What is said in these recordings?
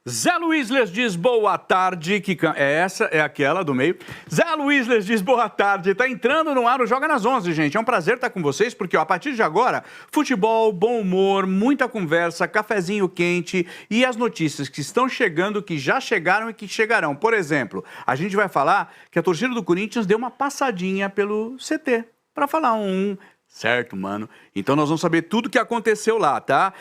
Zé Luiz lhes diz boa tarde, essa é aquela do meio. Zé Luiz lhes diz boa tarde, tá entrando no ar o Joga nas 11, gente. É um prazer estar com vocês, porque ó, a partir de agora, futebol, bom humor, muita conversa, cafezinho quente e as notícias que estão chegando, que já chegaram e que chegarão. Por exemplo, a gente vai falar que a torcida do Corinthians deu uma passadinha pelo CT, para falar certo, mano. Então nós vamos saber tudo o que aconteceu lá, tá?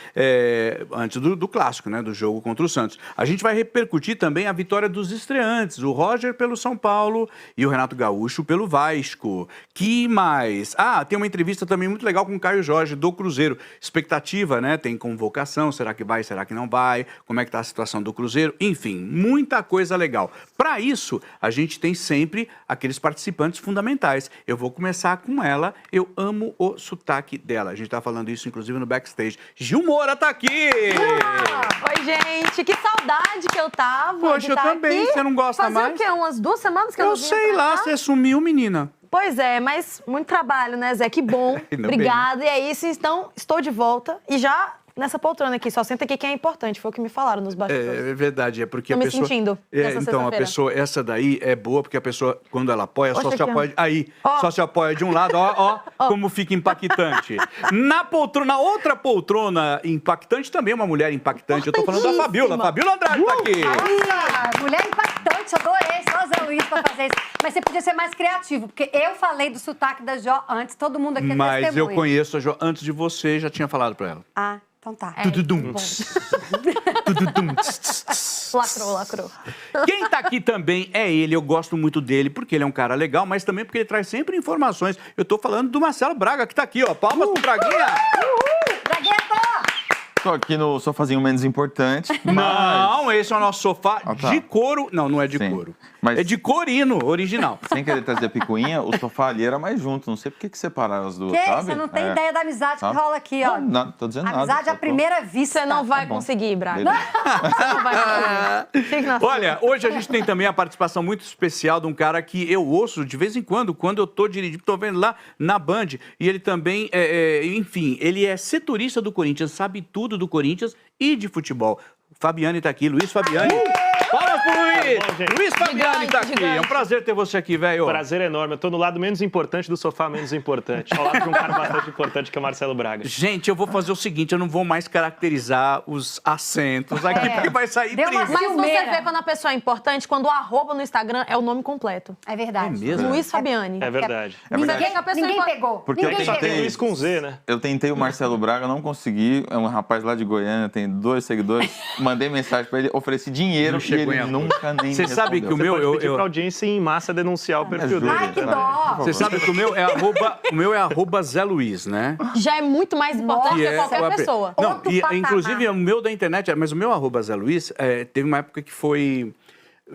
Antes do clássico, né? Do jogo contra o Santos. A gente vai repercutir também a vitória dos estreantes. O Roger pelo São Paulo e o Renato Gaúcho pelo Vasco. Que mais? Tem uma entrevista também muito legal com o Caio Jorge, do Cruzeiro. Expectativa, né? Tem convocação. Será que vai? Será que não vai? Como é que tá a situação do Cruzeiro? Enfim, muita coisa legal. Para isso, a gente tem sempre aqueles participantes fundamentais. Eu vou começar com ela. Eu amo o sotaque dela. A gente tá falando isso, inclusive, no backstage. Gil Moura tá aqui! Oi, gente. Que saudade que eu tava. Poxa, eu também. Aqui. Você não gosta mais? Fazer o quê? Umas 2 semanas que eu não vinha sei lá, você sumiu, menina. Pois é, mas muito trabalho, né, Zé? Que bom. Obrigada. E é isso. Então, estou de volta e já nessa poltrona aqui. Só senta aqui que é importante. Foi o que me falaram nos bastidores. É verdade. É porque Tô a me pessoa... sentindo Então, a pessoa... Essa daí é boa porque a pessoa, quando ela apoia, só se apoia... Aí, só se apoia de um lado. Ó, como fica impactante. Na outra poltrona impactante, também uma mulher impactante. Eu tô falando da Fabiola. Fabiola Andrade tá aqui. Mulher impactante. Adorei. Só o Zé Luiz pra fazer isso. Mas você podia ser mais criativo, porque eu falei do sotaque da Jo antes. Todo mundo aqui é Mas testemunha. eu conheço a Jo antes de você, já tinha falado pra ela. Então tá. Lacrou. Quem tá aqui também é ele, eu gosto muito dele, porque ele é um cara legal, mas também porque ele traz sempre informações. Eu tô falando do Marcelo Braga, que tá aqui, ó. Palmas pro Braguinha! Bragueto! Tô aqui no sofazinho menos importante. Não, esse é o nosso sofá de couro. Não é de Sim, couro. mas... É de corino, original. Sem querer trazer a picuinha, o sofá ali era mais junto. Não sei por que separaram as duas, Que? sabe? Você não tem ideia da amizade que rola aqui, ó. Não, tô dizendo nada. Amizade à primeira vista. Você não vai conseguir, Braga. Você não vai conseguir. Fique na Olha, hoje a gente tem também a participação muito especial de um cara que eu ouço de vez em quando eu tô dirigindo, tô vendo lá na Band, e ele também, enfim, ele é setorista do Corinthians, sabe tudo do Corinthians e de futebol. Fabiane tá aqui, Luiz Fabiane. Palmas pro Luiz! Bom, Luiz Fabiane tá aqui. É um prazer ter você aqui, velho. Prazer enorme. Eu tô no lado menos importante do sofá menos importante. Ao lado de um cara bastante importante que é o Marcelo Braga. Gente, eu vou fazer o seguinte, eu não vou mais caracterizar os assentos aqui, porque vai sair Deu uma briga. Mas você ciumeira. vê quando a pessoa é importante, quando o arroba no Instagram é o nome completo. É verdade. É mesmo? Luiz Fabiane. É verdade. Ninguém pegou. Porque eu Ninguém tenho- pegou. Tem Luiz com Z, né? Eu tentei o Marcelo Braga, não consegui. É um rapaz lá de Goiânia, tem 2 seguidores. Mandei mensagem pra ele, ofereci dinheiro Não e chegou em ele acordo. nunca nem Você me sabe que o respondeu. meu... Pode pedir pra audiência em massa denunciar o perfil dele. Ai, que dó. Você sabe que o meu é arroba Zé Luiz, né? Já é muito mais importante Que que qualquer o pessoa. Não, Outro e, patamar. inclusive o meu da internet, mas o meu arroba Zé Luiz, teve uma época que foi...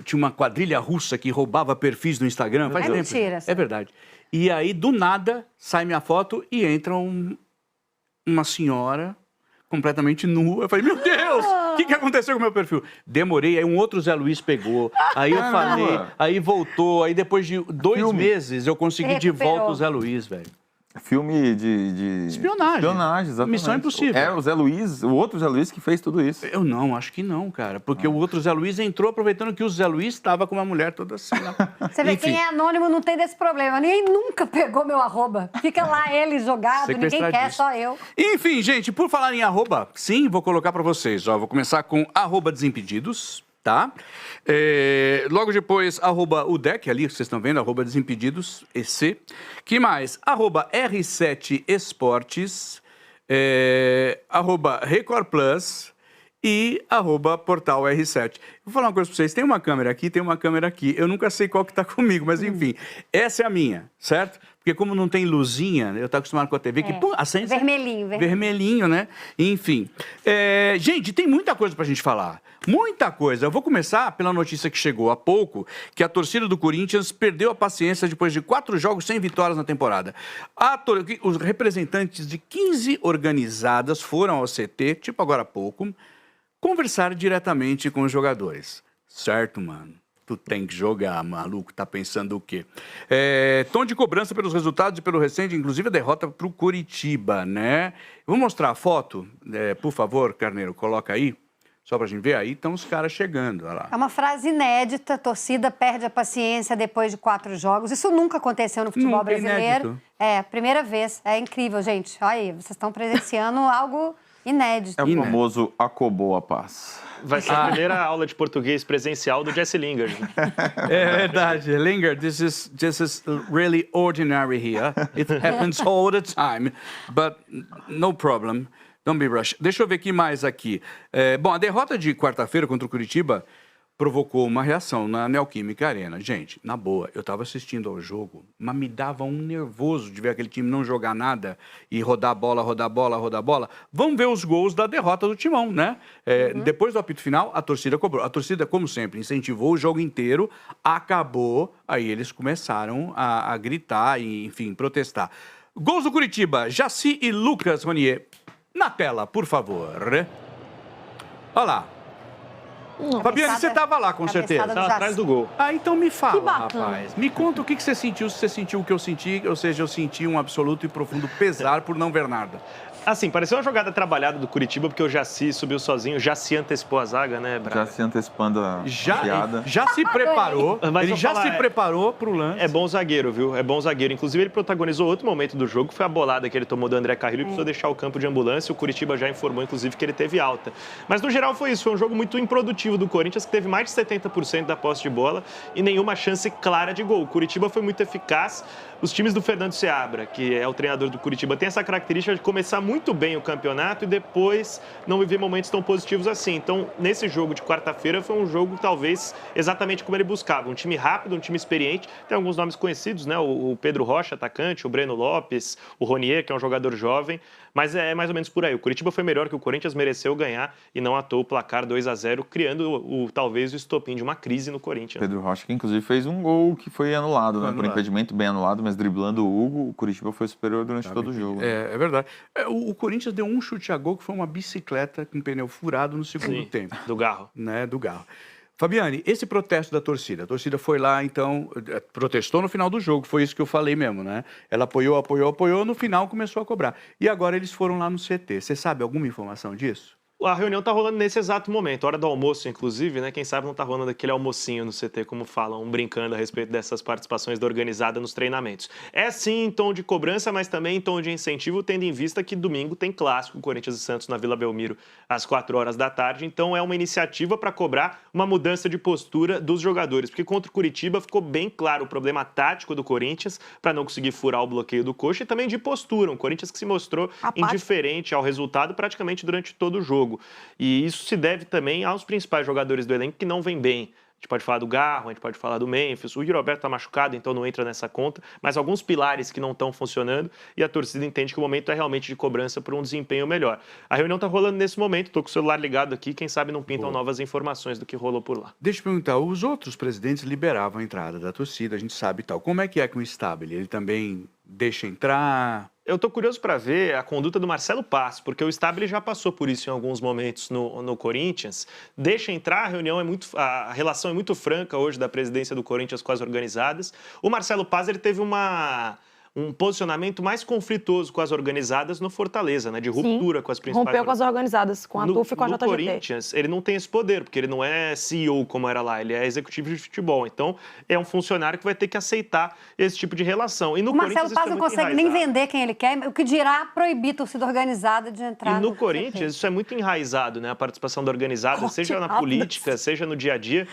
Tinha uma quadrilha russa que roubava perfis no Instagram. Faz tempo. mentira, É verdade. E aí, do nada, sai minha foto e entra uma senhora completamente nua. Eu falei, meu Deus, o que aconteceu com o meu perfil? Demorei, aí um outro Zé Luiz pegou. Aí eu falei, aí voltou. Aí depois de 2 meses eu consegui de Recuperou. volta o Zé Luiz, velho. Filme de... Espionagem. Espionagem, exatamente. Missão Impossível. É o Zé Luiz, o outro Zé Luiz que fez tudo isso. Eu não, acho que não, cara. Porque o outro Zé Luiz entrou aproveitando que o Zé Luiz estava com uma mulher toda assim. Lá. Você vê, quem é anônimo não tem desse problema. Ninguém nunca pegou meu arroba. Fica lá ele jogado, ninguém quer, Sequestradíssimo. só eu. Enfim, gente, por falar em arroba, sim, vou colocar pra vocês. Ó, vou começar com arroba Desimpedidos, tá? Logo depois, arroba UDEC, ali, vocês estão vendo, arroba Desimpedidos, EC. Que mais? Arroba R7 Esportes, arroba Record Plus e arroba Portal R7. Vou falar uma coisa pra vocês, tem uma câmera aqui, tem uma câmera aqui. Eu nunca sei qual que tá comigo, mas enfim, essa é a minha, certo? Porque como não tem luzinha, eu tô acostumado com a TV que pum, acende... Vermelhinho. Vermelhinho, né? Enfim. Gente, tem muita coisa pra gente falar. Muita coisa. Eu vou começar pela notícia que chegou há pouco, que a torcida do Corinthians perdeu a paciência depois de 4 jogos sem vitórias na temporada. Os representantes de 15 organizadas foram ao CT, tipo agora há pouco, conversar diretamente com os jogadores. Certo, mano? Tu tem que jogar, maluco, tá pensando o quê? Tom de cobrança pelos resultados e pelo recente, inclusive a derrota pro Coritiba, né? Vou mostrar a foto, por favor, Carneiro, coloca aí. Só pra gente ver, aí estão os caras chegando, olha lá. É uma frase inédita, torcida perde a paciência depois de 4 jogos. Isso nunca aconteceu no futebol Nunca, brasileiro. inédito. Primeira vez. É incrível, gente. Olha aí, vocês estão presenciando algo inédito. É o famoso acobou a paz. Vai ser a primeira aula de português presencial do Jesse Lingard. Né? É verdade. Lingard, this is really ordinary here. It happens all the time. But no problem. Don't be rushed. Deixa eu ver aqui mais aqui. Bom, a derrota de quarta-feira contra o Curitiba provocou uma reação na Neoquímica Arena. Gente, na boa, eu estava assistindo ao jogo, mas me dava um nervoso de ver aquele time não jogar nada e rodar bola. Vamos ver os gols da derrota do Timão, né? Depois do apito final, a torcida cobrou. A torcida, como sempre, incentivou o jogo inteiro, acabou, aí eles começaram a gritar e, enfim, protestar. Gols do Curitiba, Jaci e Lucas Ronier. Na tela, por favor. Olha lá. Fabiane, você estava lá, com certeza. Estava atrás do gol. Então me Que fala, bacana. rapaz. Me conta o que você sentiu, se você sentiu o que eu senti, ou seja, eu senti um absoluto e profundo pesar por não ver nada. Assim, pareceu uma jogada trabalhada do Curitiba, porque o Jaci subiu sozinho, já se antecipou a zaga, né, Braga? Já se antecipando a piada. Já se preparou, Mas ele vou já falar, se preparou pro lance. É bom zagueiro, viu? É bom zagueiro. Inclusive, ele protagonizou outro momento do jogo, que foi a bolada que ele tomou do André Carrillo e precisou deixar o campo de ambulância. O Curitiba já informou, inclusive, que ele teve alta. Mas, no geral, foi isso. Foi um jogo muito improdutivo do Corinthians, que teve mais de 70% da posse de bola e nenhuma chance clara de gol. O Curitiba foi muito eficaz. Os times do Fernando Seabra, que é o treinador do Curitiba, tem essa característica de começar muito bem o campeonato e depois não viver momentos tão positivos assim. Então, nesse jogo de quarta-feira, foi um jogo talvez exatamente como ele buscava. Um time rápido, um time experiente. Tem alguns nomes conhecidos, né? O Pedro Rocha, atacante, o Breno Lopes, o Ronier, que é um jogador jovem. Mas é mais ou menos por aí. O Curitiba foi melhor que o Corinthians, mereceu ganhar e não à toa o placar 2-0, criando talvez o estopim de uma crise no Corinthians. Pedro Rocha, que inclusive fez um gol que foi anulado, né? Por impedimento, bem anulado, mas driblando o Hugo, o Curitiba foi superior durante todo o jogo. É verdade. O Corinthians deu um chute a gol que foi uma bicicleta com pneu furado no segundo tempo. Do Garro. Né, do Garro. Fabiane, esse protesto da torcida, a torcida foi lá, então, protestou no final do jogo, foi isso que eu falei mesmo, né? Ela apoiou, no final começou a cobrar. E agora eles foram lá no CT. Você sabe alguma informação disso? A reunião está rolando nesse exato momento, hora do almoço, inclusive, né? Quem sabe não está rolando aquele almocinho no CT, como falam, brincando a respeito dessas participações da organizada nos treinamentos. É sim em tom de cobrança, mas também em tom de incentivo, tendo em vista que domingo tem clássico, Corinthians e Santos na Vila Belmiro, às 4 horas da tarde. Então é uma iniciativa para cobrar uma mudança de postura dos jogadores, porque contra o Curitiba ficou bem claro o problema tático do Corinthians, para não conseguir furar o bloqueio do Coxa, e também de postura, um Corinthians que se mostrou indiferente ao resultado praticamente durante todo o jogo. E isso se deve também aos principais jogadores do elenco que não vêm bem. A gente pode falar do Garro, a gente pode falar do Memphis, o Yuri Alberto está machucado, então não entra nessa conta, mas alguns pilares que não estão funcionando e a torcida entende que o momento é realmente de cobrança por um desempenho melhor. A reunião está rolando nesse momento, estou com o celular ligado aqui, quem sabe não pintam novas informações do que rolou por lá. Deixa eu perguntar, os outros presidentes liberavam a entrada da torcida, a gente sabe e tal. Como é que com o Stabile? Ele também deixa entrar? Eu estou curioso para ver a conduta do Marcelo Paz, porque o Stabile já passou por isso em alguns momentos no Corinthians. Deixa entrar, a relação é muito franca hoje da presidência do Corinthians com as organizadas. O Marcelo Paz ele teve um posicionamento mais conflituoso com as organizadas no Fortaleza, né? De ruptura com as principais... Rompeu com as organizadas, com a TUF e com a JGT. No Corinthians, ele não tem esse poder, porque ele não é CEO como era lá, ele é executivo de futebol. Então, é um funcionário que vai ter que aceitar esse tipo de relação. E no o Marcelo Paz não consegue nem vender quem ele quer, o que dirá proibir a torcida organizada de entrar. E no Corinthians, isso é muito enraizado, né? A participação da organizada, seja na política, seja no dia a dia.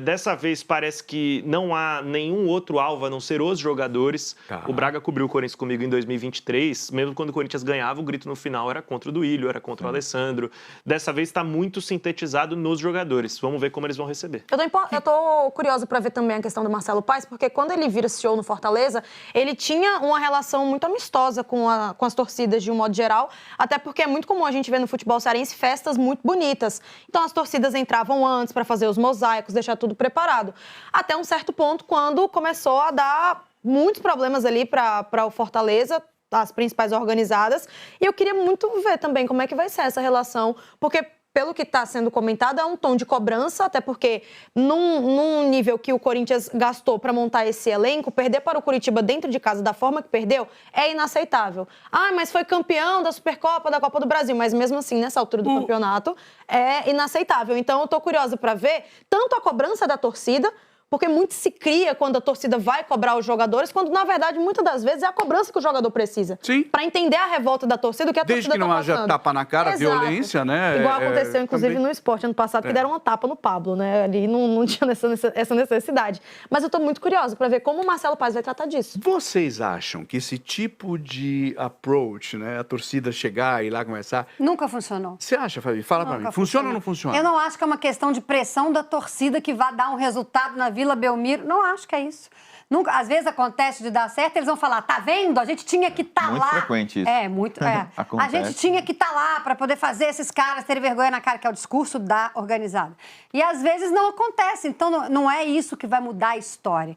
Dessa vez parece que não há nenhum outro alvo a não ser os jogadores. O Braga cobriu o Corinthians comigo em 2023, mesmo quando o Corinthians ganhava, o grito no final era contra o Duílio, era contra o Alessandro. Dessa vez está muito sintetizado nos jogadores. Vamos ver como eles vão receber. Eu tô curiosa para ver também a questão do Marcelo Paes, porque quando ele vira CEO no Fortaleza, ele tinha uma relação muito amistosa com as torcidas de um modo geral, até porque é muito comum a gente ver no futebol cearense festas muito bonitas. Então as torcidas entravam antes para fazer os mosaicos, deixar tudo preparado. Até um certo ponto, quando começou a dar muitos problemas ali para o Fortaleza, as principais organizadas. E eu queria muito ver também como é que vai ser essa relação, porque pelo que está sendo comentado, é um tom de cobrança, até porque num nível que o Corinthians gastou para montar esse elenco, perder para o Curitiba dentro de casa da forma que perdeu é inaceitável. Ah, mas foi campeão da Supercopa, da Copa do Brasil, mas mesmo assim, nessa altura do campeonato, é inaceitável. Então, eu tô curiosa para ver tanto a cobrança da torcida, porque muito se cria quando a torcida vai cobrar os jogadores, quando, na verdade, muitas das vezes é a cobrança que o jogador precisa. Sim. Para entender a revolta da torcida, o que a Desde torcida que não tá haja passando. tapa na cara, Exato. violência, né? Igual aconteceu, inclusive, também. no esporte ano passado, que deram uma tapa no Pablo, né? Ali não tinha essa necessidade. Mas eu tô muito curiosa para ver como o Marcelo Paes vai tratar disso. Vocês acham que esse tipo de approach, né? A torcida chegar e ir lá começar... Nunca funcionou. Você acha, Fabi? Fala pra mim. Nunca Funciona ou não funciona? Eu não acho que é uma questão de pressão da torcida que vai dar um resultado na Vila Belmiro. Não acho que é isso. Nunca, às vezes acontece de dar certo, eles vão falar, tá vendo? A gente tinha que estar Muito lá. frequente isso. A Acontece. gente tinha que estar lá para poder fazer esses caras terem vergonha na cara, que é o discurso da organizada. E às vezes não acontece, então não é isso que vai mudar a história.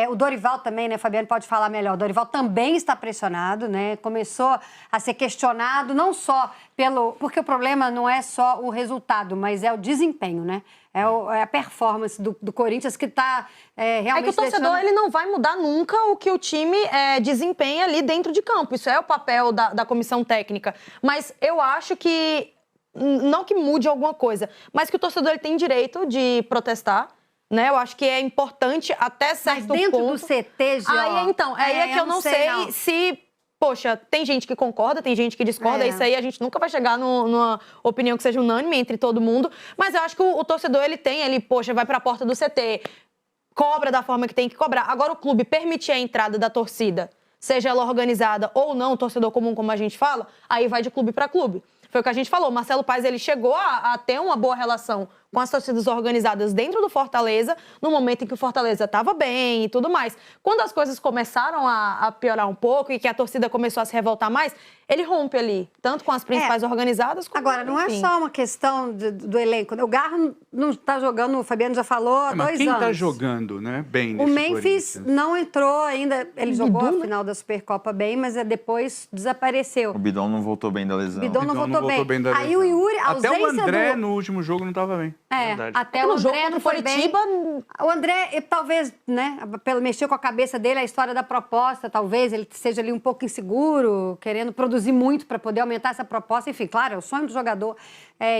O Dorival também, né, Fabiano pode falar melhor, o Dorival também está pressionado, né, começou a ser questionado, não só porque o problema não é só o resultado, mas é o desempenho, né? É a performance do Corinthians que está realmente... É que o torcedor ele não vai mudar nunca o que o time desempenha ali dentro de campo. Isso é o papel da comissão técnica. Mas eu acho que, não que mude alguma coisa, mas que o torcedor ele tem direito de protestar. Né? Eu acho que é importante até certo ponto. Mas dentro do CT, Aí é que eu não sei se... Poxa, tem gente que concorda, tem gente que discorda, isso aí a gente nunca vai chegar numa opinião que seja unânime entre todo mundo, mas eu acho que o torcedor, poxa, vai pra porta do CT, cobra da forma que tem que cobrar. Agora o clube permitir a entrada da torcida, seja ela organizada ou não, torcedor comum, como a gente fala, aí vai de clube pra clube. Foi o que a gente falou, o Marcelo Paes, ele chegou a ter uma boa relação com as torcidas organizadas dentro do Fortaleza, no momento em que o Fortaleza estava bem e tudo mais. Quando as coisas começaram a piorar um pouco e que a torcida começou a se revoltar mais, ele rompe ali, tanto com as principais organizadas como... Agora, não é só uma questão do elenco. O Garro não está jogando, o Fabiano já falou, há 2 anos. Mas quem está jogando, né, bem nesse O Memphis Corinthians? não entrou ainda, ele jogou a final da Supercopa bem, mas depois desapareceu. O Bidon não voltou bem da lesão. O Bidon não voltou bem. da Aí o lesão. Yuri, a Até o ausência André no último jogo não estava bem. Verdade. Até o no jogo André contra não o foi bem. Coritiba... O André, talvez, né, mexeu com a cabeça dele, a história da proposta, talvez ele seja ali um pouco inseguro, querendo produzir muito para poder aumentar essa proposta. Enfim, claro, é o sonho do jogador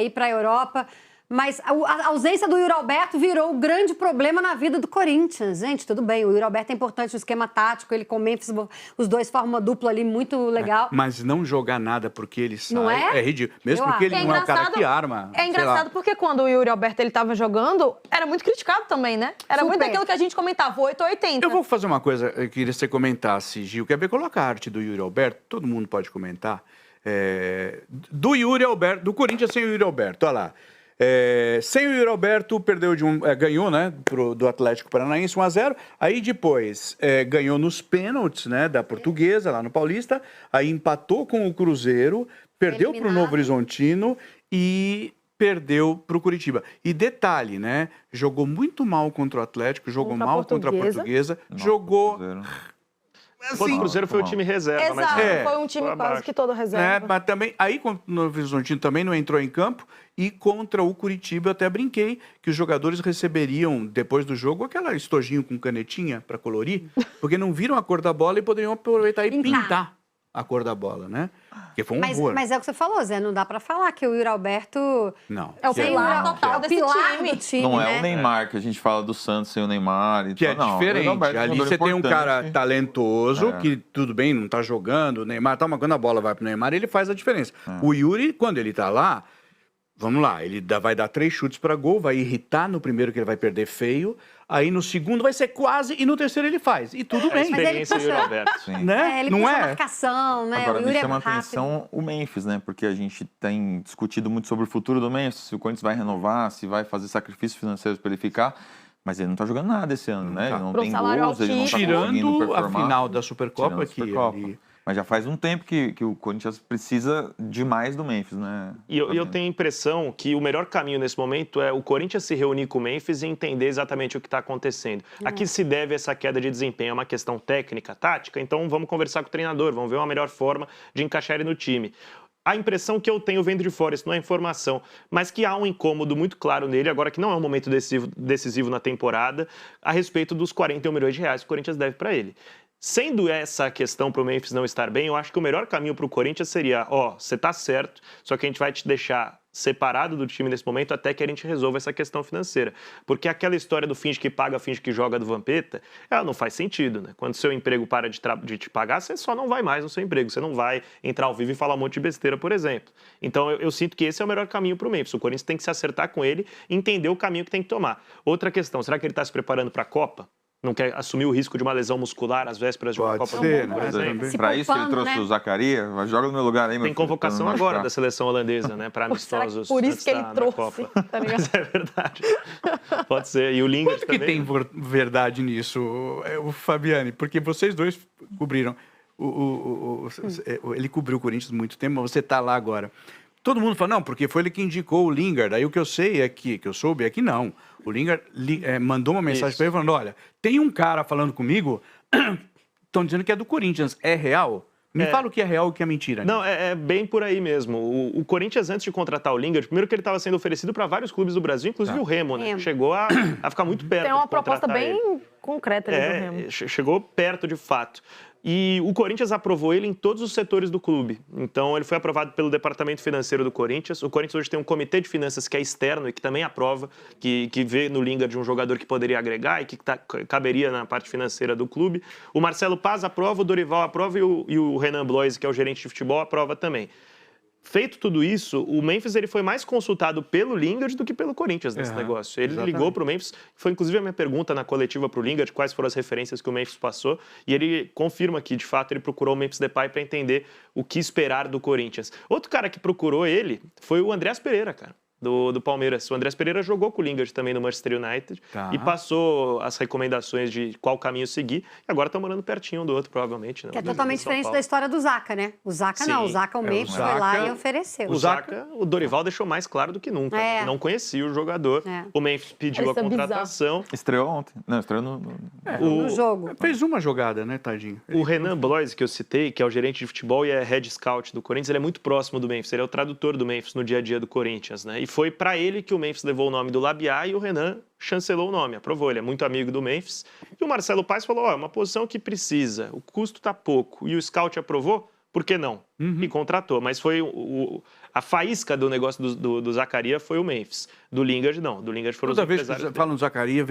ir para a Europa. Mas a ausência do Yuri Alberto virou o grande problema na vida do Corinthians. Gente, tudo bem, o Yuri Alberto é importante no esquema tático, ele com o Memphis, os dois formam uma dupla ali muito legal. Mas não jogar nada porque ele sai Não é? ridículo. Mesmo Eu porque acho. ele não é o cara que arma. É engraçado porque quando o Yuri Alberto estava jogando, era muito criticado também, né? Era Super. muito aquilo que a gente comentava, 8 ou 80. Eu vou fazer uma coisa, eu queria que você comentasse, Gil. Quer ver? Coloca a arte do Yuri Alberto, todo mundo pode comentar. Do Yuri Alberto, do Corinthians sem o Yuri Alberto, olha lá. Sem o Yuri Alberto, ganhou, né, do Atlético Paranaense 1-0. Aí depois ganhou nos pênaltis, né, da Portuguesa, lá no Paulista. Aí empatou com o Cruzeiro, perdeu para o Novo Horizontino e perdeu para o Curitiba. E detalhe, né, jogou muito mal contra o Atlético, jogou mal contra a Portuguesa, jogou... O Cruzeiro foi o time reserva. Exato, mas foi um time quase que todo reserva. Mas também, aí contra o Novo Horizontino também não entrou em campo, e contra o Curitiba eu até brinquei que os jogadores receberiam, depois do jogo, aquela estojinho com canetinha para colorir, porque não viram a cor da bola e poderiam aproveitar e pintar a cor da bola, né? Porque foi um horror. Mas é o que você falou, Zé, não dá pra falar que o Yuri Alberto... Não. É o pilar total desse pilar time. do time, Não né? é o Neymar, que a gente fala do Santos sem o Neymar. Que é diferente. Ali você tem um cara talentoso, que tudo bem, não tá jogando, o Neymar tá, mas quando a bola vai pro Neymar, ele faz a diferença. O Yuri, quando ele tá lá, vamos lá, ele vai dar 3 chutes para gol, vai irritar no primeiro que ele vai perder feio, aí no segundo vai ser quase, e no terceiro ele faz. E tudo bem. Experiência Yuri Alberto. Sim. Né? Ele não puxa a é? marcação, né? Agora, o me Yuri chama é a rápido. atenção o Memphis, né? Porque a gente tem discutido muito sobre o futuro do Memphis, se o Corinthians vai renovar, se vai fazer sacrifícios financeiros para ele ficar. Mas ele não tá jogando nada esse ano, né? Ele não Pro tem salário gols, ele não tá conseguindo Tirando a performar. final da Supercopa, Tirando a Mas já faz um tempo que o Corinthians precisa demais do Memphis, né? E eu tenho a impressão que o melhor caminho nesse momento é o Corinthians se reunir com o Memphis e entender exatamente o que está acontecendo. A que se deve essa queda de desempenho? É uma questão técnica, tática? Então vamos conversar com o treinador, vamos ver uma melhor forma de encaixar ele no time. a impressão que eu tenho vendo de fora, isso não é informação, mas que há um incômodo muito claro nele, agora que não é um momento decisivo na temporada, a respeito dos 41 milhões de reais que o Corinthians deve para ele. Sendo essa a questão para o Memphis não estar bem, eu acho que o melhor caminho para o Corinthians seria, você tá certo, só que a gente vai te deixar separado do time nesse momento até que a gente resolva essa questão financeira. Porque aquela história do finge que paga, finge que joga do Vampeta, ela não faz sentido, né? Quando seu emprego para de te pagar, você só não vai mais no seu emprego, você não vai entrar ao vivo e falar um monte de besteira, por exemplo. Então eu sinto que esse é o melhor caminho para o Memphis. O Corinthians tem que se acertar com ele e entender o caminho que tem que tomar. Outra questão, será que ele está se preparando para a Copa? Não quer assumir o risco de uma lesão muscular às vésperas de uma Copa do Mundo, por exemplo. Para isso ele trouxe o Zacarias, mas joga no meu lugar aí, meu Tem convocação agora da seleção holandesa, né? Para amistosos. Por isso que ele trouxe, Copa. tá ligado? Mas é verdade. Pode ser. E o Lingard Quanto que também. tem verdade nisso, o Fabiane? Porque vocês dois cobriram. Ele cobriu o Corinthians muito tempo, mas você está lá agora. Todo mundo fala, não, porque foi ele que indicou o Lingard. Aí o que eu sei é que eu soube é que não. O Lingard mandou uma mensagem para ele falando, olha, tem um cara falando comigo, estão dizendo que é do Corinthians. É real? Me fala o que é real e o que é mentira. Não, é bem por aí mesmo. O Corinthians, antes de contratar o Lingard, primeiro que ele estava sendo oferecido para vários clubes do Brasil, inclusive o Remo, né? Chegou a ficar muito perto. Tem uma de contratar proposta bem ele. concreta ali do Remo. Chegou perto de fato. E o Corinthians aprovou ele em todos os setores do clube. Então, ele foi aprovado pelo Departamento Financeiro do Corinthians. O Corinthians hoje tem um comitê de finanças que é externo e que também aprova, que vê no Lingard um jogador que poderia agregar e que caberia na parte financeira do clube. O Marcelo Paz aprova, o Dorival aprova e o Renan Blois, que é o gerente de futebol, aprova também. Feito tudo isso, o Memphis ele foi mais consultado pelo Lingard do que pelo Corinthians nesse negócio. Ele ligou para o Memphis, foi inclusive a minha pergunta na coletiva para o Lingard, quais foram as referências que o Memphis passou, e ele confirma que, de fato, ele procurou o Memphis Depay para entender o que esperar do Corinthians. Outro cara que procurou ele foi o Andreas Pereira, cara. Do Palmeiras. O Andreas Pereira jogou com o Lingard também no Manchester United e passou as recomendações de qual caminho seguir. E agora estão morando pertinho um do outro, provavelmente. Né? Que é totalmente diferente da história do Zaca, né? O Zaca não. O Zaca, o Memphis foi lá e ofereceu. O Zaca, o Dorival deixou mais claro do que nunca. Né? Não conhecia o jogador. O Memphis pediu a contratação. Estreou ontem. Não, estreou no jogo. Fez uma jogada, né, tadinho? O Renan Blois, que eu citei, que é o gerente de futebol e é head scout do Corinthians, ele é muito próximo do Memphis. Ele é o tradutor do Memphis no dia a dia do Corinthians, né? E foi para ele que o Memphis levou o nome do Labiá e o Renan chancelou o nome, aprovou. Ele é muito amigo do Memphis. E o Marcelo Paes falou, é uma posição que precisa, o custo tá pouco. E o scout aprovou, por que não? E contratou. Mas foi a faísca do negócio do Zacarias foi o Memphis. Do Lingard, não. Do Lingard foram os empresários. Toda vez que falam do Zacarias,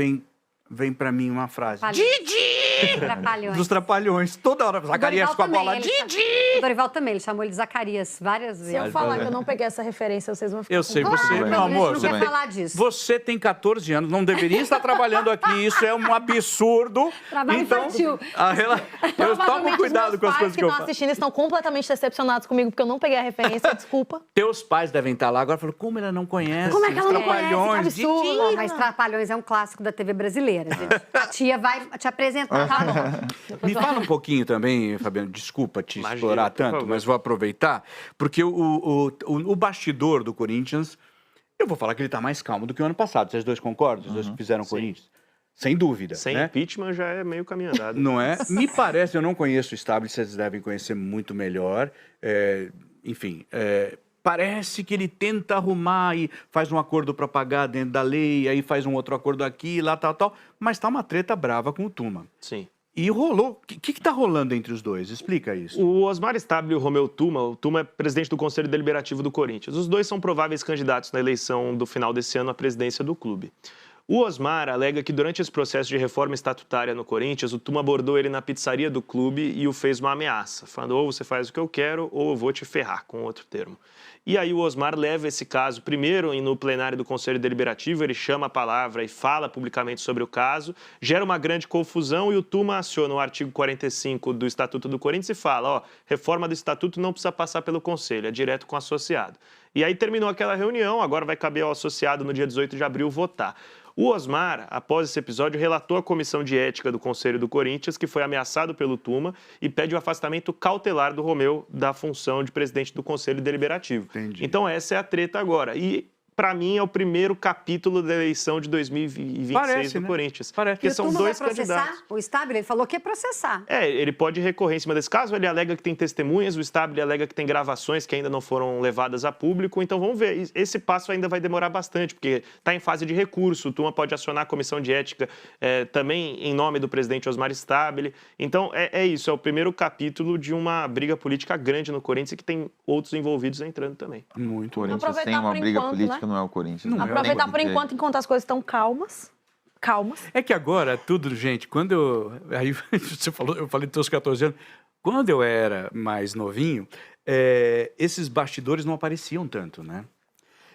vem para mim uma frase. Didi! Trapalhões. Dos Trapalhões. Toda hora, Zacarias com a bola. Didi! O Dorival também, ele chamou ele de Zacarias várias vezes. Se eu falar que eu não peguei essa referência, vocês vão ficar... Eu sei, você, Não, meu amor, não quer falar disso. você tem 14 anos, não deveria estar trabalhando aqui, isso é um absurdo. Trabalho infantil. Eu tomo cuidado com as coisas que eu estão faço. assistindo estão completamente decepcionados comigo, porque eu não peguei a referência, desculpa. Teus pais devem estar lá agora falando, como ela não conhece? Como é que ela não Trapalhões, conhece? Que absurdo. Não, mas Trapalhões é um clássico da TV brasileira, gente. A tia vai te apresentar. Tá bom. Me fala um pouquinho também, Fabiano, desculpa te Imagina, explorar por tanto, favor. mas vou aproveitar, porque o bastidor do Corinthians, eu vou falar que ele está mais calmo do que o ano passado. Vocês dois concordam? Os dois que fizeram o Corinthians? Sem dúvida. Sem né? impeachment já é meio caminho andado. Não é? Me parece, eu não conheço o Stabile, vocês devem conhecer muito melhor. Parece que ele tenta arrumar e faz um acordo para pagar dentro da lei, aí faz um outro acordo aqui, lá, tal, mas tá uma treta brava com o Tuma. Sim. E rolou. O que tá rolando entre os dois? Explica isso. O Osmar Stabile e o Romeu Tuma, o Tuma é presidente do Conselho Deliberativo do Corinthians. Os dois são prováveis candidatos na eleição do final desse ano à presidência do clube. O Osmar alega que durante esse processo de reforma estatutária no Corinthians, o Tuma abordou ele na pizzaria do clube e o fez uma ameaça, falando ou você faz o que eu quero ou eu vou te ferrar, com outro termo. E aí o Osmar leva esse caso primeiro no plenário do Conselho Deliberativo, ele chama a palavra e fala publicamente sobre o caso, gera uma grande confusão e o Tuma aciona o artigo 45 do Estatuto do Corinthians e fala, reforma do Estatuto não precisa passar pelo Conselho, é direto com o associado. E aí terminou aquela reunião, agora vai caber ao associado no dia 18 de abril votar. O Osmar, após esse episódio, relatou à Comissão de Ética do Conselho do Corinthians que foi ameaçado pelo Tuma e pede o afastamento cautelar do Romeu da função de presidente do Conselho Deliberativo. Entendi. Então essa é a treta agora. E para mim, é o primeiro capítulo da eleição de 2026 do Corinthians. Parece. Porque E são o dois vai processar? candidatos. O Stabile, ele falou que ia processar. Ele pode recorrer em cima desse caso, ele alega que tem testemunhas, o Stabile alega que tem gravações que ainda não foram levadas a público, então vamos ver. Esse passo ainda vai demorar bastante, porque está em fase de recurso, o Tuma pode acionar a comissão de ética também em nome do presidente Osmar Stabile. Então, é isso, é o primeiro capítulo de uma briga política grande no Corinthians e que tem outros envolvidos entrando também. Muito. O Corinthians Aproveitar tem uma por briga enquanto, política, né? não é o Corinthians. Não né? é. Aproveitar por Tem- enquanto as coisas estão calmas. É que agora, tudo, gente, quando eu... Aí você falou, eu falei dos seus 14 anos. Quando eu era mais novinho, esses bastidores não apareciam tanto, né?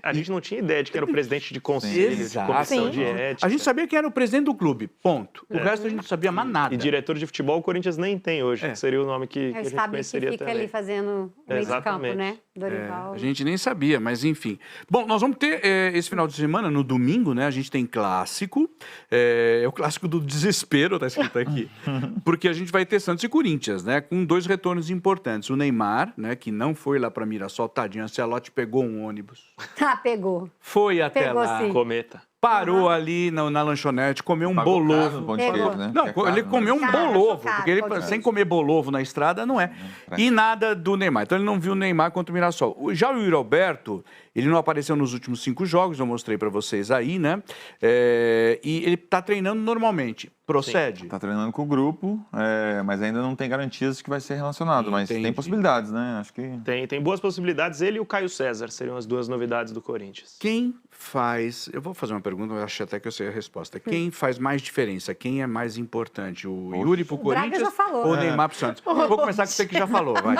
A gente não tinha ideia de que era o presidente de conselho, de Exato. comissão Sim. de ética. A gente sabia que era o presidente do clube, ponto. O resto a gente não sabia mais nada. E diretor de futebol o Corinthians nem tem hoje, que seria o nome que É a o gente Stabile que conheceria fica também. ali fazendo o meio de campo, Exatamente. né? Dorival. A gente nem sabia, mas enfim. Bom, nós vamos ter esse final de semana, no domingo, né? A gente tem clássico. É o clássico do desespero, tá escrito aqui. Porque a gente vai ter Santos e Corinthians, né? Com 2 retornos importantes. O Neymar, né? Que não foi lá para Mirassol, tadinho. Ancelotti pegou um ônibus. Pegou. Foi até Pegou lá. sim. Cometa. Parou ali na lanchonete, comeu um Pagou caro bolovo. no pão de Pegou. queijo, né? Não, Que é caro, ele né? comeu um Caro, bolovo, caro, porque ele, pode ser. sem comer bolovo na estrada não é. E nada do Neymar. Então ele não viu o Neymar contra o Mirassol. Já o Yuri Alberto, ele não apareceu nos últimos 5 jogos, eu mostrei pra vocês aí, né? E ele tá treinando normalmente. Procede? Tá treinando com o grupo, mas ainda não tem garantias de que vai ser relacionado. Mas Entendi. tem possibilidades, né? Acho que... Tem boas possibilidades. Ele e o Caio César seriam as 2 novidades do Corinthians. Quem faz... Eu vou fazer uma pergunta, eu acho até que eu sei a resposta. Quem faz mais diferença? Quem é mais importante? O Yuri pro O Braga Corinthians já falou. ou o Neymar pro Santos? Vou começar com você que já falou, vai.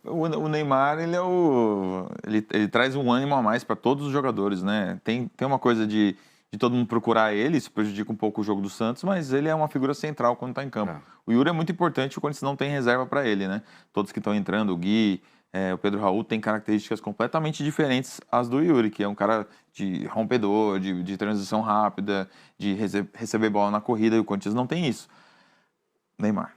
O Neymar, ele traz um ânimo a mais para todos os jogadores, né? Tem uma coisa de todo mundo procurar ele, isso prejudica um pouco o jogo do Santos, mas ele é uma figura central quando está em campo. O Yuri é muito importante quando não tem reserva para ele, né? Todos que estão entrando, o Gui, o Pedro Raul, tem características completamente diferentes às do Yuri, que é um cara de rompedor, de transição rápida, de receber bola na corrida, e o Corinthians não tem isso. Neymar.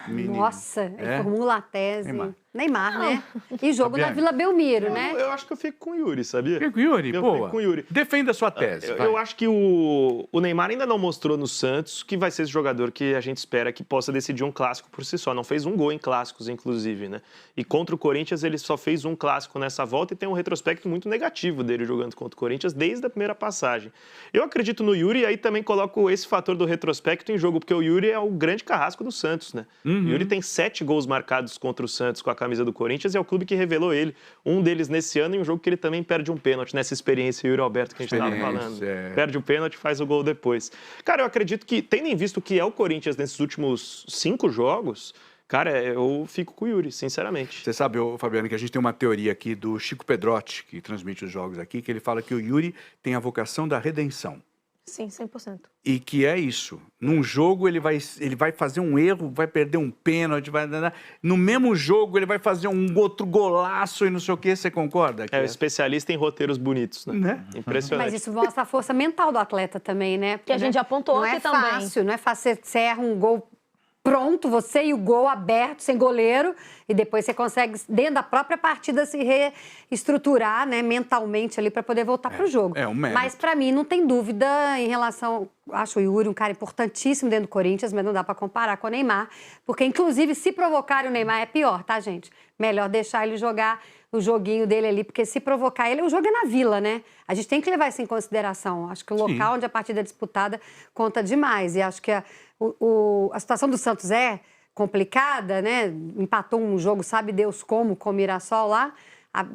Menino. Nossa, ele formula a tese. Neymar. Neymar, né? E jogo Fabiane. na Vila Belmiro, né? Eu acho que eu fico com o Yuri, sabia? Fica com o Yuri, Eu pô. fico com o Yuri. Defenda a sua tese. vai. Eu acho que o Neymar ainda não mostrou no Santos que vai ser esse jogador que a gente espera que possa decidir um clássico por si só. Não fez um gol em clássicos, inclusive, né? E contra o Corinthians ele só fez um clássico nessa volta e tem um retrospecto muito negativo dele jogando contra o Corinthians desde a primeira passagem. Eu acredito no Yuri e aí também coloco esse fator do retrospecto em jogo, porque o Yuri é o grande carrasco do Santos, né? O Yuri tem 7 gols marcados contra o Santos com a camisa do Corinthians e é o clube que revelou ele. Um deles nesse ano em um jogo que ele também perde um pênalti, nessa experiência Yuri Alberto que a gente estava falando. Perde o pênalti e faz o gol depois. Cara, eu acredito que, tendo em vista o que é o Corinthians nesses últimos 5 jogos, cara, eu fico com o Yuri, sinceramente. Você sabe, Fabiano, que a gente tem uma teoria aqui do Chico Pedrotti, que transmite os jogos aqui, que ele fala que o Yuri tem a vocação da redenção. Sim, 100%. E que é isso. Num jogo ele vai fazer um erro, vai perder um pênalti, no mesmo jogo ele vai fazer um outro golaço e não sei o que. Você concorda? É o especialista em roteiros bonitos, né? Impressionante. Mas isso mostra a força mental do atleta também, né? Que a gente apontou não aqui é também. fácil, não é fácil. Você erra um gol pronto, você e o gol aberto, sem goleiro, e depois você consegue, dentro da própria partida, se reestruturar, né, mentalmente ali para poder voltar para o jogo. É um mérito. Mas para mim não tem dúvida em relação, acho o Yuri um cara importantíssimo dentro do Corinthians, mas não dá para comparar com o Neymar, porque inclusive se provocarem o Neymar é pior, tá, gente? Melhor deixar ele jogar o joguinho dele ali, porque se provocar ele, o jogo é na Vila, né? A gente tem que levar isso em consideração. Acho que o local onde a partida é disputada conta demais. E acho que a situação do Santos é complicada, né? Empatou um jogo, sabe Deus como, com o Mirassol lá,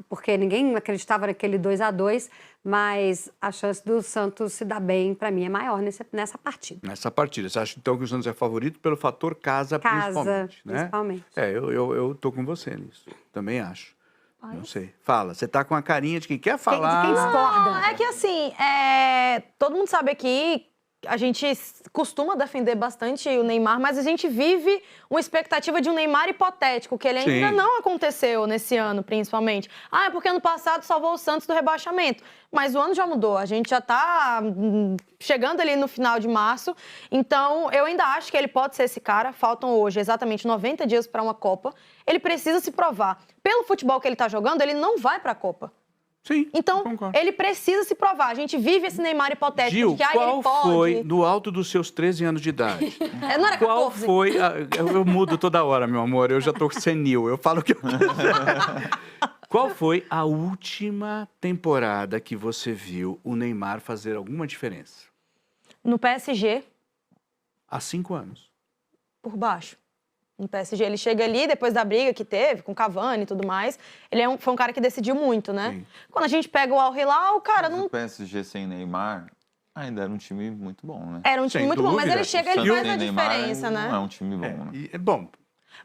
porque ninguém acreditava naquele 2-2, mas a chance do Santos se dar bem, para mim, é maior nessa partida. Nessa partida. Você acha, então, que o Santos é favorito pelo fator casa, principalmente, né? Principalmente. Eu tô com você nisso. Também acho. Não sei. Fala. Você tá com a carinha de quem quer falar. De quem discorda. Não, é que assim, todo mundo sabe aqui, a gente costuma defender bastante o Neymar, mas a gente vive uma expectativa de um Neymar hipotético, que ele ainda não aconteceu nesse ano, principalmente. É porque ano passado salvou o Santos do rebaixamento. Mas o ano já mudou, a gente já tá chegando ali no final de março, então eu ainda acho que ele pode ser esse cara. Faltam hoje exatamente 90 dias para uma Copa. Ele precisa se provar. Pelo futebol que ele tá jogando, ele não vai para a Copa. Sim, Então, concordo. ele precisa se provar. A gente vive esse Neymar hipotético Gil, de que ele qual pode. foi, no alto dos seus 13 anos de idade, Não era 14? qual foi... Eu mudo toda hora, meu amor, eu já tô senil, eu falo o que eu quiser. Qual foi a última temporada que você viu o Neymar fazer alguma diferença? No PSG, Há 5 anos. por baixo. No PSG, ele chega ali, depois da briga que teve com Cavani e tudo mais, ele foi um cara que decidiu muito, né? Sim. Quando a gente pega o Al Hilal, cara, Mas não o PSG sem Neymar ainda era um time muito bom, né? era um time Sem muito bom, mas dúvida. ele chega O e ele Santos faz a sem Neymar diferença, né? Não é um time bom, né? Bom,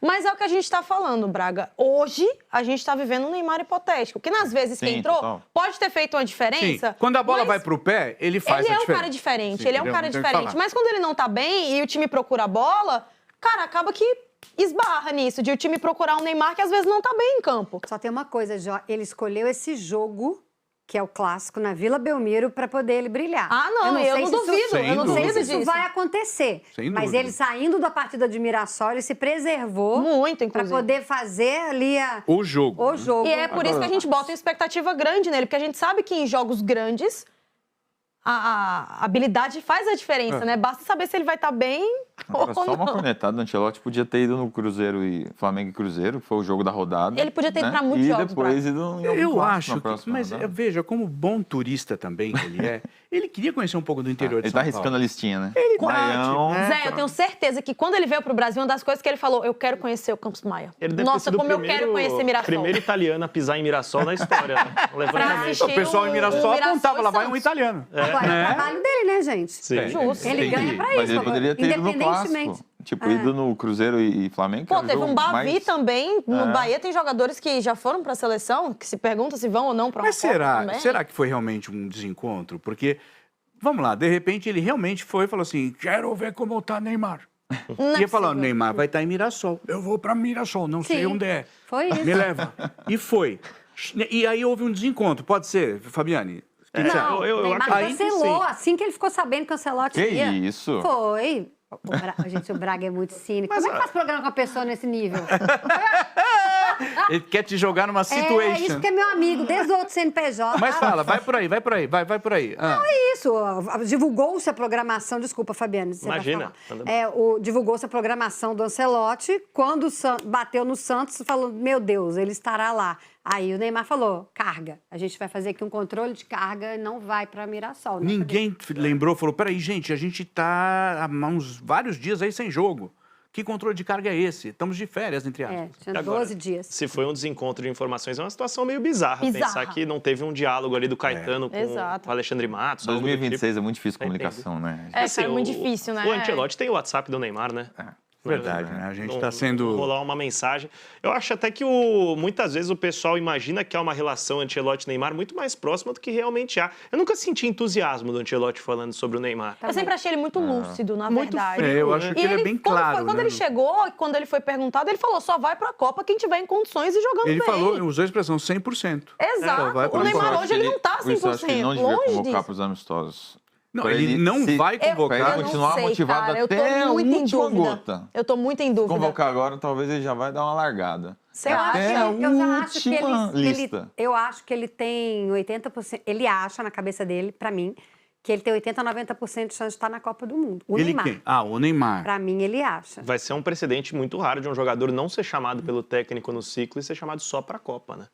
Mas é o que a gente está falando, Braga. Hoje, a gente está vivendo um Neymar hipotético, que nas vezes que Sim, entrou, total. pode ter feito uma sim, diferença. quando a bola mas vai pro pé, ele faz ele a é um diferença. cara diferente, Sim, ele é um entendeu? cara Não tem o que diferente. falar. Mas quando ele não tá bem e o time procura a bola, cara, acaba que esbarra nisso, de o time procurar um Neymar que às vezes não tá bem em campo. Só tem uma coisa, Jó. Ele escolheu esse jogo, que é o clássico, na Vila Belmiro, para poder ele brilhar. Ah, não, eu sei não se isso- duvido, Sem eu não dúvida. duvido se isso disso. vai acontecer. Sem Mas dúvida. ele saindo da partida de Mirassol, ele se preservou Muito, para inclusive. poder fazer ali O jogo. o jogo. E é por isso que a gente bota uma expectativa grande nele, porque a gente sabe que em jogos grandes a habilidade faz a diferença, né? Basta saber se ele vai estar bem Agora, ou só uma não. cornetada do Ancelotti podia ter ido no Cruzeiro e Flamengo e Cruzeiro, que foi o jogo da rodada. Ele podia ter ido né? pra muitos e jogos, depois ido em algum Eu clássico acho na que, próxima mas rodada. veja, como bom turista também que ele é, ele queria conhecer um pouco do interior de Ele São tá arriscando Paulo. a listinha, né? Ele tá, Maião, tipo, Zé, eu tenho certeza que quando ele veio pro Brasil, uma das coisas que ele falou, eu quero conhecer o Campos Maia. Ele deve ter Nossa, sido como o eu quero conhecer Mirassol. primeiro italiano a pisar em Mirassol na história. Né? Um Pra levantamento. assistir O pessoal em Mirassol o Mirassol apontava, e lá vai um Santos. italiano. Agora é o trabalho dele, né, gente? Sim. Justo. Ele Tem ganha que- pra mas isso. ele poderia ter ido no independentemente. clássico. Tipo, ido no Cruzeiro e Flamengo. que Pô, era o teve jogo um Bavi mais- também. No Bahia tem jogadores que já foram pra seleção, que se pergunta se vão ou não pra uma Mas Copa também. será que foi realmente um desencontro? Porque, vamos lá, de repente ele realmente foi e falou assim, quero ver como tá Neymar. Não é Ia falar, possível. Neymar vai estar em Mirassol. Eu vou pra Mirassol, não sei Sim. onde é. Foi isso. Me leva. E foi. E aí houve um desencontro. Pode ser, Fabiane? O que que você acha? Não, eu Neymar acredito que cancelou. sim. Assim que ele ficou sabendo que o Ancelotti Que ia. isso? Foi. Gente, o Braga é muito cínico. Como é que faz programa com a pessoa nesse nível? Ele quer te jogar numa É situation. isso que é meu amigo, desde o outro CNPJ. Mas fala, vai por aí, vai por aí, vai por aí. Ah. Isso, divulgou-se a programação, desculpa, Fabiane, você Imagina, vai manda falar. Divulgou-se a programação do Ancelotti, quando o bateu no Santos, falou, meu Deus, ele estará lá. Aí o Neymar falou, carga, a gente vai fazer aqui um controle de carga e não vai para Mirassol. Né? Ninguém lembrou, falou, peraí, gente, a gente tá há uns vários dias aí sem jogo. Que controle de carga é esse? Estamos de férias, entre aspas. Tinha Agora, 12 dias. Se foi um desencontro de informações, é uma situação meio bizarra. Bizarra. Pensar que não teve um diálogo ali do Caetano Exato. com o Alexandre Matos. algo do 2026 é muito difícil a Entendi. comunicação, né? É, Assim, cara, muito difícil, né? O Ancelotti tem o WhatsApp do Neymar, né? Verdade, né? A gente Não- está sendo... rolar uma mensagem. Eu acho até que muitas vezes o pessoal imagina que há uma relação Ancelotti-Neymar muito mais próxima do que realmente há. Eu nunca senti entusiasmo do Ancelotti falando sobre o Neymar. Eu sempre achei ele muito lúcido, na Muito verdade. frio, eu acho E que ele é bem quando claro. quando né? ele chegou, quando ele foi perguntado, ele falou, só vai pra Copa quem tiver em condições e jogando Ele bem. falou, usou a expressão 100%. Exato. Só vai pra O Neymar Copa. hoje ele não tá Por isso eu acho que ele não 100%, devia longe convocar disso. para os amistosos. Não, Pra ele não se- vai Pra convocar. ele Eu não continuar sei, motivado cara, eu tô até a muito em última dúvida. gota. Eu tô muito em dúvida. Convocar agora, talvez ele já vai dar uma largada. Você Eu acho acha? que É a ele- eu já acho que última lista. eu acho que ele tem 80%. Ele acha na cabeça dele, pra mim, que ele tem 80 a 90% de chance de estar na Copa do Mundo. O Ele Neymar. quem? Ah, o Neymar. Pra mim, ele acha. Vai ser um precedente muito raro de um jogador não ser chamado pelo técnico no ciclo e ser chamado só pra Copa, né?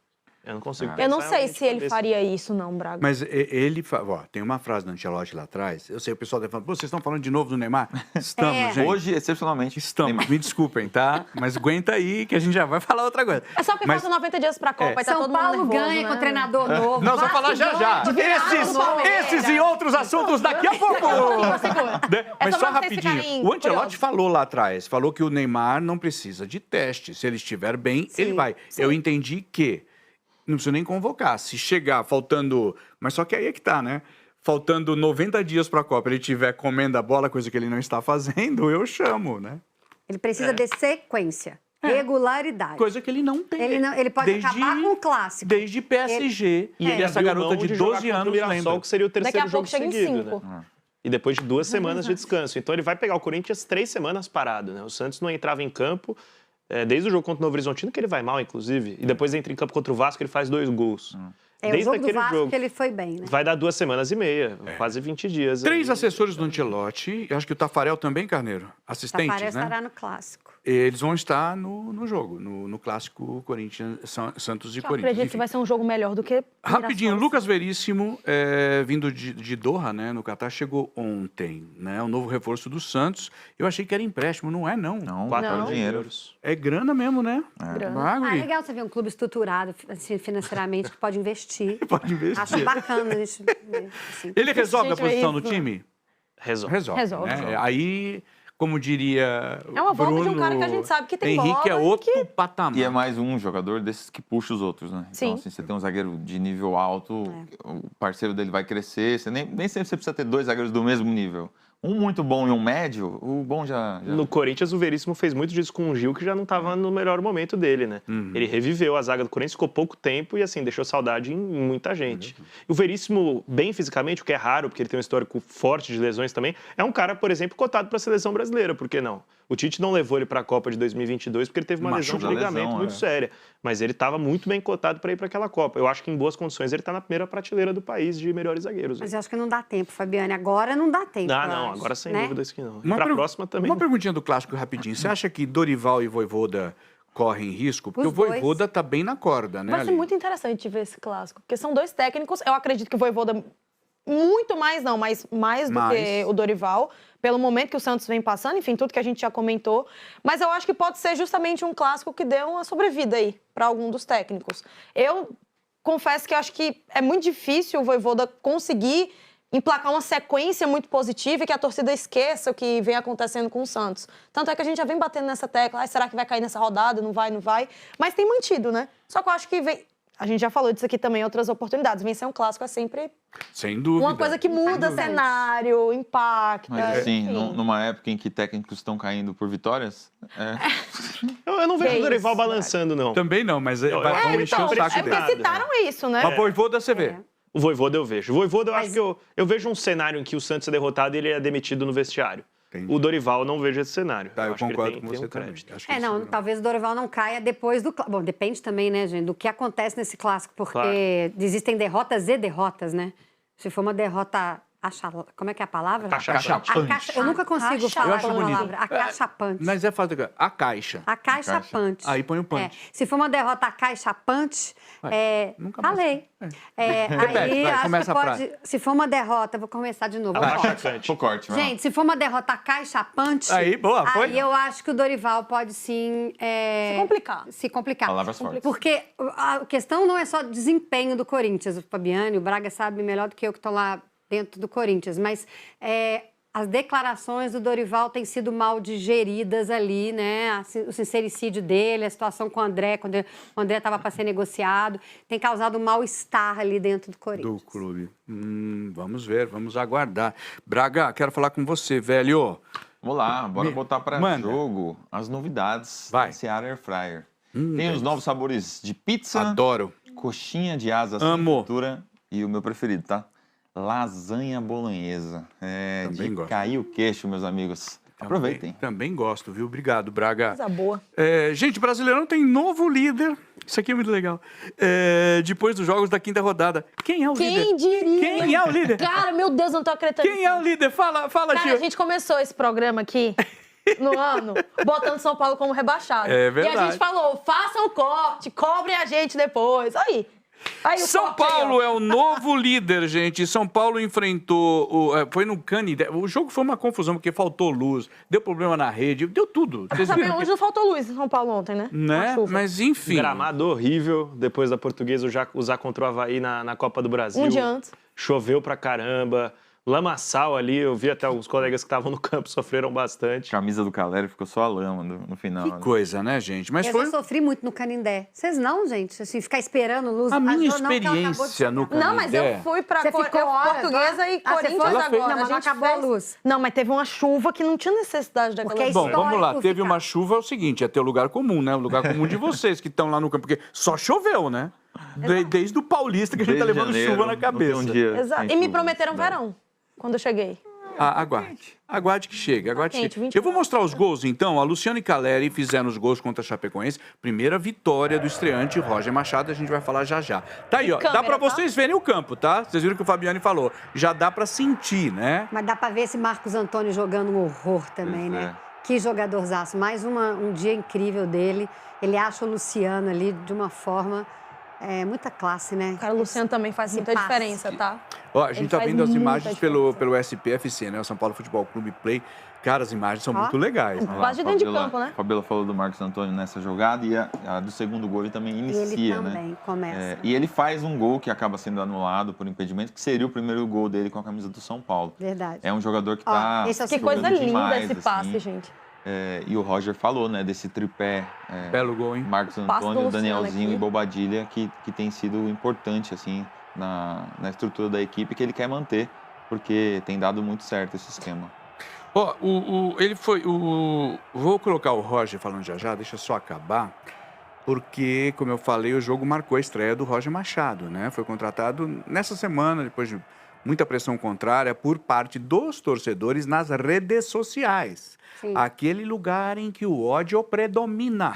Eu não consigo Eu não pensar sei realmente se ele cabeça. faria isso, não, Braga. Mas ele... Ó, tem uma frase do Ancelotti lá atrás. Eu sei, o pessoal deve falar, "Pô, vocês estão falando de novo do Neymar? Estamos, É. gente. Hoje, excepcionalmente, Estamos. Neymar. Me desculpem, tá? Mas aguenta aí que a gente já vai falar outra coisa. É só porque Mas- faltam 90 dias pra Copa e tá São todo Paulo mundo nervoso, ganha né? com o treinador novo. Nós vamos Vasco falar já ganha já. de virada Esses, no Palmeiras. esses e outros assuntos daqui a pouco. segura. Né? Mas só só pra vocês rapidinho. ficarem O Ancelotti curiosos. falou lá atrás, falou que o Neymar não precisa de teste. Se ele estiver bem, ele vai. Eu entendi que não precisa nem convocar. Se chegar faltando... Mas só que aí é que tá, né? Faltando 90 dias para a Copa, ele estiver comendo a bola, coisa que ele não está fazendo, eu chamo, né? Ele precisa de sequência, regularidade. Coisa que ele não tem. Ele pode acabar com o clássico. Desde PSG. E ele essa abriu garota mão de jogar 12 contra anos, o Mirassol, lembra? que seria o Daqui a terceiro pouco jogo chega em seguido, 5. né? E depois de 2 semanas de descanso. Então ele vai pegar o Corinthians 3 semanas parado, né? O Santos não entrava em campo desde o jogo contra o Novo Horizontino, que ele vai mal, inclusive. E depois entra em campo contra o Vasco, ele faz 2 gols. É o desde jogo do aquele Vasco jogo. que ele foi bem, né? Vai dar 2 semanas e meia, quase 20 dias. 3 aí. assessores do Ancelotti, eu acho que o Tafarel também, Carneiro, assistentes, Tafarel né? estará no Clássico. Eles vão estar no jogo, no clássico Corinthians, Santos e Eu Corinthians. acredito Enfim. que vai ser um jogo melhor do que Rapidinho, Mirassol. Lucas Veríssimo, vindo de Doha, né, no Catar, chegou ontem, né, o novo reforço do Santos. Eu achei que era empréstimo, não é não. Não, 4 Não. milhões de dinheiro. euros. É grana mesmo, né? Grana. Ah, é Bagre. legal você ver um clube estruturado assim, financeiramente que pode investir. Pode investir. Acho bacana isso. Assim. Ele resolve a Gente, é posição do isso. time? Resolve. Resolve. Né? Aí, como diria É uma volta de um Bruno cara que a gente sabe que tem Henrique bola é e outro patamar. E é mais um jogador desses que puxa os outros, né? Sim. Então, assim, você tem um zagueiro de nível alto, o parceiro dele vai crescer. Você nem sempre você precisa ter 2 zagueiros do mesmo nível. Um muito bom e um médio, o bom já... No Corinthians, o Veríssimo fez muito disso com o Gil, que já não estava no melhor momento dele, né? Ele reviveu a zaga do Corinthians, ficou pouco tempo e, assim, deixou saudade em muita gente. E o Veríssimo, bem fisicamente, o que é raro, porque ele tem um histórico forte de lesões também, é um cara, por exemplo, cotado para a seleção brasileira, por que não? O Tite não levou ele para a Copa de 2022 porque ele teve uma lesão de ligamento muito séria, mas ele estava muito bem cotado para ir para aquela Copa. Eu acho que em boas condições ele está na primeira prateleira do país de melhores zagueiros. Mas eu acho que não dá tempo, Fabiane. Agora não dá tempo. Ah, eu não, acho, agora sem né? dúvidas que não. Uma Para a pergu- próxima também. Uma não. perguntinha do clássico rapidinho. Você acha que Dorival e Vojvoda correm risco? Porque Os o Vojvoda tá bem na corda, né? Vai ser Ali? muito interessante ver esse clássico, porque são 2 técnicos. Eu acredito que o Vojvoda muito mais, não, mas mais do que o Dorival, pelo momento que o Santos vem passando, enfim, tudo que a gente já comentou. Mas eu acho que pode ser justamente um clássico que dê uma sobrevida aí para algum dos técnicos. Eu confesso que eu acho que é muito difícil o Vojvoda conseguir emplacar uma sequência muito positiva e que a torcida esqueça o que vem acontecendo com o Santos. Tanto é que a gente já vem batendo nessa tecla, será que vai cair nessa rodada? Não vai, não vai. Mas tem mantido, né? Só que eu acho que vem... A gente já falou disso aqui também em outras oportunidades. Vencer um clássico é sempre Sem dúvida. uma coisa que muda Impactante. cenário, impacta. Mas assim, enfim. numa época em que técnicos estão caindo por vitórias, Eu não vejo Que o Dorival isso, balançando, não. Também não, mas Eu- vão encher Então, o saco é dele. porque citaram isso, né? Mas Vojvoda você vê. O Vojvoda eu vejo. O Vojvoda eu Mas- acho que eu vejo um cenário em que o Santos é derrotado e ele é demitido no vestiário. Entendi. O Dorival eu não vejo esse cenário. Tá, eu acho que ele concordo com tem você um também. crédito. Acho que É, não, isso talvez o Dorival não caia depois do... Bom, depende também, né, gente, do que acontece nesse clássico, porque Claro. existem derrotas e derrotas, né? Se for uma derrota... Como é que é a palavra? Acachapante. Eu nunca consigo falar Eu acho a bonito. palavra. Acachapante. Mas é fácil. A caixa. Acachapante. Aí põe o punch. É, se for uma derrota acachapante, nunca mais. falei. Repete, Aí vai, acho começa que a pode. Se for uma derrota, vou começar de novo. Acachapante. o corte, vai lá. Gente, se for uma derrota acachapante, Aí, boa, foi. aí eu acho que o Dorival pode sim Se complicar. se complicar. Palavras fortes. Porque a questão não é só desempenho do Corinthians. O Fabiano e o Braga sabem melhor do que eu que estou lá dentro do Corinthians, mas as declarações do Dorival têm sido mal digeridas ali, né? O sincericídio dele, a situação com o André, quando o André estava para ser negociado, tem causado um mal-estar ali dentro do Corinthians. Do clube. Vamos ver, vamos aguardar. Braga, quero falar com você, velho. Vamos lá, bora botar para Manda. jogo as novidades Vai. da Seara Air Fryer. Tem os novos sabores de pizza, Adoro. coxinha de asa sem Amo. fritura e o meu preferido, tá? Lasanha bolonhesa. Também De gosto. cair o queixo, meus amigos. Aproveitem. Também gosto, viu? Obrigado, Braga. Coisa boa. Gente, Brasileirão tem novo líder. Isso aqui é muito legal. Depois dos jogos da quinta rodada. Quem é o líder? Quem diria? Quem é o líder? Cara, meu Deus, não tô acreditando. Quem é o líder? Fala, Cara, Gil. a gente começou esse programa aqui no ano, botando São Paulo como rebaixado. É E a verdade. gente falou, façam o corte, cobrem a gente depois. Aí o São corte aí, ó. Paulo é o novo líder, gente. São Paulo enfrentou. Foi no Canidé. O jogo foi uma confusão, porque faltou luz, deu problema na rede, deu tudo. Vocês Também viram? hoje não faltou luz em São Paulo ontem, né? Né? Uma chuva. Mas enfim. Gramado horrível, depois da Portuguesa usar contra o Havaí na Copa do Brasil. Um dia antes. Choveu pra caramba. Lamaçal ali, eu vi até alguns colegas que estavam no campo sofreram bastante. Camisa do Caleri ficou só a lama no final. Que né? coisa, né, gente? Mas Eu foi já sofri muito no Canindé. Vocês não, gente? Assim, ficar esperando luz. a minha Jo não, que ela acabou de experiência no chegar. Não, mas Canindé. eu fui pra Você ficou eu- horas Portuguesa lá? e Ah, você Corinthians foi? agora. Não, mas não gente acabou a luz. Não, mas teve uma chuva que não tinha necessidade daquela Porque é luz. Bom, vamos lá. histórico Teve ficar. uma chuva, é o seguinte, é ter o lugar comum, né? O lugar comum de vocês que estão lá no campo, porque só choveu, né? Desde o Paulista que a gente tá Desde levando janeiro, chuva na não tem cabeça. um dia Exato. sem E me chuva. prometeram Não. verão quando eu cheguei. Aguarde que chega. Gente, 20 Eu vou mostrar os gols, então. A Luciano e Caleri fizeram os gols contra a Chapecoense. Primeira vitória do estreante Roger Machado. A gente vai falar já já. Tá aí, ó. Dá pra vocês verem o campo, tá? Vocês viram que o Fabiani falou. Já dá pra sentir, né? Mas dá pra ver esse Marcos Antônio jogando um horror também, né? Que jogadorzaço. Mais um dia incrível dele. Ele acha o Luciano ali de uma forma... muita classe, né? Cara, o Luciano também faz muita diferença, tá? Ó, a gente Ele tá faz vendo as muita imagens diferença. pelo SPFC, né? O São Paulo Futebol Clube Play. Cara, as imagens são muito legais. Né? Quase dentro de campo, né? A Fabiola falou do Marcos Antônio nessa jogada e a do segundo gol ele também inicia, Ele também começa. E ele faz um gol que acaba sendo anulado por impedimento, que seria o primeiro gol dele com a camisa do São Paulo. Verdade. É um jogador que tá... Que coisa linda esse passe, gente. E o Roger falou, né, desse tripé. Belo gol, hein? Marcos Passo do Antônio, Luciano Danielzinho aqui. e Bobadilha, que tem sido importante, assim, na estrutura da equipe, que ele quer manter, porque tem dado muito certo esse esquema. Ó, vou colocar o Roger falando já, deixa eu só acabar, porque, como eu falei, o jogo marcou a estreia do Roger Machado, né? Foi contratado nessa semana, depois de muita pressão contrária por parte dos torcedores nas redes sociais. Sim. Aquele lugar em que o ódio predomina.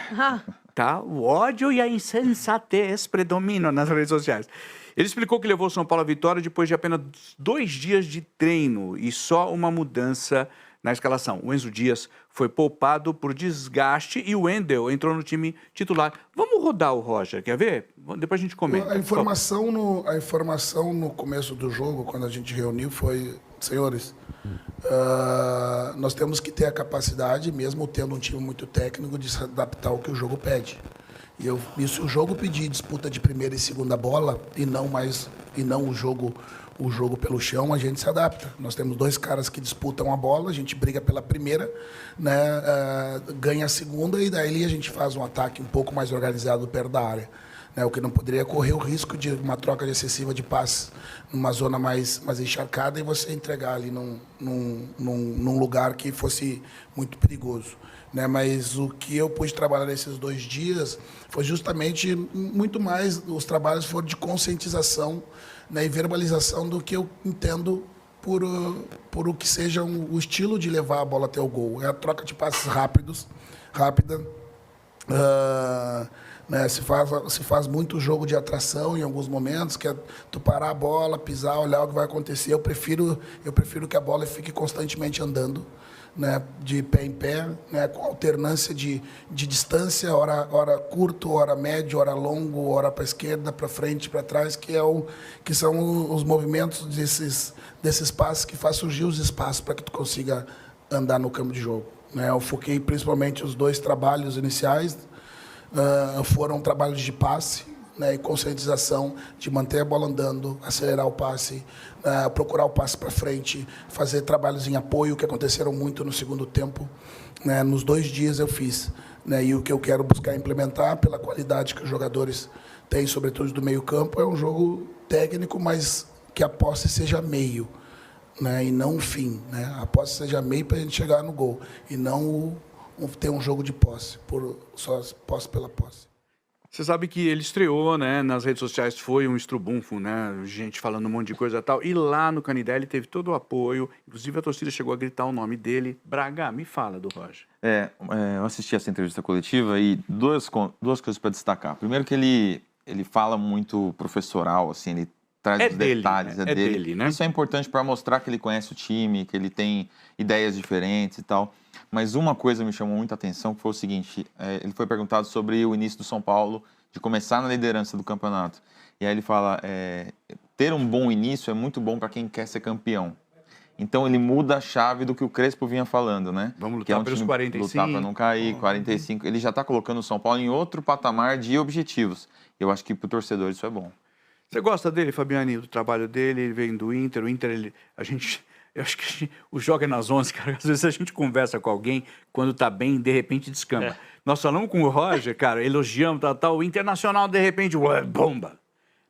Tá? O ódio e a insensatez predominam nas redes sociais. Ele explicou que levou o São Paulo à vitória depois de apenas 2 dias de treino e só uma mudança na escalação. O Enzo Dias foi poupado por desgaste e o Wendel entrou no time titular. Vamos rodar o Roger, quer ver? Depois a gente comenta. A informação no começo do jogo, quando a gente reuniu, foi: senhores, nós temos que ter a capacidade, mesmo tendo um time muito técnico, de se adaptar ao que o jogo pede. E se o jogo pedir disputa de primeira e segunda bola e não o jogo pelo chão, a gente se adapta. Nós temos 2 caras que disputam a bola, a gente briga pela primeira, né, ganha a segunda e daí a gente faz um ataque um pouco mais organizado perto da área. Né, o que não poderia correr o risco de uma troca excessiva de passes numa zona mais encharcada e você entregar ali num lugar que fosse muito perigoso. Né, mas o que eu pude trabalhar nesses 2 dias foi justamente muito mais, os trabalhos foram de conscientização, né, e verbalização do que eu entendo por o que seja o estilo de levar a bola até o gol. É a troca de passes rápida. Né, se faz muito jogo de atração em alguns momentos, que é tu parar a bola, pisar, olhar o que vai acontecer. Eu prefiro que a bola fique constantemente andando, né, de pé em pé, né, com alternância de distância, hora curto, hora médio, hora longo, hora para a esquerda, para frente, para trás, que são os movimentos desses passos que faz surgir os espaços para que tu consiga andar no campo de jogo. Né. Eu foquei principalmente os 2 trabalhos iniciais, foram trabalhos de passe, né, e conscientização de manter a bola andando, acelerar o passe, procurar o passe para frente, fazer trabalhos em apoio, que aconteceram muito no segundo tempo. Né, nos 2 dias eu fiz. Né, e o que eu quero buscar implementar, pela qualidade que os jogadores têm, sobretudo do meio campo, é um jogo técnico, mas que a posse seja meio, né, e não o fim. Né, a posse seja meio para a gente chegar no gol, e não ter um jogo de posse, só posse pela posse. Você sabe que ele estreou, né, nas redes sociais, foi um estrubunfo, né, gente falando um monte de coisa e tal, e lá no Canidé ele teve todo o apoio, inclusive a torcida chegou a gritar o nome dele. Braga, me fala do Roger. Eu assisti essa entrevista coletiva e duas coisas para destacar. Primeiro que ele fala muito professoral, assim, ele traz os detalhes, né? É dele, né? Isso é importante para mostrar que ele conhece o time, que ele tem ideias diferentes e tal. Mas uma coisa me chamou muita atenção, que foi o seguinte, ele foi perguntado sobre o início do São Paulo, de começar na liderança do campeonato. E aí ele fala, ter um bom início é muito bom para quem quer ser campeão. Então ele muda a chave do que o Crespo vinha falando, né? Vamos lutar pelos 45. Lutar para não cair, 45. Ele já está colocando o São Paulo em outro patamar de objetivos. Eu acho que para o torcedor isso é bom. Você gosta dele, Fabiani, do trabalho dele? Ele vem do Inter, o Inter, eu acho que o Joga nas 11, cara, às vezes a gente conversa com alguém, quando tá bem, de repente descamba. Nós falamos com o Roger, cara, elogiamos, tal, o Internacional, de repente, bomba.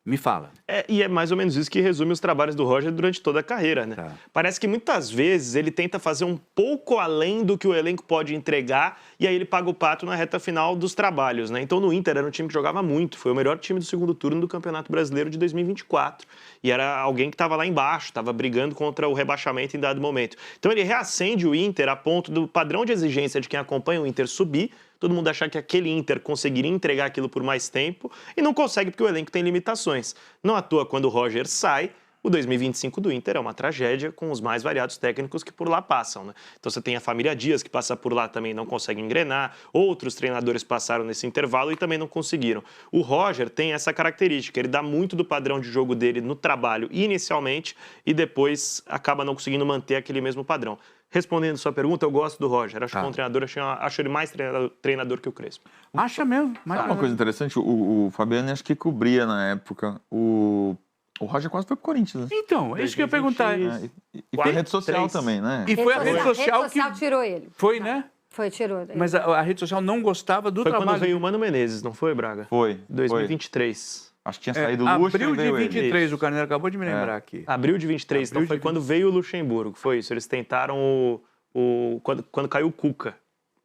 Me fala. E é mais ou menos isso que resume os trabalhos do Roger durante toda a carreira, né? Tá. Parece que muitas vezes ele tenta fazer um pouco além do que o elenco pode entregar e aí ele paga o pato na reta final dos trabalhos, né? Então no Inter era um time que jogava muito, foi o melhor time do segundo turno do Campeonato Brasileiro de 2024 e era alguém que estava lá embaixo, estava brigando contra o rebaixamento em dado momento. Então ele reacende o Inter a ponto do padrão de exigência de quem acompanha o Inter subir, todo mundo achar que aquele Inter conseguiria entregar aquilo por mais tempo e não consegue porque o elenco tem limitações. Não à toa, quando o Roger sai, o 2025 do Inter é uma tragédia com os mais variados técnicos que por lá passam, né? Então você tem a família Dias, que passa por lá também não consegue engrenar, outros treinadores passaram nesse intervalo e também não conseguiram. O Roger tem essa característica, ele dá muito do padrão de jogo dele no trabalho inicialmente e depois acaba não conseguindo manter aquele mesmo padrão. Respondendo sua pergunta, eu gosto do Roger. Acho que um treinador, acho ele mais treinador que o Crespo. Acha mesmo? Mas Sabe uma coisa interessante? O Fabiano acho que cobria na época. O Roger quase foi pro Corinthians, né? Então, é isso que eu ia perguntar. E foi rede social também, né? E foi a rede social que... tirou ele. Foi, né? Foi, tirou. Mas a rede social não gostava do foi trabalho. Quando veio o Mano Menezes, não foi, Braga? Foi. 2023. Acho que tinha saído o Luxo Abril e de veio 23, ele. o Carneiro acabou de me lembrar aqui. Abril de 23, então foi quando veio o Luxemburgo, foi isso. Eles tentaram quando caiu o Cuca.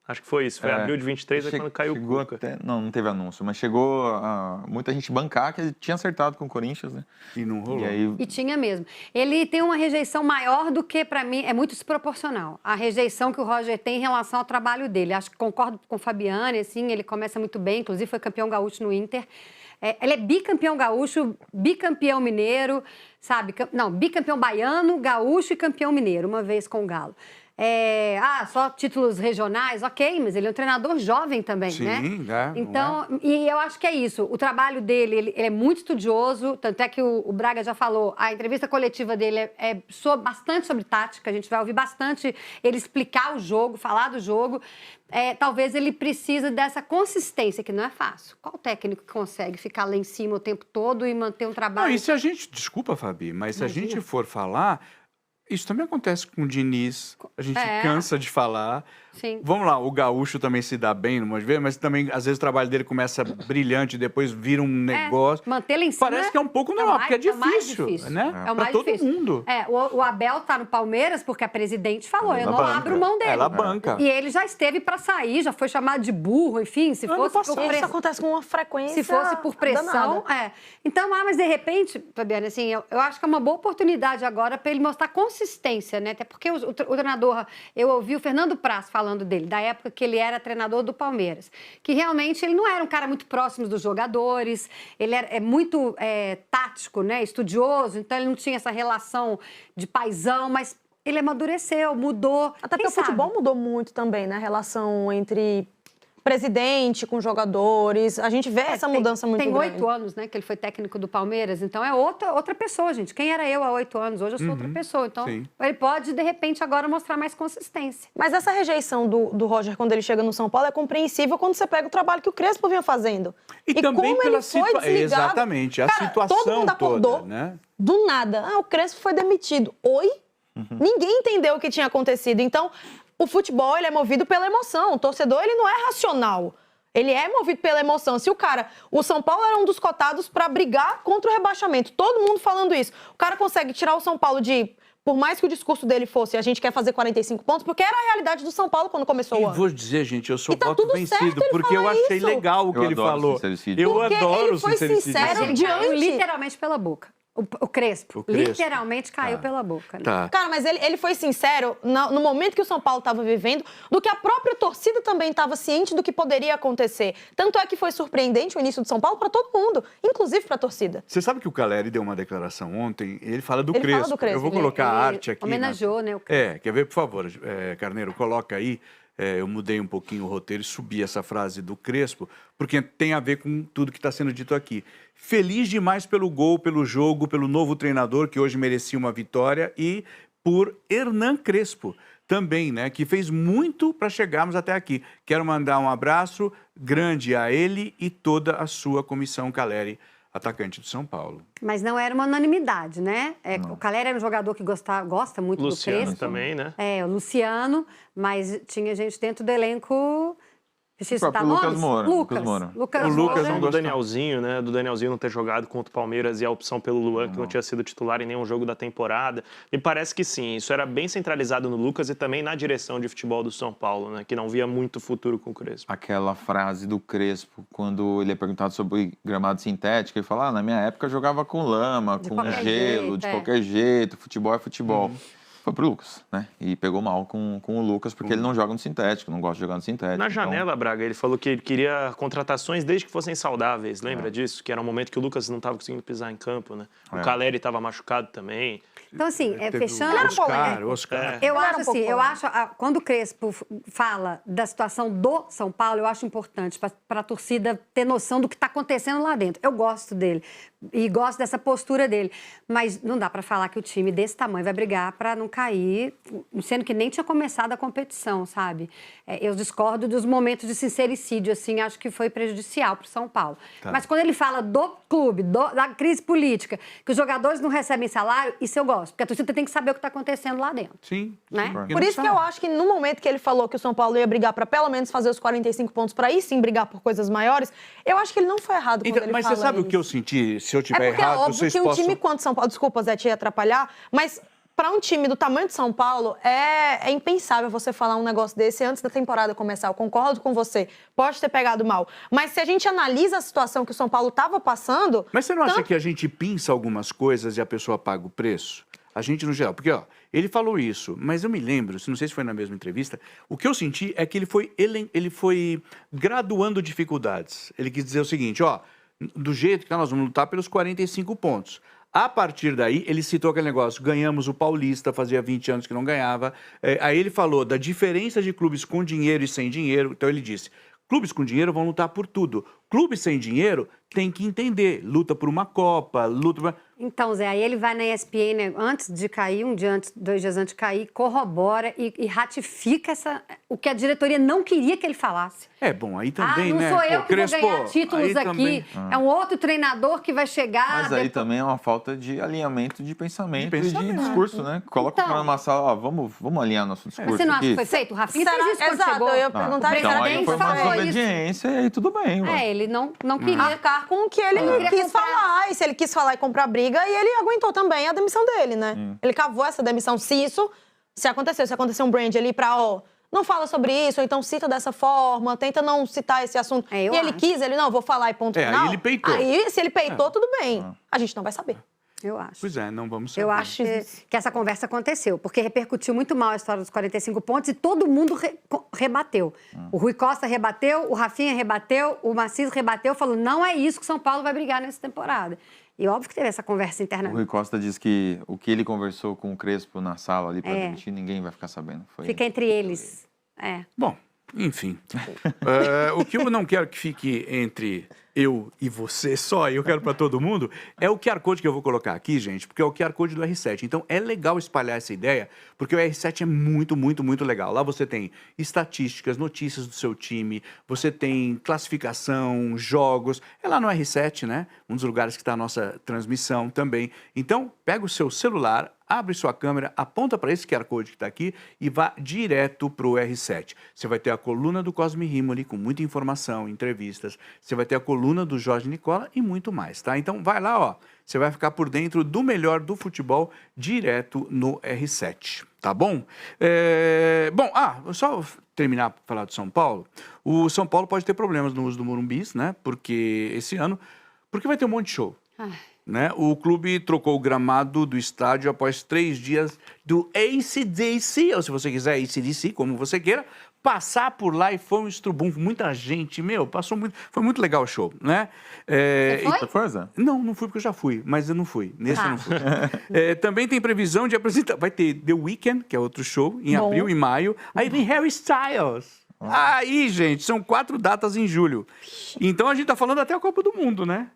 Acho que foi isso, foi abril de 23, é quando caiu o Cuca. Não teve anúncio, mas chegou muita gente bancar que ele tinha acertado com o Corinthians, né? E não rolou. E tinha mesmo. Ele tem uma rejeição maior do que, para mim, é muito desproporcional. A rejeição que o Roger tem em relação ao trabalho dele. Acho que concordo com o Fabiane, assim, ele começa muito bem, inclusive foi campeão gaúcho no Inter. Ele é bicampeão gaúcho, bicampeão mineiro, sabe? Não, bicampeão baiano, gaúcho e campeão mineiro, uma vez com o Galo. Só títulos regionais, ok, mas ele é um treinador jovem também, né? Sim, Então, e eu acho que é isso. O trabalho dele, ele é muito estudioso, tanto é que o Braga já falou, a entrevista coletiva dele é bastante sobre tática, a gente vai ouvir bastante ele explicar o jogo, falar do jogo. Talvez ele precise dessa consistência, que não é fácil. Qual técnico que consegue ficar lá em cima o tempo todo e manter um trabalho... Não, e se a gente... Desculpa, Fabi, mas se a gente for falar... Isso também acontece com o Diniz, a gente cansa de falar. Sim. Vamos lá, o gaúcho também se dá bem, umas vezes, mas também, às vezes, o trabalho dele começa brilhante, depois vira um negócio. Manter lá em cima. Parece que é um pouco normal, porque é difícil, né? É o mais pra todo difícil. mundo. O Abel tá no Palmeiras porque a presidente falou, eu não abro mão dele. Ela banca. E ele já esteve para sair, já foi chamado de burro, enfim, se fosse por Isso acontece com uma frequência se fosse por pressão, Então, mas de repente, Fabiana, assim, eu acho que é uma boa oportunidade agora para ele mostrar consistência, né? Até porque o treinador, eu ouvi o Fernando Praz falando dele, da época que ele era treinador do Palmeiras, que realmente ele não era um cara muito próximo dos jogadores, ele é muito tático, né? Estudioso, então ele não tinha essa relação de paizão, mas ele amadureceu, mudou. Até porque o futebol mudou muito também, né? A relação entre presidente com jogadores. A gente vê essa mudança muito grande. Tem 8 anos, né, que ele foi técnico do Palmeiras. Então, é outra pessoa, gente. Quem era eu há 8 anos? Hoje eu sou outra pessoa. Então, ele pode, de repente, agora mostrar mais consistência. Mas essa rejeição do Roger, quando ele chega no São Paulo, é compreensível quando você pega o trabalho que o Crespo vinha fazendo. E também como pela ele foi desligado. Exatamente, a situação todo mundo acordou, toda, né? do nada. O Crespo foi demitido. Oi? Ninguém entendeu o que tinha acontecido. Então, o futebol, ele é movido pela emoção. O torcedor, ele não é racional. Ele é movido pela emoção. Se o São Paulo era um dos cotados para brigar contra o rebaixamento. Todo mundo falando isso. O cara consegue tirar o São Paulo por mais que o discurso dele fosse a gente quer fazer 45 pontos, porque era a realidade do São Paulo quando começou o ano. E vou dizer, gente, eu sou tá voto vencido, porque eu achei legal o que ele falou. Eu adoro o sincericídio. Ele foi sincero diante... literalmente pela boca. O Crespo literalmente caiu pela boca. Né? Tá. Cara, mas ele foi sincero no momento que o São Paulo estava vivendo, do que a própria torcida também estava ciente do que poderia acontecer. Tanto é que foi surpreendente o início do São Paulo para todo mundo, inclusive para a torcida. Você sabe que o Caleri deu uma declaração ontem, ele fala do Ele Crespo. fala do Crespo. Eu vou colocar a arte aqui. Homenageou, né? O Crespo. Quer ver, por favor, Carneiro, coloca aí. Eu mudei um pouquinho o roteiro e subi essa frase do Crespo, porque tem a ver com tudo que está sendo dito aqui. Feliz demais pelo gol, pelo jogo, pelo novo treinador, que hoje merecia uma vitória, e por Hernan Crespo também, né, que fez muito para chegarmos até aqui. Quero mandar um abraço grande a ele e toda a sua comissão Caleri, atacante do São Paulo. Mas não era uma unanimidade, né? O Caleri era um jogador que gosta muito Luciano do Crespo. também, né? O Luciano, mas tinha gente dentro do elenco Preciso O próprio citar Lucas nomes? Moura, Lucas Moura. Lucas O Lucas Moura. não do gostava. Danielzinho, né? Do Danielzinho não ter jogado contra o Palmeiras e a opção pelo Luan, que não tinha sido titular em nenhum jogo da temporada. Me parece que sim, isso era bem centralizado no Lucas e também na direção de futebol do São Paulo, né? Que não via muito futuro com o Crespo. Aquela frase do Crespo, quando ele é perguntado sobre gramado sintético, ele fala, na minha época eu jogava com lama, De com qualquer gelo, jeito, de é. qualquer jeito, futebol é futebol. Foi pro Lucas, né? E pegou mal com o Lucas, porque ele não joga no sintético, não gosta de jogar no sintético. Na então- janela, Braga, ele falou que ele queria contratações desde que fossem saudáveis. Lembra disso? Que era um momento que o Lucas não estava conseguindo pisar em campo, né? O Caleri estava machucado também. Então, assim, Teve fechando... o Oscar. Eu Ele acho era um pouco assim, polêmico. quando o Crespo fala da situação do São Paulo, eu acho importante para a torcida ter noção do que está acontecendo lá dentro. Eu gosto dele e gosto dessa postura dele, mas não dá para falar que o time desse tamanho vai brigar para não cair, sendo que nem tinha começado a competição, sabe? Eu discordo dos momentos de sincericídio, assim, acho que foi prejudicial para o São Paulo. Mas quando ele fala do clube, da crise política, que os jogadores não recebem salário, isso eu gosto, porque a torcida tem que saber o que está acontecendo lá dentro. Sim. Né? Porque Por não isso que sabe. eu acho que no momento que ele falou que o São Paulo ia brigar para pelo menos fazer os 45 pontos para aí sim brigar por coisas maiores, eu acho que ele não foi errado quando Então, ele mas fala você sabe isso. o que eu senti? Se eu tiver É porque errado, é óbvio vocês que um possam... time quanto São Paulo, desculpa, Zé, te ia atrapalhar, mas para um time do tamanho de São Paulo, é impensável você falar um negócio desse antes da temporada começar. Eu concordo com você, pode ter pegado mal. Mas se a gente analisa a situação que o São Paulo estava passando... Mas você não acha que a gente pinça algumas coisas e a pessoa paga o preço? A gente no geral. Porque, ó, ele falou isso, mas eu me lembro, não sei se foi na mesma entrevista, o que eu senti é que ele foi graduando dificuldades. Ele quis dizer o seguinte, ó, do jeito que nós vamos lutar pelos 45 pontos. A partir daí, ele citou aquele negócio, ganhamos o Paulista, fazia 20 anos que não ganhava. Aí ele falou da diferença de clubes com dinheiro e sem dinheiro. Então ele disse, clubes com dinheiro vão lutar por tudo. Clubes sem dinheiro tem que entender, luta por uma Copa, luta por... Então, Zé, aí ele vai na ESPN, né, antes de cair, um dia antes, 2 dias antes de cair, corrobora e ratifica o que a diretoria não queria que ele falasse. É, bom, aí também, não né? sou eu Pô, que Crespo, vou ganhar títulos aí aqui. também- É um outro treinador que vai chegar... Mas aí depois- também é uma falta de alinhamento de pensamento, De pensamento. e de discurso, né? Coloca Então. o cara numa sala, ó, vamos alinhar nosso discurso Mas você não acha que aqui. foi feito? O Rafinha Será? fez isso quando Exato, chegou. eu ia perguntar Então isso. aí foi uma falou isso. desobediência e aí tudo bem, ué. Ele não queria... Arcar com o que ele queria quis comprar. falar. E se ele quis falar e comprar briga, e ele aguentou também a demissão dele, né? Ele cavou essa demissão. Se aconteceu um brand ali pra, ó, não fala sobre isso, ou então cita dessa forma, tenta não citar esse assunto. É, eu e ele acho. quis, ele não, vou falar e ponto É, aí final. ele peitou. Aí, se ele peitou, tudo bem. A gente não vai saber. Eu acho. Pois é, não vamos saber. Eu acho que essa conversa aconteceu, porque repercutiu muito mal a história dos 45 pontos e todo mundo rebateu. O Rui Costa rebateu, o Rafinha rebateu, o Maciço rebateu, falou, não é isso que o São Paulo vai brigar nessa temporada. E óbvio que teve essa conversa O internamente. Rui Costa diz que o que ele conversou com o Crespo na sala ali para É. demitir, ninguém vai ficar sabendo. Foi... Fica entre eles. É. Bom, enfim. O que eu não quero que fique entre eu e você só, eu quero para todo mundo, é o QR Code que eu vou colocar aqui, gente, porque é o QR Code do R7. Então, é legal espalhar essa ideia, porque o R7 é muito, muito, muito legal. Lá você tem estatísticas, notícias do seu time, você tem classificação, jogos. É lá no R7, né? Um dos lugares que está a nossa transmissão também. Então, pega o seu celular, abre sua câmera, aponta para esse QR Code que está aqui e vá direto para o R7. Você vai ter a coluna do Cosme Rimoli com muita informação, entrevistas. Você vai ter a coluna do Jorge Nicola e muito mais, tá? Então vai lá, ó. Você vai ficar por dentro do melhor do futebol direto no R7, tá bom? Só terminar para falar do São Paulo. O São Paulo pode ter problemas no uso do Morumbis, né? Porque esse ano... Porque vai ter um monte de show. Né? O clube trocou o gramado do estádio após 3 dias do AC/DC, ou se você quiser AC/DC, como você queira, passar por lá e foi um estrubum, muita gente, passou muito, foi muito legal o show, né? Você foi? Zé? Não fui porque eu já fui, mas eu não fui, nesse eu não fui. Também tem previsão de apresentar, vai ter The Weeknd, que é outro show, em Bom. abril e maio, aí vem Harry Styles. Aí, gente, são 4 datas em julho. Então a gente tá falando até a Copa do Mundo, né?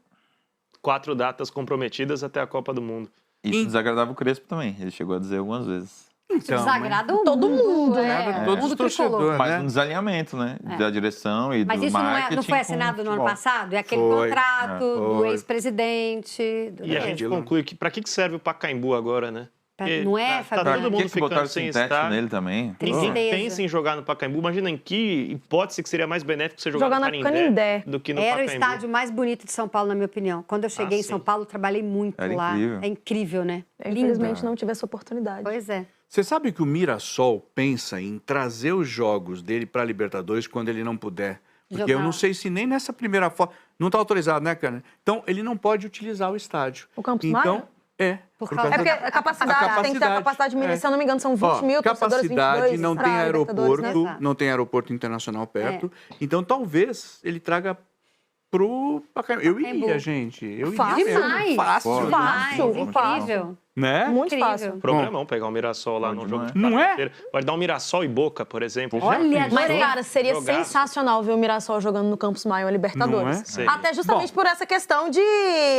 4 datas comprometidas até a Copa do Mundo. Isso desagradava o Crespo também, ele chegou a dizer algumas vezes. Então, Desagrada todo mundo, né? todos os mundo tricolor. torcedores. Mas né? um desalinhamento, né? Da direção e Mas do isso marketing. não foi com assinado o no ano futebol. passado? É aquele Foi. contrato do Foi. ex-presidente. E a gente conclui que para que serve o Pacaembu agora, né? Não é, Tá Fabiano? todo mundo que botaram ficando sem sintético estar. nele também? Tristeza. Ninguém pensa em jogar no Pacaembu. Imagina em que hipótese que seria mais benéfico você jogar Jogar no na Canindé, Canindé. do que no Era o Pacaembu. estádio mais bonito de São Paulo, na minha opinião. Quando eu cheguei em São sim. Paulo, eu trabalhei muito Era lá. incrível. É incrível, né? Eu, infelizmente, não tive essa oportunidade. Pois é. Você sabe que o Mirassol pensa em trazer os jogos dele para Libertadores quando ele não puder? Porque eu Jogar. não sei se nem nessa primeira foto... Não está autorizado, né, cara? Então, ele não pode utilizar o estádio. O Campos Então, Maia? é. Por É causa porque a capacidade, tem que ter a capacidade de se eu não me engano, são 20 mil torcedores, capacidade, 22 não pra tem Libertadores, aeroporto, né? não tem aeroporto internacional perto. Então, talvez ele traga pro Pacaembu. Eu iria, Pacaembu. gente. Eu Fácil. iria mesmo. Demais. Fácil. Fácil, Demais, fácil. incrível. Né? Muito Incrível. fácil. Problemão pegar o Mirassol lá Pode, num jogo de não é? quarta-feira. Pode dar um Mirassol e Boca, por exemplo. Olha, Mas, adorei. cara, seria Jogaço. sensacional ver o Mirassol jogando no Campus Maia a Libertadores. Não é? Seria. Até justamente Bom. por essa questão de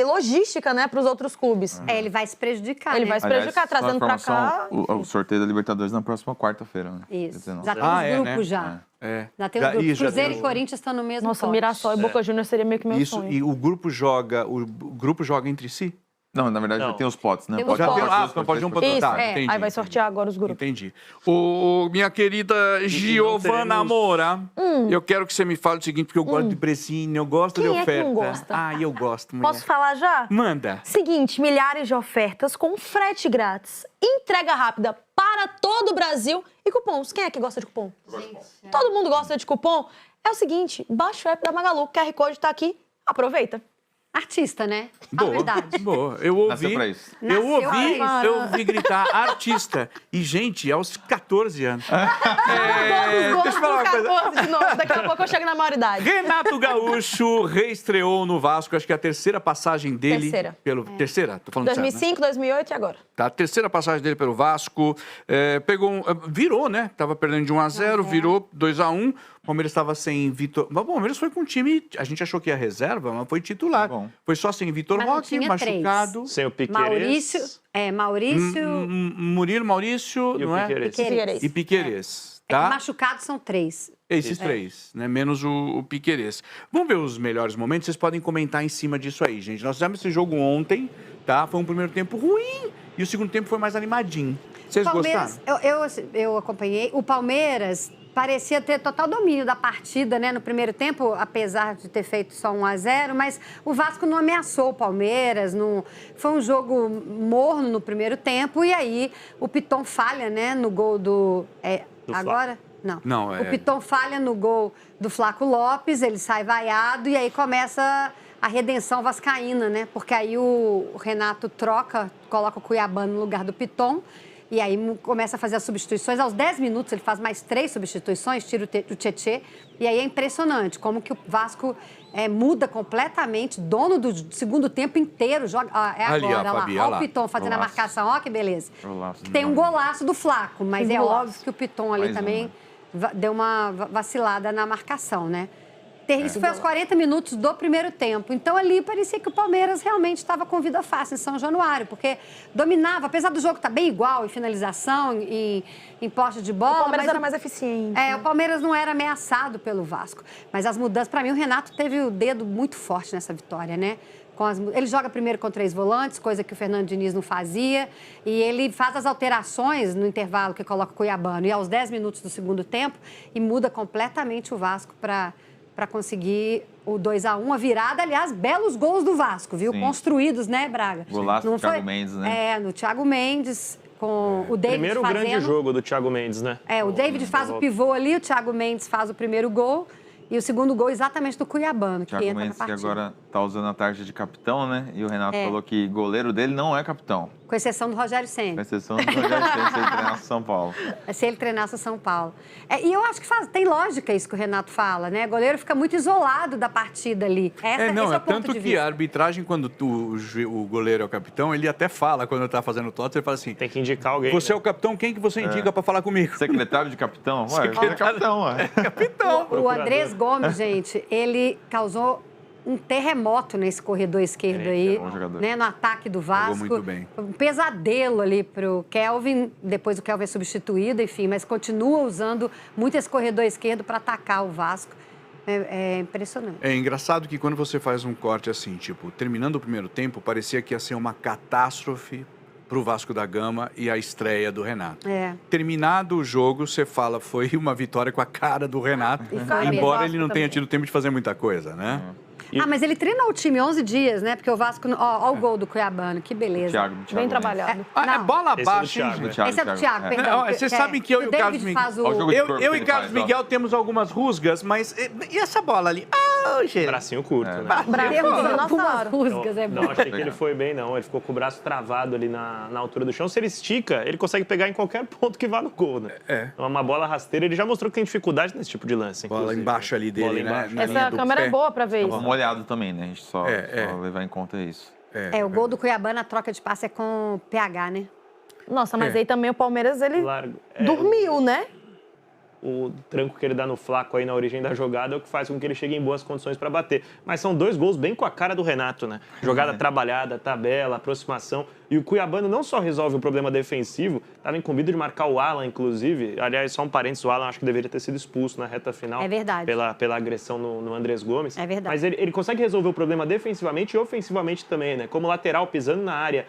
logística, né, para os outros clubes. É, ele vai se prejudicar, Ele né? vai se Aliás, prejudicar, só trazendo pra cá. informação, o sorteio da Libertadores na próxima quarta-feira, né? Isso. 19. Já tem Ah, os é, grupos né? já. É. Já tem os Já- grupos. Ih, já Cruzeiro tem e o- Corinthians estão no mesmo Nossa, pote. Mirassol e Boca Juniors seria meio que meu Isso, sonho. e o grupo joga entre si? Não, na verdade Não. já tem os potes, né? Tem os Pode potes. Já tem, Pode, então pode um Isso, tá, é. entendi, Aí vai entendi. sortear agora os grupos. Entendi. Minha querida Giovana teremos- Moura, eu quero que você me fale o seguinte, porque eu gosto de precinho, eu gosto Quem de é que oferta. não gosta? Ah, eu gosto, mulher. Posso falar já? Manda. Seguinte, milhares de ofertas com frete grátis, entrega rápida para todo o Brasil e cupons. Quem é que gosta de cupom? Todo mundo gosta de cupom? É o seguinte, baixa o app da Magalu, o QR Code tá aqui, aproveita. Artista, né? A Boa, verdade. boa. Eu ouvi, Nasceu pra isso. eu Nasceu ouvi, pra isso. eu ouvi gritar artista. E, gente, aos 14 anos. Todos deixa eu falar uma gostam coisa. dos 14 de novo, daqui a pouco eu chego na maioridade. Renato Gaúcho reestreou no Vasco, acho que é a terceira passagem dele. Terceira. Terceira? Tô falando sério, né? 2005, 2008 e agora. Tá, a terceira passagem dele pelo Vasco, virou, né? Tava perdendo de 1-0, virou 2-1. O Palmeiras estava sem Vitor... Mas o Palmeiras foi com um time, a gente achou que ia reserva, mas foi titular. Bom. Foi só sem Vitor Mas não Roque, tinha machucado. Sem o Piquerez. Maurício. Murilo, Maurício, E o não é? Piquerez. Piquerez. E Piquerez, É que tá? machucados são 3. Esses três, né? Menos o Piquerez. Vamos ver os melhores momentos? Vocês podem comentar em cima disso aí, gente. Nós fizemos esse jogo ontem, tá? Foi um primeiro tempo ruim e o segundo tempo foi mais animadinho. Vocês Palmeiras, gostaram? eu acompanhei. O Palmeiras parecia ter total domínio da partida, né, no primeiro tempo, apesar de ter feito só 1-0, mas o Vasco não ameaçou o Palmeiras, não... foi um jogo morno no primeiro tempo, e aí o Piton falha, né, no gol do... Do agora? Não. Não, é- O Piton falha no gol do Flaco Lopes, ele sai vaiado, e aí começa a redenção vascaína, né, porque aí o Renato coloca o Cuiabá no lugar do Piton, e aí começa a fazer as substituições. Aos 10 minutos ele faz mais 3 substituições, tira o Tietê. E aí é impressionante como que o Vasco muda completamente, dono do segundo tempo inteiro. Joga, Ali, agora, ó, lá. Fabi, Ó ó lá. o Piton fazendo a Golaço. marcação, ó que beleza. Golaço do Tem um Dom. golaço do Flaco, mas Que é golaço. óbvio que o Piton ali Mais um, também né? deu uma vacilada na marcação, né? Isso foi aos 40 minutos do primeiro tempo. Então, ali parecia que o Palmeiras realmente estava com vida fácil em São Januário, porque dominava, apesar do jogo estar bem igual em finalização, em poste de bola. O Palmeiras mas era mais eficiente. o Palmeiras não era ameaçado pelo Vasco. Mas as mudanças, para mim, o Renato teve o dedo muito forte nessa vitória, né? Ele joga primeiro com 3 volantes, coisa que o Fernando Diniz não fazia. E ele faz as alterações no intervalo que coloca o Cuiabano. E aos 10 minutos do segundo tempo, e muda completamente o Vasco para conseguir o 2-1, a virada, aliás, belos gols do Vasco, viu? Sim. Construídos, né, Braga? Golaço Não do Thiago foi? Mendes, né? No Thiago Mendes, com o David Primeiro fazendo... grande jogo do Thiago Mendes, né? O David faz o pivô ali, o Thiago Mendes faz o primeiro gol e o segundo gol exatamente do Cuiabano, que Thiago entra Mendes na que partida. agora tá usando a tarja de capitão, né? E o Renato falou que goleiro dele não é capitão. Com exceção do Rogério Com Ceni, exceção do Rogério Ceni, se ele treinasse São Paulo. se ele treinasse o São Paulo. E eu acho que tem lógica isso que o Renato fala, né? O goleiro fica muito isolado da partida ali. Esse é o ponto tanto de que vista. a arbitragem, quando o goleiro é o capitão, ele até fala, quando tá fazendo o TOTS, ele fala assim, Tem que indicar alguém. você é né? o capitão, quem que você indica pra falar comigo? Secretário de capitão? Ué, ele é capitão, ué. Capitão! O Andrés Gomes, gente, ele causou um terremoto nesse corredor esquerdo aí, bom jogador. né, no ataque do Vasco. muito bem. Um pesadelo ali pro Kelvin, depois o Kelvin é substituído, enfim, mas continua usando muito esse corredor esquerdo para atacar o Vasco. É impressionante. É engraçado que quando você faz um corte assim, tipo, terminando o primeiro tempo, parecia que ia ser uma catástrofe pro Vasco da Gama e a estreia do Renato. É. Terminado o jogo, você fala, foi uma vitória com a cara do Renato, E foi embora mesmo. ele não tenha Também. tido tempo de fazer muita coisa, né? Mas ele treinou o time 11 dias, né? Porque o Vasco... Ó o gol do Cuiabano, que beleza. Thiago Bem Mendes. trabalhado. É Não. bola Esse é do abaixo, hein, Thiago, gente? Thiago, Esse é do Thiago. Thiago, perdão. Não, vocês sabem que eu e o Carlos David faz Olha o jogo o... de corpo Eu que e ele Carlos faz, ó. Miguel temos algumas rusgas, mas e essa bola ali? Ah, gente. Bracinho curto, né? Temos Nossa algumas hora. rusgas, é bom. Não achei que ele foi bem, não. Ele ficou com o braço travado ali na altura do chão. Se ele estica, ele consegue pegar em qualquer ponto que vá no gol, né? É. Uma bola rasteira, ele já mostrou que tem dificuldade nesse tipo de lance. Bola inclusive. embaixo ali dele, Bola né? embaixo. Na linha Essa do câmera pé. é boa pra ver isso. Tava molhado também, né? A gente só É. levar em conta isso. O gol do Cuiabano, a troca de passe é com PH, né? Nossa, mas É. aí também o Palmeiras, ele Largo. dormiu, né? O tranco que ele dá no Flaco aí na origem da jogada é o que faz com que ele chegue em boas condições para bater. Mas são 2 gols bem com a cara do Renato, né? Jogada trabalhada, tabela, aproximação. E o Cuiabano não só resolve o problema defensivo, estava incumbido de marcar o Alan, inclusive. Aliás, só um parênteses, o Alan acho que deveria ter sido expulso na reta final. É verdade. Pela agressão no Andrés Gomes. É verdade. Mas ele consegue resolver o problema defensivamente e ofensivamente também, né? Como lateral, pisando na área,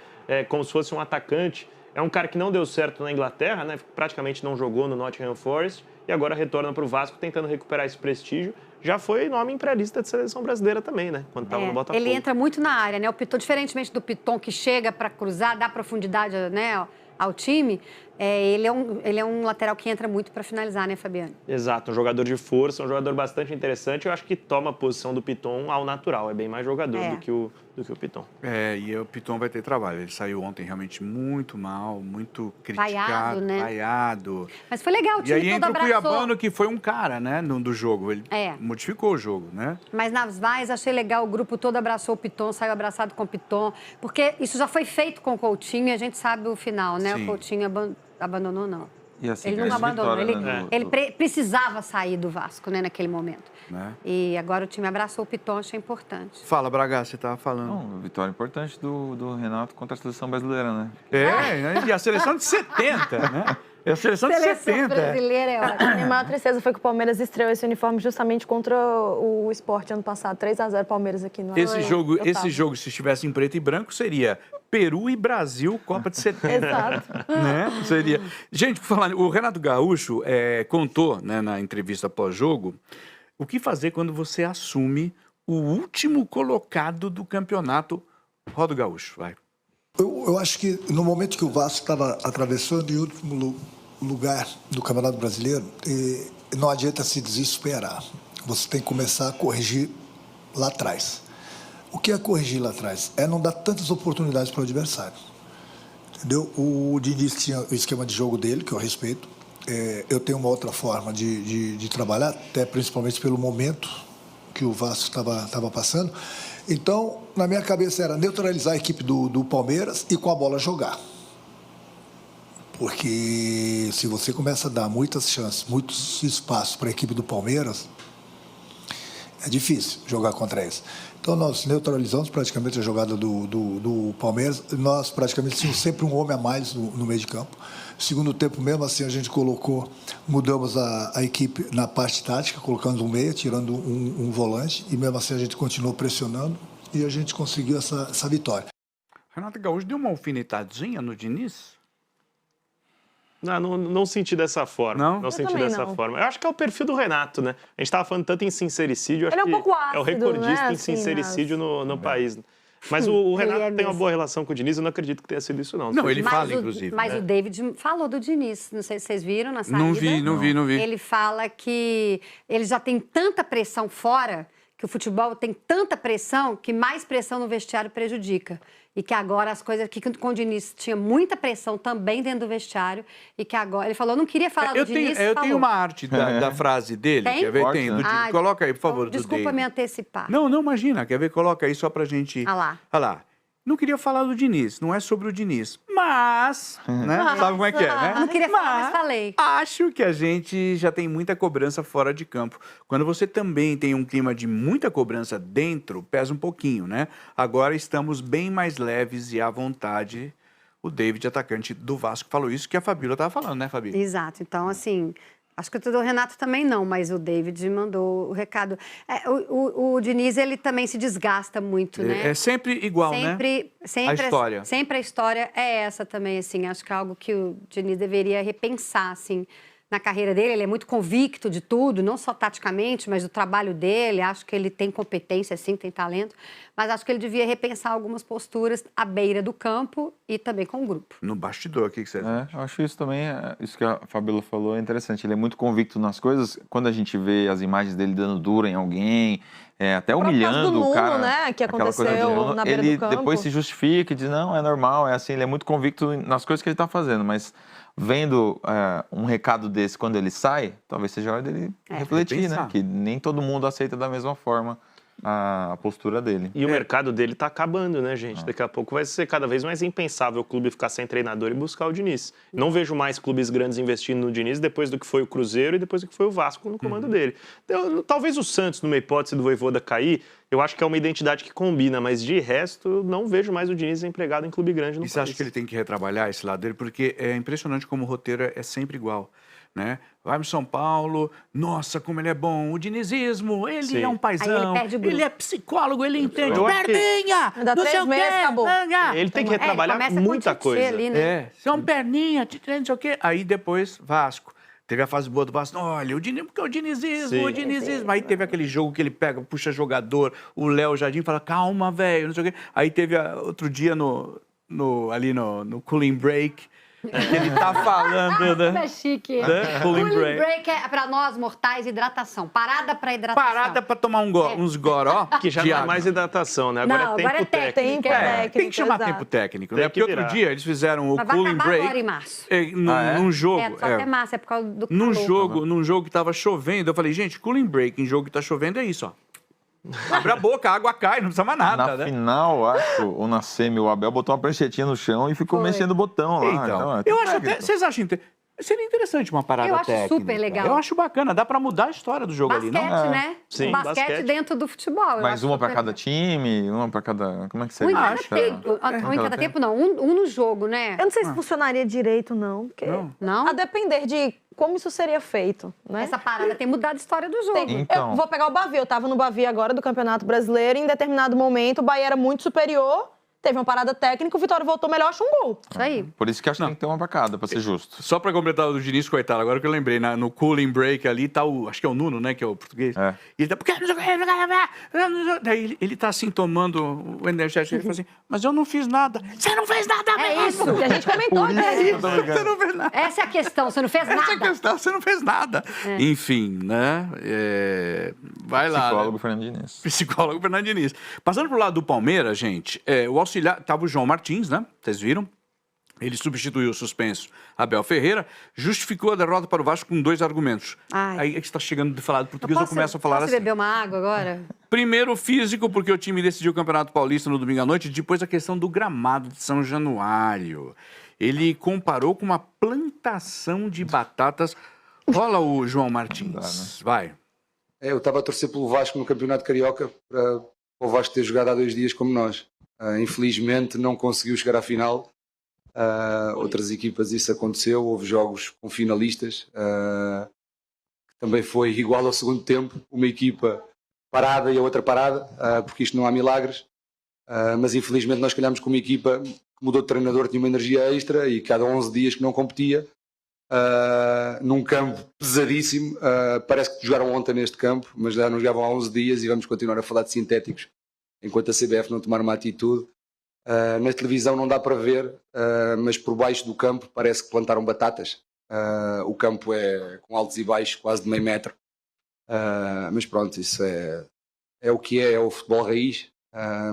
como se fosse um atacante. É um cara que não deu certo na Inglaterra, né? Praticamente não jogou no Nottingham Forest e agora retorna para o Vasco tentando recuperar esse prestígio. Já foi nome em pré-lista de seleção brasileira também, né? Quando estava no Botafogo. Ele entra muito na área, né? O Piton, diferentemente do Piton que chega para cruzar, dá profundidade, né, ao time, ele é um lateral que entra muito para finalizar, né, Fabiano? Exato, um jogador de força, um jogador bastante interessante. Eu acho que toma a posição do Piton ao natural. É bem mais jogador do que o Piton. E o Piton vai ter trabalho. Ele saiu ontem realmente muito mal, muito criticado, Vaiado, né? vaiado. Mas foi legal, o E time aí todo entra o abraçou. Cuiabano, que foi um cara, né, do jogo. Ele É. modificou o jogo, né? Mas nas vaias, achei legal, o grupo todo abraçou o Piton, saiu abraçado com o Piton, porque isso já foi feito com o Coutinho e a gente sabe o final, né? Sim. O Coutinho abandonou, não. E assim, Ele não essa abandonou, vitória, ele, né, ele precisava sair do Vasco, né, naquele momento. Né? E agora o time abraçou o Piton, achei importante. Fala, Braga, você estava falando. Não, vitória importante do Renato contra a seleção brasileira, né? E a seleção de 70, né? É a seleção de 70. brasileira é ótima. A minha maior tristeza foi que o Palmeiras estreou esse uniforme justamente contra o Sport ano passado. 3-0 Palmeiras aqui no Esse jogo, Eu tava. se estivesse em preto e branco, seria Peru e Brasil, Copa de 70. Exato. Né? Seria. Gente, por falar, o Renato Gaúcho contou, né, na entrevista pós-jogo o que fazer quando você assume o último colocado do campeonato. Roda o Gaúcho, vai. Eu acho que no momento que o Vasco estava atravessando em último lugar do Campeonato Brasileiro, não adianta se desesperar. Você tem que começar a corrigir lá atrás. O que é corrigir lá atrás? É não dar tantas oportunidades para o adversário. Entendeu? O Diniz tinha o esquema de jogo dele, que eu respeito. Eu tenho uma outra forma de trabalhar, até principalmente pelo momento que o Vasco estava passando. Então, na minha cabeça era neutralizar a equipe do Palmeiras e com a bola jogar. Porque se você começa a dar muitas chances, muitos espaços para a equipe do Palmeiras, é difícil jogar contra eles. Então, nós neutralizamos praticamente a jogada do Palmeiras. Nós praticamente tínhamos sempre um homem a mais no meio de campo. Segundo tempo, mesmo assim, a gente mudamos a equipe na parte tática, colocando um meia, tirando um volante, e mesmo assim a gente continuou pressionando e a gente conseguiu essa vitória. Renato Gaúcho deu uma alfinetadinha no Diniz? Não senti dessa forma. Não? senti também dessa não. forma. Eu acho que é o perfil do Renato, né? A gente estava falando tanto em sincericídio, eu acho Ele é um que pouco é o ácido, recordista né, em assim, sincericídio no país. Mas o Ele Renato é tem uma mesmo. boa relação com o Diniz, eu não acredito que tenha sido isso, não. Não, ele Mas fala, o- inclusive. Mas né? o David falou do Diniz, não sei se vocês viram na saída. Não vi. Ele fala que ele já tem tanta pressão fora, que o futebol tem tanta pressão, que mais pressão no vestiário prejudica. E que agora as coisas... Que com o Diniz tinha muita pressão também dentro do vestiário, e que agora... Ele falou, não queria falar Eu do Diniz, tenho falou. uma arte da frase dele. Tem? Quer ver? Forte, Tem. né? Do coloca aí, por favor, do Desculpa David. me antecipar. Não, imagina. Quer ver? Coloca aí só pra gente... Ah lá. Olha lá. Não queria falar do Diniz, não é sobre o Diniz. Mas, né? Sabe como é que é, né? Não queria falar, mas falei. Acho que a gente já tem muita cobrança fora de campo. Quando você também tem um clima de muita cobrança dentro, pesa um pouquinho, né? Agora estamos bem mais leves e à vontade. O David, atacante do Vasco, falou isso que a Fabíola estava falando, né, Fabi? Exato. Então, assim, Acho que o Renato também não, mas o David mandou o recado. O Diniz, ele também se desgasta muito, né? É sempre igual, né? Sempre a história. Sempre a história é essa também, assim. Acho que é algo que o Diniz deveria repensar, assim, na carreira dele. Ele é muito convicto de tudo, não só taticamente, mas do trabalho dele. Acho que ele tem competência, sim, tem talento. Mas acho que ele devia repensar algumas posturas à beira do campo e também com o grupo. No bastidor, o que você acha? Eu acho isso também, isso que a Fabíola falou é interessante. Ele é muito convicto nas coisas. Quando a gente vê as imagens dele dando dura em alguém, até humilhando do Nuno, o cara, né, que aquela coisa aconteceu do Nuno, na beira ele do campo. depois se justifica e diz, não, é normal, é assim. Ele é muito convicto nas coisas que ele está fazendo, mas vendo um recado desse quando ele sai, talvez seja a hora dele refletir, né? Que nem todo mundo aceita da mesma forma a postura dele. E o mercado dele tá acabando, né, gente? Daqui a pouco vai ser cada vez mais impensável o clube ficar sem treinador e buscar o Diniz. Não vejo mais clubes grandes investindo no Diniz depois do que foi o Cruzeiro e depois do que foi o Vasco no comando dele. Então, talvez o Santos, numa hipótese do Vojvoda cair, eu acho que é uma identidade que combina, mas de resto, eu não vejo mais o Diniz empregado em clube grande no país. E você acha que ele tem que retrabalhar esse lado dele? Porque é impressionante como o roteiro é sempre igual, né? Vai no São Paulo, nossa, como ele é bom. O dinizismo, ele é um paizão, Aí ele perde o grupo. ele é psicólogo, ele entende. Eu acho que- Perninha! Dá Não sei 3 o meses, quê. acabou. Ele tem que retrabalhar começa muita com o Tietê coisa. ali, né? Você é um perninha, te treina, não sei o quê. Aí depois, Vasco. Teve a fase boa do Vasco. Olha, porque o dinizismo, Sim. o dinizismo. Aí teve aquele jogo que ele pega, puxa jogador, o Léo Jardim fala, calma, velho, não sei o quê. Aí teve outro dia ali no cooling break, que ele tá falando, Como né? é chique. Né? Cooling Cooling break. break é, para nós, mortais, hidratação. Parada para hidratação. Parada pra tomar uns goró. Que já de não é água. mais hidratação, né? Agora Não, é tempo agora é técnico. Tempo técnico, Tem que chamar exato. tempo técnico, Tem né? que Porque outro virar. dia eles fizeram o Mas vai cooling acabar break agora em março. num jogo. Só até março, é por causa do Num calor. jogo que tava chovendo, eu falei, gente, cooling break em jogo que tá chovendo é isso, ó. Abre a boca, a água cai, não precisa mais nada, Na né? final, acho, ou na semi, o Abel botou uma pranchetinha no chão e ficou Foi. mexendo o botão lá. Então, tem eu acho técnica. até. Vocês acham. Seria interessante uma parada Eu acho técnica. super legal. Eu acho bacana, dá pra mudar a história do jogo ali, Basquete, não? né? Sim, basquete, basquete. dentro do futebol. eu Mas acho uma para super cada legal. time, uma para cada... Como é que Um seria? em cada acha? tempo. Um em cada tempo, não. Um no jogo, né? Eu não sei se funcionaria direito, não. Porque Não? a depender de como isso seria feito, né? Essa parada tem mudado a história do jogo. Então. Eu vou pegar o Bavi. Eu tava no Bavi agora do Campeonato Brasileiro e em determinado momento o Bahia era muito superior, teve uma parada técnica, o Vitória voltou melhor, achou um gol. Isso aí. Por isso que acho que tem que ter uma para cada, para ser justo. Só pra completar o do Diniz, coitado, agora que eu lembrei, no cooling break ali tá acho que é o Nuno, né, que é o português. É. E ele tá, porque daí ele tá assim, tomando o energético, ele fala assim, mas eu não fiz nada. Você não fez nada É mesmo! isso. Que a gente comentou aqui. Você não fez nada. Essa é a questão. Você não fez Essa é a nada. questão, você não fez nada. Enfim, né? Vai lá. Psicólogo Né? Fernando Diniz. Psicólogo Fernando Diniz. Passando pro lado do Palmeiras, gente, o auxiliar, tava o João Martins, né? Vocês viram? Ele substituiu o suspenso Abel Ferreira, justificou a derrota para o Vasco com 2 argumentos. Ai. Aí é que você está chegando de falar de português, eu começo a falar posso assim. beber uma água agora? Primeiro, físico, porque o time decidiu o Campeonato Paulista no domingo à noite, depois a questão do gramado de São Januário. Ele comparou com uma plantação de batatas. Rola o João Martins, vai. Eu estava a torcer pelo Vasco no Campeonato Carioca para o Vasco ter jogado há 2 dias como nós. Infelizmente não conseguiu chegar à final. Outras equipas isso aconteceu, houve jogos com finalistas. Também foi igual ao segundo tempo, uma equipa parada e a outra parada, porque isto não há milagres. Mas infelizmente nós calhamos com uma equipa que mudou de treinador, tinha uma energia extra e cada 11 dias que não competia. Num campo pesadíssimo, parece que jogaram ontem neste campo, mas já não jogavam há 11 dias e vamos continuar a falar de sintéticos enquanto a CBF não tomar uma atitude. Na televisão não dá para ver, mas por baixo do campo parece que plantaram batatas. O campo é com altos e baixos, quase de meio metro, mas pronto, isso é o que é o futebol raiz.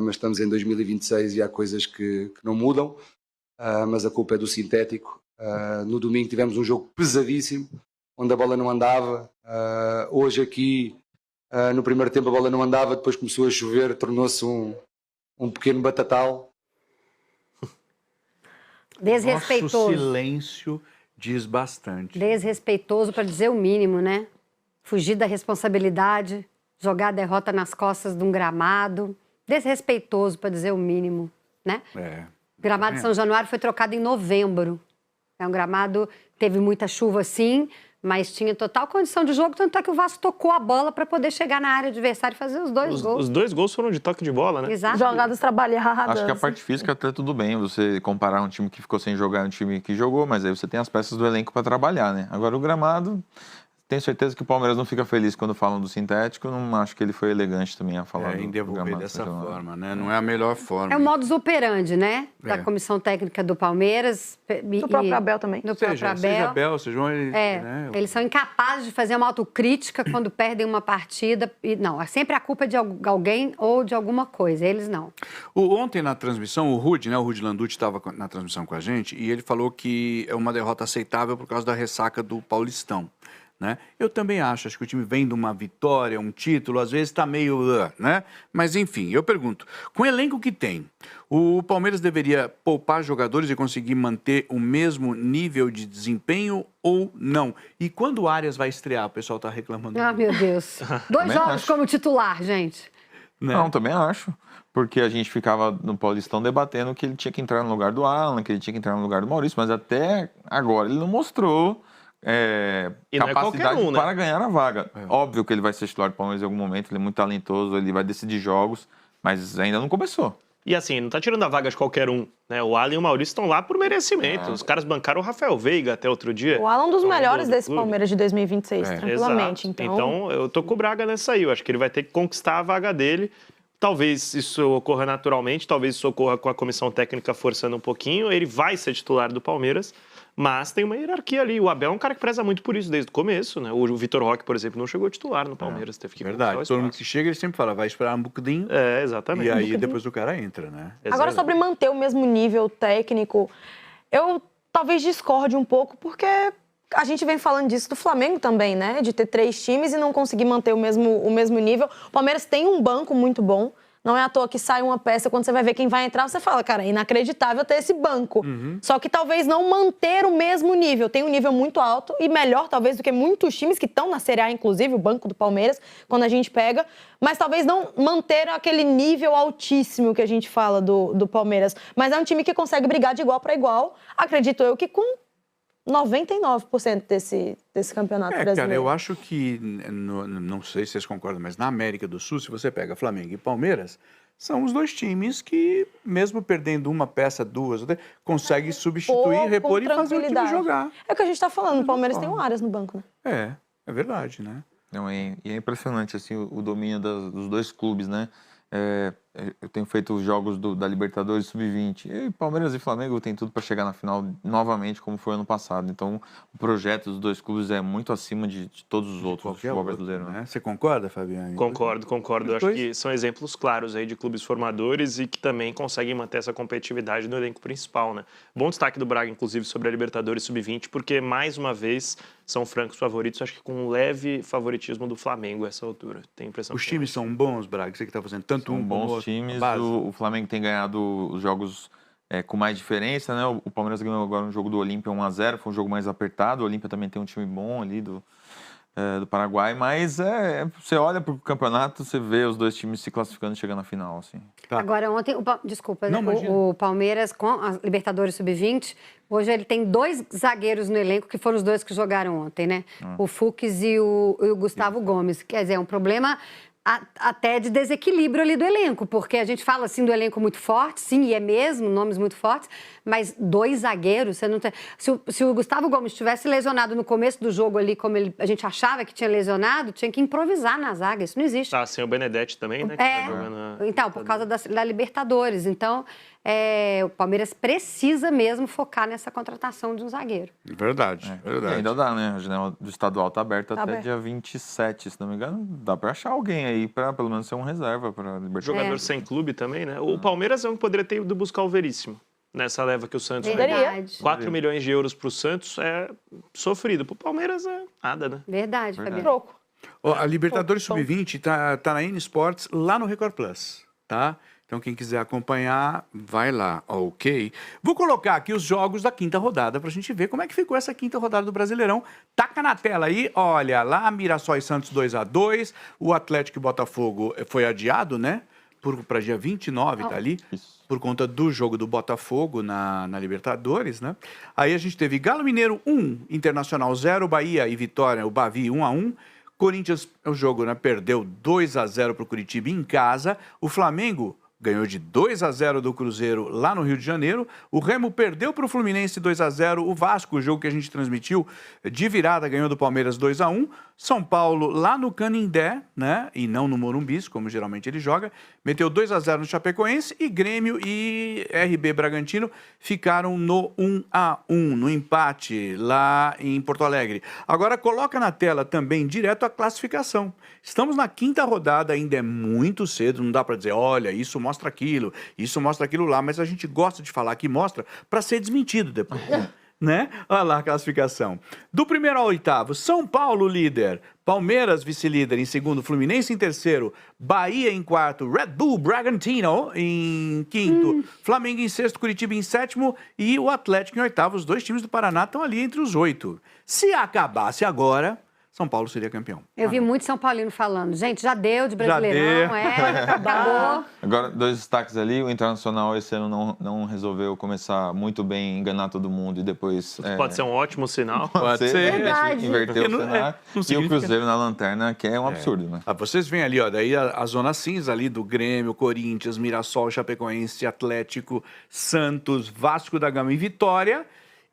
Mas estamos em 2026 e há coisas que não mudam, mas a culpa é do sintético. No domingo tivemos um jogo pesadíssimo, onde a bola não andava. Hoje aqui, no primeiro tempo a bola não andava, depois começou a chover, tornou-se um pequeno batatal. Desrespeitoso. Nosso silêncio diz bastante. Desrespeitoso para dizer o mínimo, né? Fugir da responsabilidade, jogar a derrota nas costas de um gramado. Desrespeitoso para dizer o mínimo, né? O gramado de São Januário foi trocado em novembro. É um gramado, teve muita chuva sim, Mas tinha total condição de jogo, tanto é que o Vasco tocou a bola para poder chegar na área adversária e fazer os dois gols. Os 2 gols foram de toque de bola, né? Exato. Jogadas trabalhadas. Acho que a parte física até tudo bem, você comparar um time que ficou sem jogar e um time que jogou, mas aí você tem as peças do elenco para trabalhar, né? Agora o gramado, tenho certeza que o Palmeiras não fica feliz quando falam do sintético, não acho que ele foi elegante também a falar Em do devolver gramado. dessa forma, né? Não é a melhor forma. É o modus operandi, né? Da É. comissão técnica do Palmeiras. Do próprio Abel também. Do próprio Seja Abel. Abel, seja ele, né? Eles são incapazes de fazer uma autocrítica quando perdem uma partida. E, não, é sempre a culpa de alguém ou de alguma coisa. Eles não. Ontem na transmissão, o Rudy Landucci estava na transmissão com a gente e ele falou que é uma derrota aceitável por causa da ressaca do Paulistão. Né? Eu também acho que o time vem de uma vitória, um título, às vezes está meio, né? Mas enfim, eu pergunto, com o elenco que tem, o Palmeiras deveria poupar jogadores e conseguir manter o mesmo nível de desempenho ou não? E quando o Arias vai estrear, o pessoal está reclamando. Ah, meu Deus. 2 Também jogos acho. como titular, gente. Né? Não, também acho. Porque a gente ficava no Paulistão debatendo que ele tinha que entrar no lugar do Alan, que ele tinha que entrar no lugar do Maurício, mas até agora ele não mostrou E não é qualquer capacidade um, né? para ganhar a vaga. Óbvio que ele vai ser titular do Palmeiras em algum momento, ele é muito talentoso, ele vai decidir jogos, mas ainda não começou. E assim, não tá tirando a vaga de qualquer um, né? O Alan e o Maurício estão lá por merecimento. Os caras bancaram o Rafael Veiga até outro dia. O Alan é um dos Então, melhores do desse clube. Palmeiras de 2026, tranquilamente. Exato. Então, eu tô com o Braga nessa aí. Eu acho que ele vai ter que conquistar a vaga dele. Talvez isso ocorra naturalmente, talvez isso ocorra com a comissão técnica forçando um pouquinho. Ele vai ser titular do Palmeiras, mas tem uma hierarquia ali. O Abel é um cara que preza muito por isso desde o começo, né? O Vitor Roque, por exemplo, não chegou titular no Palmeiras, teve que Verdade, conquistar o todo mundo espaço. que chega, ele sempre fala, vai esperar um bocadinho, É, exatamente. e aí depois o cara entra, né? Agora, sobre manter o mesmo nível técnico, eu talvez discorde um pouco, porque a gente vem falando disso do Flamengo também, né? De ter 3 times e não conseguir manter o mesmo nível. O Palmeiras tem um banco muito bom. Não é à toa que sai uma peça, quando você vai ver quem vai entrar, você fala, cara, é inacreditável ter esse banco. Só que talvez não manter o mesmo nível. Tem um nível muito alto e melhor, talvez, do que muitos times que estão na Série A, inclusive, o banco do Palmeiras, quando a gente pega. Mas talvez não manter aquele nível altíssimo que a gente fala do Palmeiras. Mas é um time que consegue brigar de igual para igual. Acredito eu que com 99% desse campeonato brasileiro. Cara, eu acho que, não sei se vocês concordam, mas na América do Sul, se você pega Flamengo e Palmeiras, são os 2 times que, mesmo perdendo uma peça, 2, conseguem substituir, repor e fazer o time jogar. É o que a gente está falando, o Palmeiras tem um Arias no banco, né? É verdade, né? Não, e é impressionante assim, o domínio dos 2 clubes, né? Eu tenho feito os jogos da Libertadores Sub-20. E Palmeiras e Flamengo tem tudo para chegar na final novamente, como foi ano passado. Então, o projeto dos 2 clubes é muito acima de todos os outros do futebol brasileiro, né? Você concorda, Fabiane? Concordo. Os Eu acho dois? que são exemplos claros aí de clubes formadores e que também conseguem manter essa competitividade no elenco principal, né? Bom destaque do Braga, inclusive, sobre a Libertadores Sub-20, porque, mais uma vez, são francos favoritos, acho que com um leve favoritismo do Flamengo a essa altura. Tenho a impressão Os que times são bons, Braga? Você que está fazendo tanto São um como bons outro. times, Base. o Flamengo tem ganhado os jogos com mais diferença, né? O Palmeiras ganhou agora um jogo do Olímpia 1-0, foi um jogo mais apertado. O Olímpia também tem um time bom ali do Paraguai, mas você olha para o campeonato, você vê os 2 times se classificando e chegando à final, assim. Tá. Agora, ontem, desculpa, Não, imagina. o Palmeiras com a Libertadores Sub-20, hoje ele tem 2 zagueiros no elenco, que foram os 2 que jogaram ontem, né? O Fux e o Gustavo Gomes. Quer dizer, é um problema até de desequilíbrio ali do elenco, porque a gente fala assim do elenco muito forte, sim, e é mesmo, nomes muito fortes, mas 2 zagueiros, você não tem... Se o Gustavo Gomes tivesse lesionado no começo do jogo ali, como a gente achava que tinha lesionado, tinha que improvisar na zaga, isso não existe. Tá, sem o Benedetti também, né? que tá jogando Então, por causa da Libertadores. Então, o Palmeiras precisa mesmo focar nessa contratação de um zagueiro. Verdade. E ainda dá, né? A janela do estadual tá aberta Tá até aberto. dia 27, se não me engano. Dá para achar alguém aí para pelo menos ser um reserva para Libertadores. Jogador sem clube também, né? O Palmeiras é um que poderia ter ido buscar o Veríssimo. Nessa leva que o Santos pegou. Verdade. 4 milhões de euros para o Santos é sofrido. Para o Palmeiras é nada, né? Verdade, Fabiano. Troco. Ó, a Libertadores Sub-20 tá na N Sports, lá no Record Plus, tá? Então, quem quiser acompanhar, vai lá, ok? Vou colocar aqui os jogos da 5ª rodada pra gente ver como é que ficou essa 5ª rodada do Brasileirão. Taca na tela aí, olha lá, Mirassol e Santos 2-2, o Atlético e Botafogo foi adiado, né? para dia 29, tá ali, por conta do jogo do Botafogo na Libertadores, né? Aí a gente teve Galo Mineiro 1, Internacional 0, Bahia e Vitória, o Bavi 1-1. Corinthians, o jogo, né, perdeu 2-0 para o Curitiba em casa. O Flamengo ganhou de 2-0 do Cruzeiro lá no Rio de Janeiro. O Remo perdeu para o Fluminense 2-0. O Vasco, o jogo que a gente transmitiu de virada, ganhou do Palmeiras 2-1. São Paulo lá no Canindé, né? E não no Morumbi, como geralmente ele joga. Meteu 2-0 no Chapecoense e Grêmio e RB Bragantino ficaram no 1-1, no empate lá em Porto Alegre. Agora coloca na tela também direto a classificação. Estamos na 5ª rodada, ainda é muito cedo, não dá para dizer, olha, isso mostra aquilo lá, mas a gente gosta de falar que mostra para ser desmentido depois. Né? Olha lá a classificação. Do 1º ao 8º, São Paulo líder, Palmeiras vice-líder em 2º, Fluminense em 3º, Bahia em 4º, Red Bull Bragantino em 5º, Flamengo em 6º, Curitiba em 7º e o Atlético em 8º. Os 2 times do Paraná estão ali entre os 8. Se acabasse agora, São Paulo seria campeão. Eu vi muito São Paulino falando, gente, já deu de Brasileirão, acabou. Agora, 2 destaques ali, o Internacional esse ano não resolveu começar muito bem, enganar todo mundo e depois... Pode ser um ótimo sinal. Pode ser. Verdade. Inverter o cenário. E o Cruzeiro na lanterna, que é um absurdo, né? Vocês veem ali, ó, daí a zona cinza ali do Grêmio, Corinthians, Mirassol, Chapecoense, Atlético, Santos, Vasco da Gama e Vitória.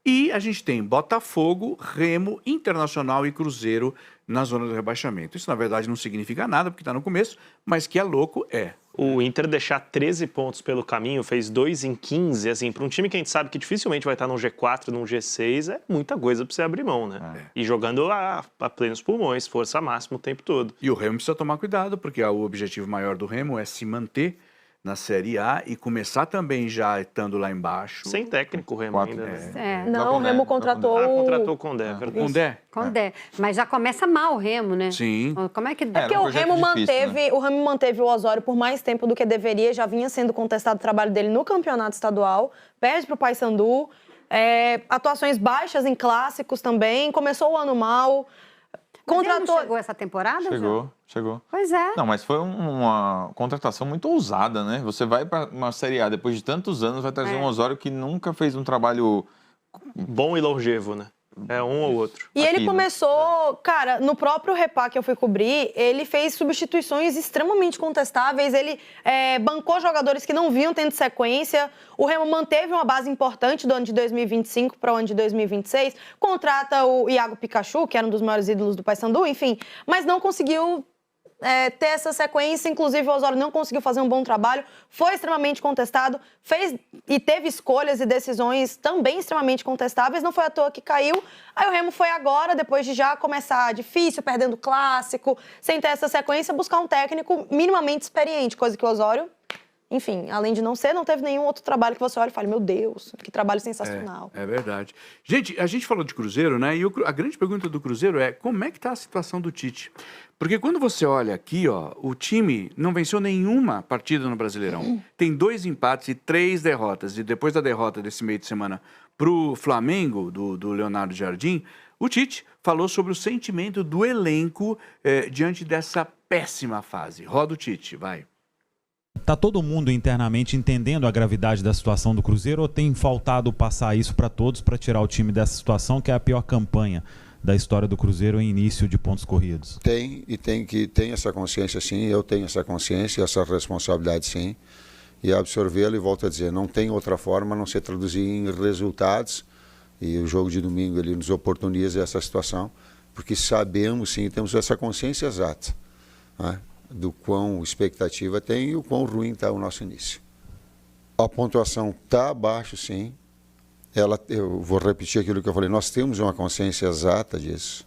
E a gente tem Botafogo, Remo, Internacional e Cruzeiro na zona do rebaixamento. Isso, na verdade, não significa nada, porque está no começo, mas que é louco, é. O Inter deixar 13 pontos pelo caminho, fez 2 em 15, assim, para um time que a gente sabe que dificilmente vai estar num G4, num G6, é muita coisa para você abrir mão, né? E jogando a plenos pulmões, força máxima o tempo todo. E o Remo precisa tomar cuidado, porque o objetivo maior do Remo é se manter na Série A e começar também já estando lá embaixo. Sem técnico o Remo ainda. Né? Não, o Remo contratou... contratou o Condé, verdade. Condé? Condé. Mas já começa mal o Remo, né? Sim. Como é que... Porque o Remo manteve o Osório por mais tempo do que deveria, já vinha sendo contestado o trabalho dele no campeonato estadual, perde para o Paysandu, atuações baixas em clássicos também, começou o ano mal... Contratou... Ele não chegou essa temporada, Chegou. Pois é. Não, mas foi uma contratação muito ousada, né? Você vai para uma Série A depois de tantos anos, vai trazer um Osório que nunca fez um trabalho bom e longevo, né? É um ou outro. E ele começou, cara, no próprio Repá que eu fui cobrir, ele fez substituições extremamente contestáveis, ele bancou jogadores que não vinham tendo sequência, o Remo manteve uma base importante do ano de 2025 para o ano de 2026, contrata o Iago Pikachu, que era um dos maiores ídolos do Paysandu, enfim, mas não conseguiu ter essa sequência, inclusive o Osório não conseguiu fazer um bom trabalho, foi extremamente contestado, fez e teve escolhas e decisões também extremamente contestáveis, não foi à toa que caiu. Aí o Remo foi agora, depois de já começar difícil, perdendo o clássico, sem ter essa sequência, buscar um técnico minimamente experiente, coisa que o Osório, enfim, além de não ser, não teve nenhum outro trabalho que você olha e fale, meu Deus, que trabalho sensacional. É verdade. Gente, a gente falou de Cruzeiro, né? E a grande pergunta do Cruzeiro é como é que está a situação do Tite? Porque quando você olha aqui, ó, o time não venceu nenhuma partida no Brasileirão. Tem 2 empates e 3 derrotas. E depois da derrota desse meio de semana pro Flamengo, do Leonardo Jardim, o Tite falou sobre o sentimento do elenco diante dessa péssima fase. Roda o Tite, vai. Tá todo mundo internamente entendendo a gravidade da situação do Cruzeiro ou tem faltado passar isso para todos para tirar o time dessa situação, que é a pior campanha da história do Cruzeiro em início de pontos corridos? Tem essa consciência sim, eu tenho essa consciência, essa responsabilidade sim, e absorvê-la, e volto a dizer, não tem outra forma a não ser traduzir em resultados, e o jogo de domingo ele nos oportuniza essa situação, porque sabemos sim, temos essa consciência exata, né, do quão expectativa tem e o quão ruim está o nosso início. A pontuação está abaixo sim, eu vou repetir aquilo que eu falei, nós temos uma consciência exata disso,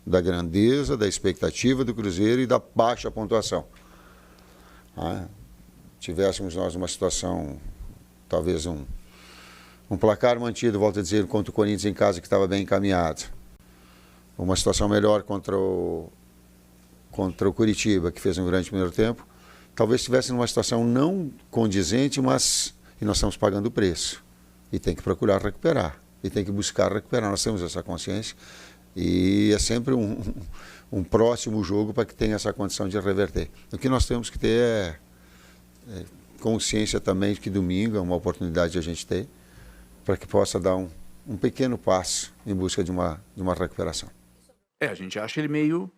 da grandeza, da expectativa do Cruzeiro e da baixa pontuação. Tivéssemos nós uma situação, talvez um placar mantido, volto a dizer, contra o Corinthians em casa, que estava bem encaminhado, uma situação melhor contra o Curitiba, que fez um grande primeiro tempo, talvez estivesse numa situação não condizente, mas e nós estamos pagando o preço. E tem que procurar recuperar, e tem que buscar recuperar. Nós temos essa consciência e é sempre um próximo jogo para que tenha essa condição de reverter. O que nós temos que ter consciência também que domingo é uma oportunidade que a gente tem para que possa dar um pequeno passo em busca de uma recuperação. A gente acha ele meio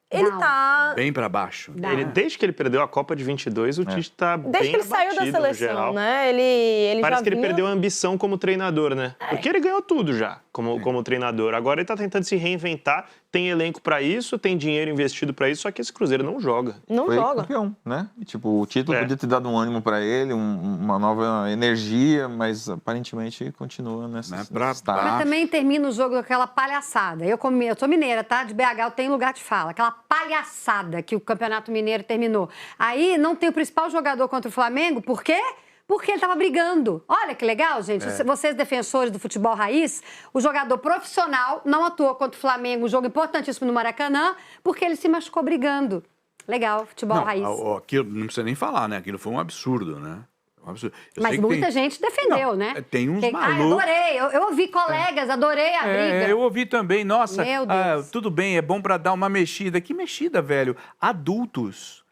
Ele tá... bem para baixo. Desde que ele perdeu a Copa de 22, o Tite tá bem Desde que ele saiu da abatido, no geral. seleção, né? Ele Parece já que ele vinha... perdeu a ambição como treinador, né? Porque ele ganhou tudo já como treinador. Agora ele tá tentando se reinventar. Tem elenco pra isso, tem dinheiro investido pra isso, só que esse Cruzeiro não joga. Não joga. Campeão, né? E, tipo, o título podia ter dado um ânimo pra ele, uma nova energia, mas aparentemente continua nessa Mas também termina o jogo com aquela palhaçada. Eu sou mineira, tá? De BH, eu tenho lugar de fala. Aquela palhaçada que o Campeonato Mineiro terminou. Aí não tem o principal jogador contra o Flamengo, por quê? Porque ele estava brigando. Olha que legal, gente. Vocês, defensores do futebol raiz, o jogador profissional não atuou contra o Flamengo, um jogo importantíssimo no Maracanã, porque ele se machucou brigando. Legal, futebol raiz. Aquilo não precisa nem falar, né? Aquilo foi um absurdo, né? Um absurdo. Mas muita gente defendeu, né? Tem uns malucos. Eu adorei. Eu ouvi colegas, adorei a briga. Eu ouvi também. Nossa, Meu Deus. tudo bem, é bom pra dar uma mexida. Que mexida, velho? Adultos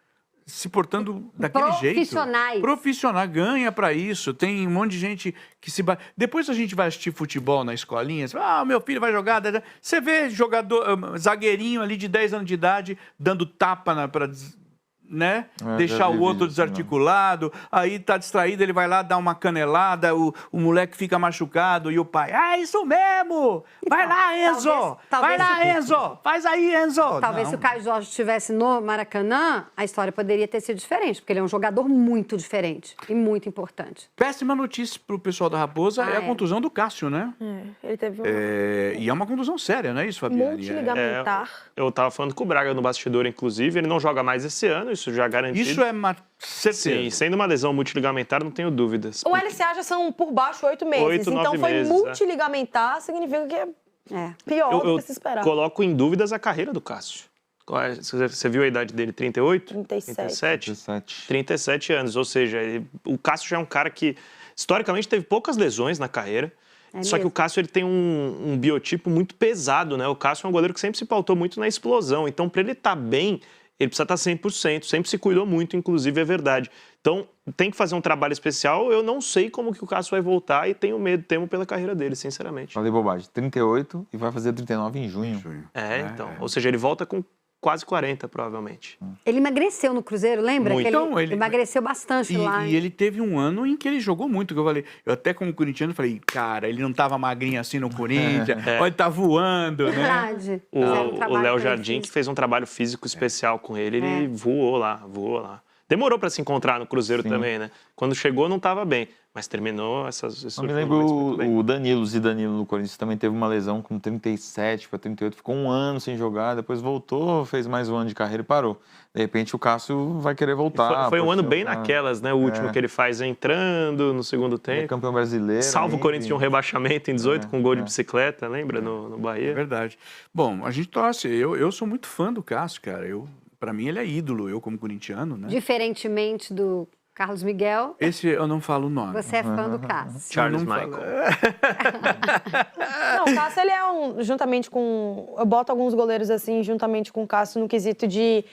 se portando daquele jeito. Profissionais. Ganha pra isso. Tem um monte de gente que se... Depois a gente vai assistir futebol na escolinha, você fala, meu filho vai jogar. Você vê jogador, zagueirinho ali de 10 anos de idade, dando tapa pra... né? Deixar o outro desarticulado, aí tá distraído, ele vai lá dar uma canelada, o moleque fica machucado e o pai, isso mesmo! Vai lá, Enzo! Vai lá, Enzo! Faz aí, Enzo! Talvez se o Caio Jorge estivesse no Maracanã, a história poderia ter sido diferente, porque ele é um jogador muito diferente e muito importante. Péssima notícia pro pessoal da Raposa é a contusão do Cássio, né? Ele teve E é uma contusão séria, não é isso, Fabiane? Multiligamentar. Eu tava falando com o Braga no bastidor, inclusive, ele não joga mais esse ano, isso já é garantido. Isso é uma certeza. Sim, sendo uma lesão multiligamentar, não tenho dúvidas. O LCA já são por baixo 8 meses. 8, 9 então foi meses, multiligamentar, significa que é pior do que se esperava. Coloco em dúvidas a carreira do Cássio. Você viu a idade dele? 38? 37. 37 anos. Ou seja, o Cássio já é um cara que, historicamente, teve poucas lesões na carreira. Só que o Cássio ele tem um biotipo muito pesado, né? O Cássio é um goleiro que sempre se pautou muito na explosão. Então, para ele estar bem, ele precisa estar 100%. Sempre se cuidou muito, inclusive, é verdade. Então, tem que fazer um trabalho especial. Eu não sei como que o Cássio vai voltar e tenho medo, temo pela carreira dele, sinceramente. Falei bobagem. 38 e vai fazer 39 em junho. Então. Ou seja, ele volta com quase 40, provavelmente. Ele emagreceu no Cruzeiro, lembra? Muito. Que ele emagreceu bastante lá. E ele teve um ano em que ele jogou muito, que eu falei. Eu até como corintiano falei, cara, ele não tava magrinho assim no Corinthians, olha, ele tá voando, né? Verdade. O Léo Jardim, que fez um trabalho físico especial com ele, ele voou lá. Demorou para se encontrar no Cruzeiro também, né? Quando chegou, não estava bem. Mas terminou essas... Eu me lembro o Danilo no Corinthians também teve uma lesão com 37 para 38, ficou um ano sem jogar, depois voltou, fez mais um ano de carreira e parou. De repente o Cássio vai querer voltar. Foi um ano bem naquelas, né? O último que ele faz entrando no segundo tempo. Ele é campeão brasileiro. Salvo o Corinthians de um rebaixamento em 18 com um gol de bicicleta, lembra? No Bahia. É verdade. Bom, a gente torce. Eu sou muito fã do Cássio, cara. Pra mim ele é ídolo, eu como corintiano, né? Diferentemente do Carlos Miguel. Esse eu não falo o nome. Você é fã do Cássio. Charles Michael. Não, o Cássio, ele é juntamente com... Eu boto alguns goleiros assim, juntamente com o Cássio, no quesito de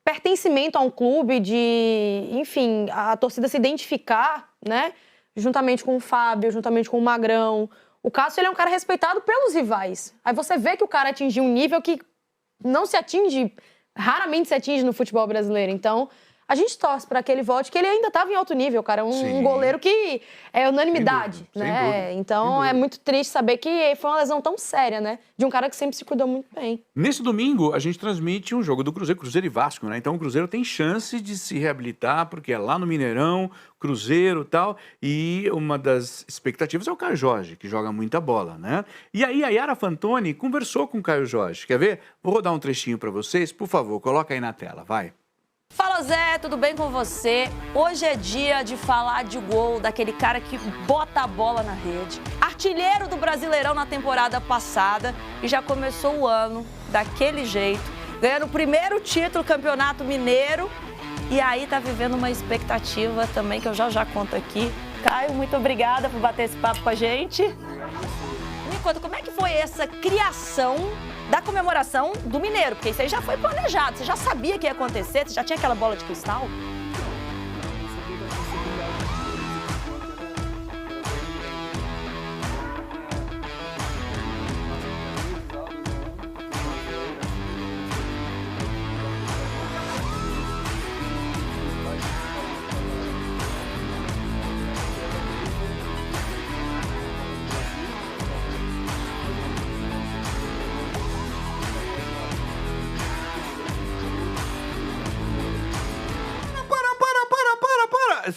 pertencimento a um clube, de, enfim, a torcida se identificar, né? Juntamente com o Fábio, juntamente com o Magrão. O Cássio, ele é um cara respeitado pelos rivais. Aí você vê que o cara atingiu um nível que não se atinge, raramente se atinge no futebol brasileiro. Então, a gente torce para que ele volte, que ele ainda estava em alto nível, cara. Um goleiro que é unanimidade, né? Então, é muito triste saber que foi uma lesão tão séria, né? De um cara que sempre se cuidou muito bem. Nesse domingo, a gente transmite um jogo do Cruzeiro e Vasco, né? Então, o Cruzeiro tem chance de se reabilitar, porque é lá no Mineirão, Cruzeiro e tal. E uma das expectativas é o Caio Jorge, que joga muita bola, né? E aí, a Yara Fantoni conversou com o Caio Jorge. Quer ver? Vou rodar um trechinho para vocês. Por favor, coloca aí na tela, vai. Fala, Zé, tudo bem com você? Hoje é dia de falar de gol, daquele cara que bota a bola na rede. Artilheiro do Brasileirão na temporada passada e já começou o ano daquele jeito, ganhando o primeiro título, Campeonato Mineiro. E aí tá vivendo uma expectativa também, que eu já conto aqui. Caio, muito obrigada por bater esse papo com a gente. Me conta, como é que foi essa criação da comemoração do Mineiro? Porque isso aí já foi planejado, você já sabia que ia acontecer, você já tinha aquela bola de cristal?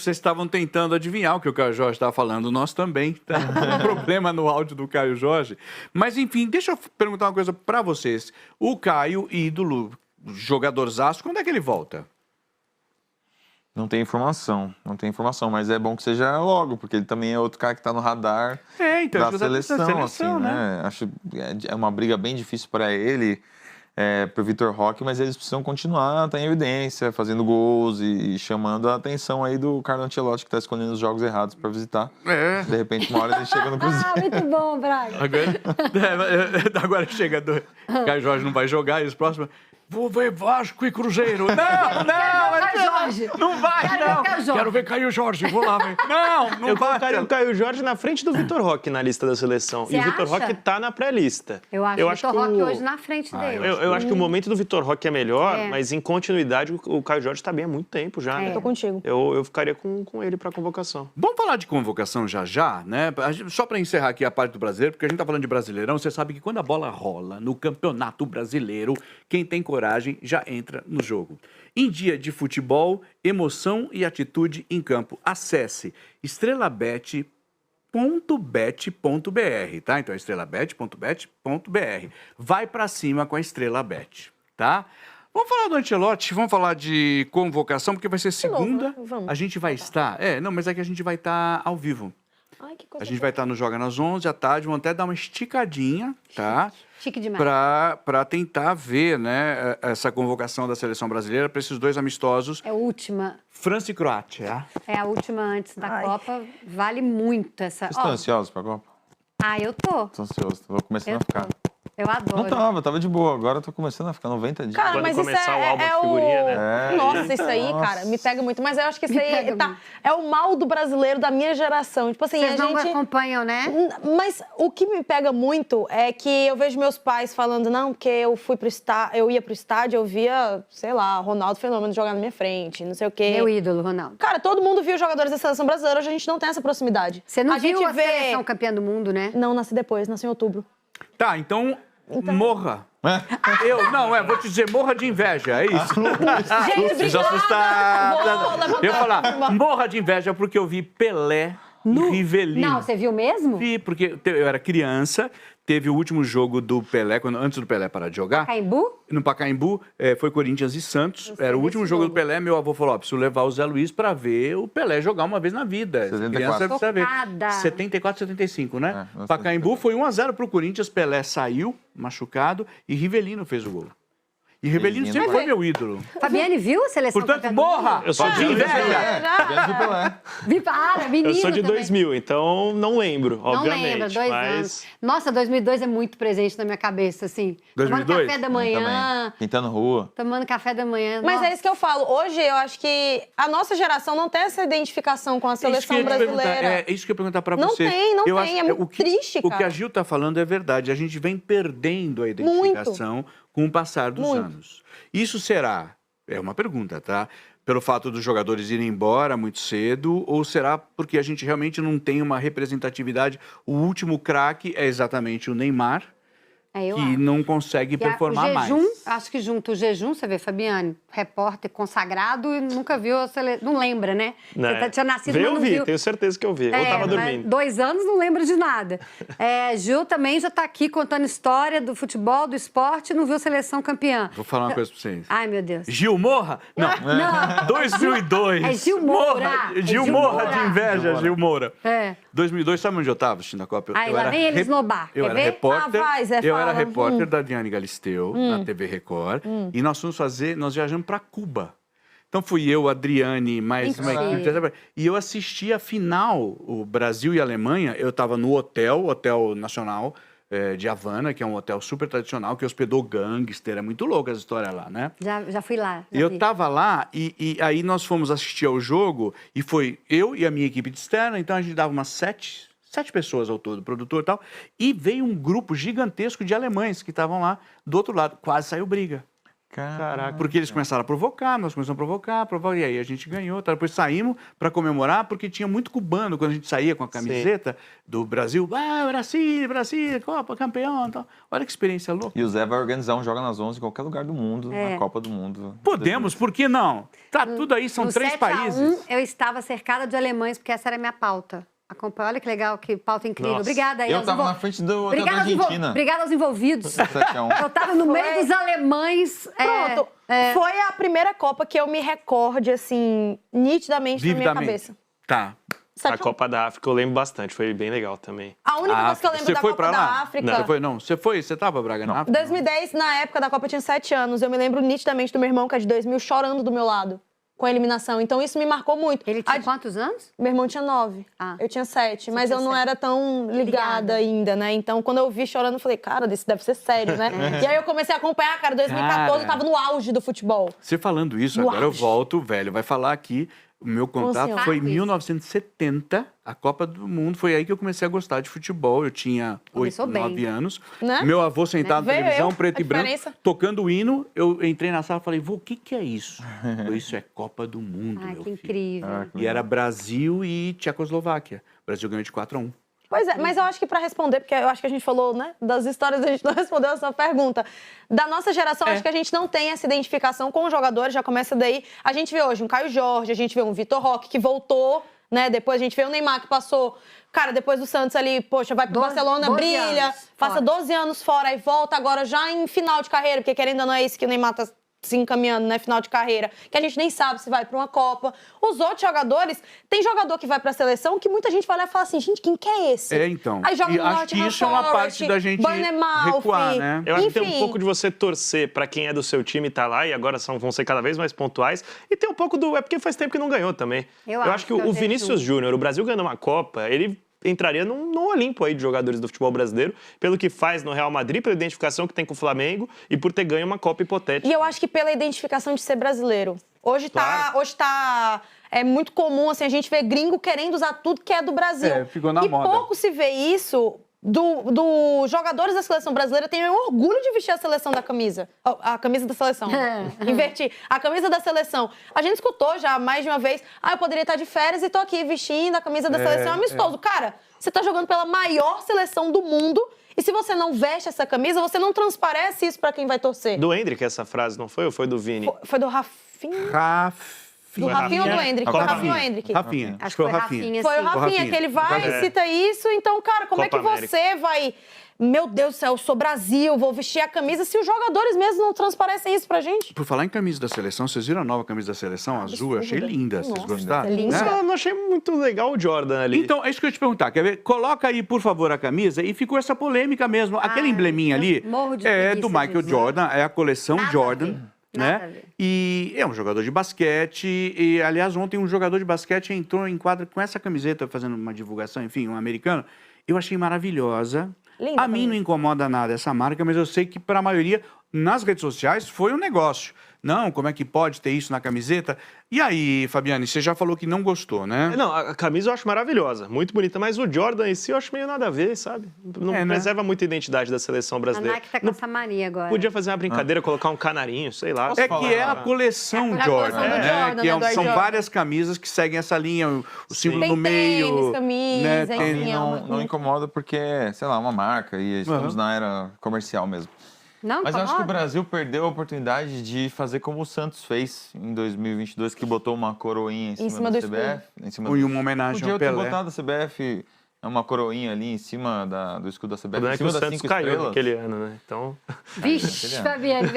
vocês estavam tentando adivinhar o que o Caio Jorge estava falando, nós também. Tá? Um problema no áudio do Caio Jorge. Mas, enfim, deixa eu perguntar uma coisa para vocês. O Caio, ídolo, jogadorzaço, quando é que ele volta? Não tem informação, mas é bom que seja logo, porque ele também é outro cara que está no radar então, da seleção, assim, né? Acho que é uma briga bem difícil para ele, para o Vitor Roque, mas eles precisam continuar, tá em evidência, fazendo gols e chamando a atenção aí do Carlo Ancelotti, que está escolhendo os jogos errados para visitar. De repente, uma hora ele chega no Cruzeiro. Muito bom, Braga. Agora chega do... Caio Jorge não vai jogar e os próximos... Vou ver Vasco e Cruzeiro. Não vai, não. Quero ver Caio Jorge, vou lá ver. Não Eu vai. colocaria o Caio Jorge na frente do Vitor Roque na lista da seleção. Você E o Vitor acha? Roque tá na pré-lista. Eu acho o Vitor Roque hoje na frente dele. Eu acho que o momento do Vitor Roque é melhor, mas em continuidade o Caio Jorge está bem há muito tempo já. Né? Eu tô contigo. Eu ficaria com ele para convocação. Vamos falar de convocação já, né? Só para encerrar aqui a parte do brasileiro, porque a gente tá falando de Brasileirão, você sabe que quando a bola rola no Campeonato Brasileiro, quem tem coragem já entra no jogo. Em dia de futebol, emoção e atitude em campo. Acesse estrelabet.bet.br, tá? Então é estrelabet.bet.br. Vai para cima com a Estrela Bet, tá? Vamos falar do Ancelotti, vamos falar de convocação, porque vai ser segunda. novo, né? Vamos. A gente vai estar... não, mas é que a gente vai estar ao vivo. Ai, que coisa A gente vai estar no Joga nas 11 à tarde, vamos até dar uma esticadinha, tá? Chique demais. Para tentar ver, né, essa convocação da seleção brasileira para esses dois amistosos. É a última. França e Croácia. É a última antes da Copa. Vale muito essa. Vocês estão ansiosos para a Copa? Eu tô. Estou ansioso, tô começando a ficar. Eu adoro. Não tava de boa, agora eu tô começando a ficar 90 dias. Cara, Quando mas isso começar o álbum de figurinha, né? Nossa, isso aí, cara, me pega muito. Mas eu acho que isso aí é o mal do brasileiro da minha geração. Tipo assim, Vocês não acompanham, né? Mas o que me pega muito é que eu vejo meus pais falando, não, porque eu ia pro estádio, eu via, sei lá, Ronaldo Fenômeno jogar na minha frente, não sei o quê. Meu ídolo, Ronaldo. Cara, todo mundo viu jogadores da seleção brasileira, hoje a gente não tem essa proximidade. Você não a viu gente a seleção campeã do mundo, né? Não, nasci depois, nasci em outubro. Tá, então... morra. Vou te dizer, morra de inveja, é isso. Gente, Vocês assustaram. Eu ia falar, morra de inveja porque eu vi Pelé e Rivelino. Não, você viu mesmo? Vi, porque eu era criança, teve o último jogo do Pelé, antes do Pelé parar de jogar. Pacaembu? No Pacaembu, foi Corinthians e Santos. Era o último jogo do Pelé. Meu avô falou, preciso levar o Zé Luiz pra ver o Pelé jogar uma vez na vida. 74. Criança precisa ver. 74, 75, né? Pacaembu foi 1-0 pro Corinthians, Pelé saiu machucado e Rivelino fez o gol. E Rivelino sempre foi meu ídolo. Fabiane viu a seleção Portanto, campeã do morra! mundo? Eu sou de Menino Eu sou de também. 2000, então não lembro, Não obviamente. lembra, 2 anos. Nossa, 2002 é muito presente na minha cabeça, assim. 2002? Tomando café da manhã. Pintando rua. Tomando café da manhã. Mas Nossa. é isso que eu falo. Hoje, eu acho que a nossa geração não tem essa identificação com a seleção brasileira. É isso que eu ia perguntar pra Não você. tem, não Eu tem. acho É muito triste, O que cara. a Gil tá falando é verdade. A gente vem perdendo a identificação com o passar dos anos. Isso será, é uma pergunta, tá? Pelo fato dos jogadores irem embora muito cedo, ou será porque a gente realmente não tem uma representatividade? O último craque é exatamente o Neymar, Eu que acho. não consegue performar o jejum, mais. acho que junto o jejum, você vê, Fabiane, repórter consagrado e nunca viu a seleção. Não lembra, né? Você tinha nascido, mas eu não vi, viu. tenho certeza que eu vi. Eu tava mas dormindo. 2 anos, não lembra de nada. Gil também já tá aqui contando história do futebol, do esporte, não viu a seleção campeã. Vou falar uma coisa pra vocês. Ai, meu Deus. Gil Morra? Não. Não. 2002. É Gil Moura. É Gil Gil Morra Moura. de inveja, Gil Moura. 2002, sabe onde eu estava assistindo a Copa? Aí, lá vem ele esnobar. Eu Quer era ver? repórter. Eu era fala. repórter da Diane Galisteu, na TV Record. E nós viajamos para Cuba. Então fui eu, Adriane, mais uma equipe. E eu assisti a final, o Brasil e a Alemanha. Eu estava no Hotel Nacional de Havana, que é um hotel super tradicional, que hospedou gangster. É muito louca essa história lá, né? Já fui lá. Eu estava lá e aí nós fomos assistir ao jogo e foi eu e a minha equipe de externa. Então a gente dava umas 7 pessoas ao todo, produtor e tal. E veio um grupo gigantesco de alemães que estavam lá do outro lado. Quase saiu briga. Caraca. Porque eles começaram a provocar, nós começamos a provocar, e aí a gente ganhou. Tá? Depois saímos para comemorar, porque tinha muito cubano quando a gente saía com a camiseta do Brasil. Brasil, Copa, campeão. Tal. Olha que experiência louca. E o Zé vai organizar um Joga nas 11 em qualquer lugar do mundo, na Copa do Mundo. Podemos, por que não? Tá tudo aí, são No 3 países. eu estava cercada de alemães, porque essa era a minha pauta. Olha que legal, que pauta incrível. Nossa. Obrigada aí. Eu tava na frente do hotel da Argentina. Obrigada aos envolvidos. 7-1. Eu tava no meio dos alemães. Pronto. Foi a primeira Copa que eu me recorde, assim, nitidamente na minha cabeça. Tá. A Copa da África eu lembro bastante, foi bem legal também. A única coisa que eu lembro Você da foi Copa pra da lá? África... Você tava, Braga, na África? 2010, na época da Copa, eu tinha 7 anos. Eu me lembro nitidamente do meu irmão, que é de 2000, chorando do meu lado com a eliminação. Então, isso me marcou muito. Ele tinha quantos anos? Meu irmão tinha 9. Eu tinha 7. Mas eu não era tão ligada ainda, né? Então, quando eu vi chorando, eu falei, cara, isso deve ser sério, né? E aí eu comecei a acompanhar, cara, 2014 eu tava no auge do futebol. Você falando isso, agora eu volto, velho, vai falar aqui. O meu contato foi em 1970, a Copa do Mundo. Foi aí que eu comecei a gostar de futebol. Eu tinha 8, 9 anos. Né? Meu avô sentado na televisão, eu, preto e branco, tocando o hino. Eu entrei na sala e falei, vô, o que é isso? Isso é Copa do Mundo, meu Que filho. incrível. E era Brasil e Tchecoslováquia. O Brasil ganhou de 4-1. Pois é, mas eu acho que para responder, porque eu acho que a gente falou, né, das histórias, a gente não respondeu a sua pergunta. Da nossa geração, acho que a gente não tem essa identificação com os jogadores, já começa daí. A gente vê hoje um Caio Jorge, a gente vê um Vitor Roque que voltou, né, depois a gente vê o Neymar que passou, cara, depois do Santos ali, poxa, vai pro Barcelona, brilha, passa 12 anos fora, aí volta agora já em final de carreira, porque querendo ou não é isso que o Neymar tá se encaminhando, né, final de carreira, que a gente nem sabe se vai para uma Copa. Os outros jogadores, tem jogador que vai para a seleção que muita gente vai lá e fala assim, gente, quem que é esse? Então. Aí joga e no acho Nottingham que isso é uma parte da gente recuar, né? Eu acho que tem um pouco de você torcer para quem é do seu time tá lá, e agora vão ser cada vez mais pontuais, e tem um pouco do... É porque faz tempo que não ganhou também. Eu acho que o Vinícius Júnior, o Brasil ganhando uma Copa, ele entraria num Olimpo aí de jogadores do futebol brasileiro, pelo que faz no Real Madrid, pela identificação que tem com o Flamengo e por ter ganho uma Copa hipotética. E eu acho que pela identificação de ser brasileiro. Hoje tá é muito comum, assim, a gente vê gringo querendo usar tudo que é do Brasil. Ficou na moda. E pouco se vê isso dos jogadores da seleção brasileira terem orgulho de vestir a seleção da camisa. A camisa da seleção. Inverti. A camisa da seleção. A gente escutou já mais de uma vez, eu poderia estar de férias e tô aqui vestindo a camisa da seleção amistoso. Cara, você tá jogando pela maior seleção do mundo e se você não veste essa camisa, você não transparece isso pra quem vai torcer. Do Hendrick essa frase, não foi? Ou foi do Vini? Foi do Rafinha. Do Rafinha ou do Hendrick? Rafinha ou Hendrick? Rafinha. Acho que foi Rafinha. Foi o Rafinha, que ele vai e cita isso. Então, cara, como Copa é que você vai... Meu Deus do céu, eu sou Brasil, vou vestir a camisa se os jogadores mesmo não transparecem isso pra gente? Por falar em camisa da seleção, vocês viram a nova camisa da seleção, azul? Eu achei linda. Vocês gostaram? É linda. Né? Eu não achei muito legal o Jordan ali. Então, é isso que eu ia te perguntar. Quer ver? Coloca aí, por favor, a camisa e ficou essa polêmica mesmo. Aquele embleminha ali é do Michael Jordan, é a coleção Jordan. Né? E é um jogador de basquete. E, aliás, ontem um jogador de basquete entrou em quadra com essa camiseta, fazendo uma divulgação, enfim, um americano. Eu achei maravilhosa. Linda A mim não incomoda nada essa marca, mas eu sei que para a maioria, nas redes sociais, foi um negócio. Não, como é que pode ter isso na camiseta? E aí, Fabiane, você já falou que não gostou, né? Não, a camisa eu acho maravilhosa, muito bonita, mas o Jordan em si eu acho meio nada a ver, sabe? Não preserva muito a identidade da seleção A brasileira. Nike tá com essa mania agora. Podia fazer uma brincadeira, colocar um canarinho, sei lá. É que é a coleção Jordan, né? Que são várias camisas que seguem essa linha, o símbolo no meio. Tênis, camisa, enfim. Não incomoda porque é, sei lá, uma marca e estamos na era comercial mesmo. Não, mas eu acho que o Brasil perdeu a oportunidade de fazer como o Santos fez em 2022, que botou uma coroinha em cima da CBF. E uma homenagem ao Pelé. Podia ter botado a CBF, uma coroinha ali em cima do escudo da CBF. O em cima o das Santos 5 caiu estrelas. naquele ano, né? Então... Vixe, Fabiane.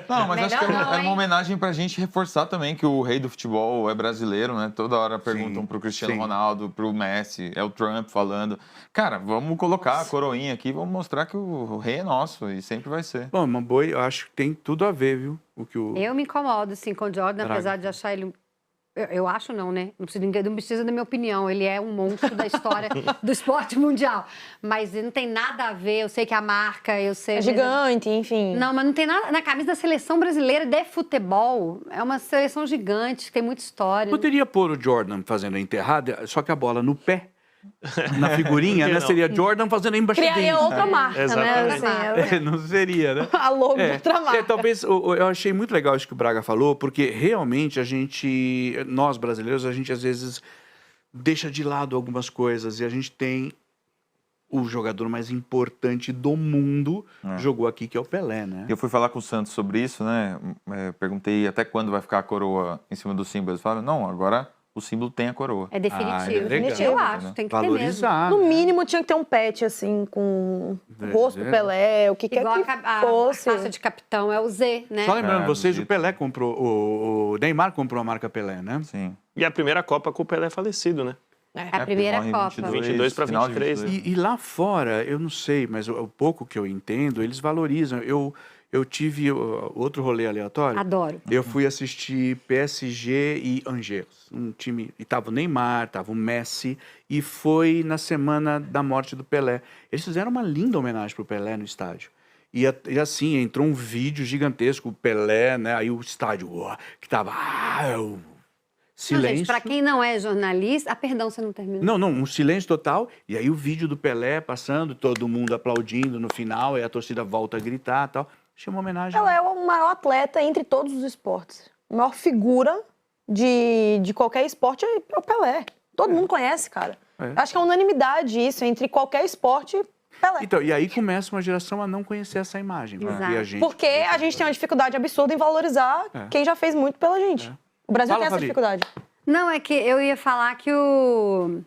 Não, mas acho que Melhor é uma homenagem pra gente reforçar também que o rei do futebol é brasileiro, né? Toda hora perguntam pro Cristiano Ronaldo, pro Messi, é o Trump falando. Cara, vamos colocar a coroinha aqui, vamos mostrar que o rei é nosso e sempre vai ser. Bom, uma boa, eu acho que tem tudo a ver, viu? Eu me incomodo, sim, com o Jordan, Braga. apesar de achar ele... Eu acho não, né? Não precisa da minha opinião. Ele é um monstro da história do esporte mundial. Mas não tem nada a ver. Eu sei que a marca, eu sei... É gigante, enfim. Não, mas não tem nada... Na camisa da seleção brasileira de futebol, é uma seleção gigante, tem muita história. Poderia pôr o Jordan fazendo a enterrada, só que a bola no pé. na figurinha, né? não? Seria Jordan fazendo a embaixadinha. Criaria outra marca, Exatamente. né? Assim, Não seria, né? a logo de outra marca. Talvez eu achei muito legal isso que o Braga falou, porque realmente nós brasileiros, a gente às vezes deixa de lado algumas coisas e a gente tem o jogador mais importante do mundo jogou aqui, que é o Pelé, né? Eu fui falar com o Santos sobre isso, né? Perguntei até quando vai ficar a coroa em cima do símbolo. Eles falaram, não, agora o símbolo tem a coroa. É definitivo. legal. Eu acho, tem que ter mesmo. Valorizar. No né? mínimo tinha que ter um pet, assim, com o rosto do Pelé, o que quer Igual que a fosse. faixa de capitão é o Z, né? Só lembrando É, vocês, o dito. Pelé comprou, o Neymar comprou a marca Pelé, né? Sim. E a primeira Copa com o Pelé falecido, né? É a primeira morre em Copa. 22 para final de 23. 22. E lá fora, eu não sei, mas o pouco que eu entendo, eles valorizam. Eu tive outro rolê aleatório. Adoro. Eu fui assistir PSG e Angers, um time, e tava o Neymar, tava o Messi, e foi na semana da morte do Pelé. Eles fizeram uma linda homenagem pro Pelé no estádio. E assim, entrou um vídeo gigantesco, o Pelé, né, aí o estádio, que tava... silêncio. Não, gente, pra quem não é jornalista... perdão, você não terminou. Não, um silêncio total. E aí o vídeo do Pelé passando, todo mundo aplaudindo no final, e a torcida volta a gritar e tal. Achei uma homenagem. Ela é o maior atleta entre todos os esportes. A maior figura de qualquer esporte é o Pelé. Todo mundo conhece, cara. Acho que é unanimidade isso, entre qualquer esporte, Pelé. Então, e aí começa uma geração a não conhecer essa imagem. Exato. E a gente... Porque a gente tem uma dificuldade absurda em valorizar quem já fez muito pela gente. O Brasil Fala, tem essa Fabi. dificuldade. Não, é que eu ia falar que o...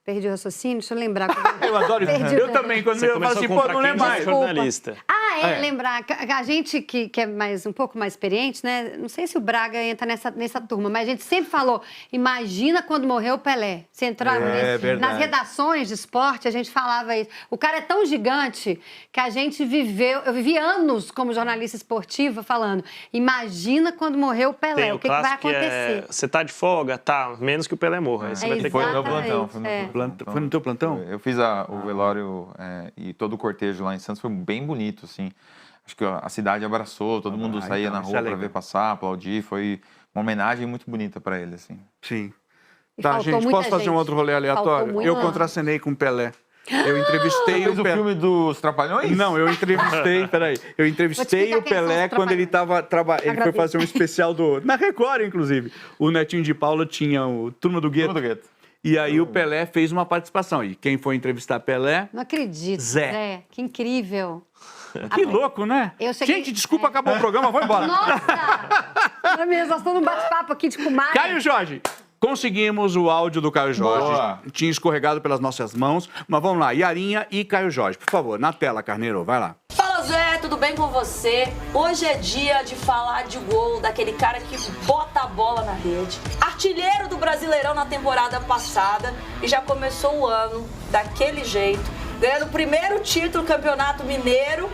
Perdi o raciocínio, deixa eu lembrar. Eu adoro isso. Perdi Eu o- também, quando Você eu falo começou assim, com pô, pra não quem lembro é mais. jornalista. Lembrar, a gente que é um pouco mais experiente, né? Não sei se o Braga entra nessa turma, mas a gente sempre falou, imagina quando morreu o Pelé. Você entrar verdade. nas redações de esporte, a gente falava isso. O cara é tão gigante que a gente eu vivi anos como jornalista esportiva falando, imagina quando morreu o Pelé, Tem o que vai clássico acontecer? você tá de folga? Tá, menos que o Pelé morra. Aí você vai ter que... Foi no meu Exatamente, plantão. Foi no meu plantão. Foi no teu plantão? Eu fiz o velório e todo o cortejo lá em Santos foi bem bonito, assim. Acho que a cidade abraçou, todo mundo saía então, na isso rua é para legal. ver passar, aplaudir. Foi uma homenagem muito bonita para ele, assim. Sim. E Tá, faltou gente, muita posso fazer um gente. outro rolê aleatório? Faltou muita Eu gente. contracenei com o Pelé. Eu entrevistei Fez o o Pelé. filme dos Trapalhões? Não, eu entrevistei, peraí. Eu entrevistei explicar o quem são Pelé os quando ele tava ele foi Agradeço. fazer um especial na Record, inclusive. O Netinho de Paula tinha o Turma do Gueto. Turma do Gueto. E aí o Pelé fez uma participação. E quem foi entrevistar Pelé? Não acredito. Zé. Que incrível. Que louco, né? Eu cheguei- Gente, desculpa, acabou o programa, vou embora. Nossa! Não é mesmo? Nós estamos num bate-papo aqui de comadre. Caio Jorge. Conseguimos o áudio do Caio Jorge. Boa. Tinha escorregado pelas nossas mãos. Mas vamos lá. Yarinha e Caio Jorge. Por favor, na tela, Carneiro. Vai lá. Fala Zé, tudo bem com você? Hoje é dia de falar de gol daquele cara que bota a bola na rede. Artilheiro do Brasileirão na temporada passada e já começou o ano daquele jeito, ganhando o primeiro título do Campeonato Mineiro.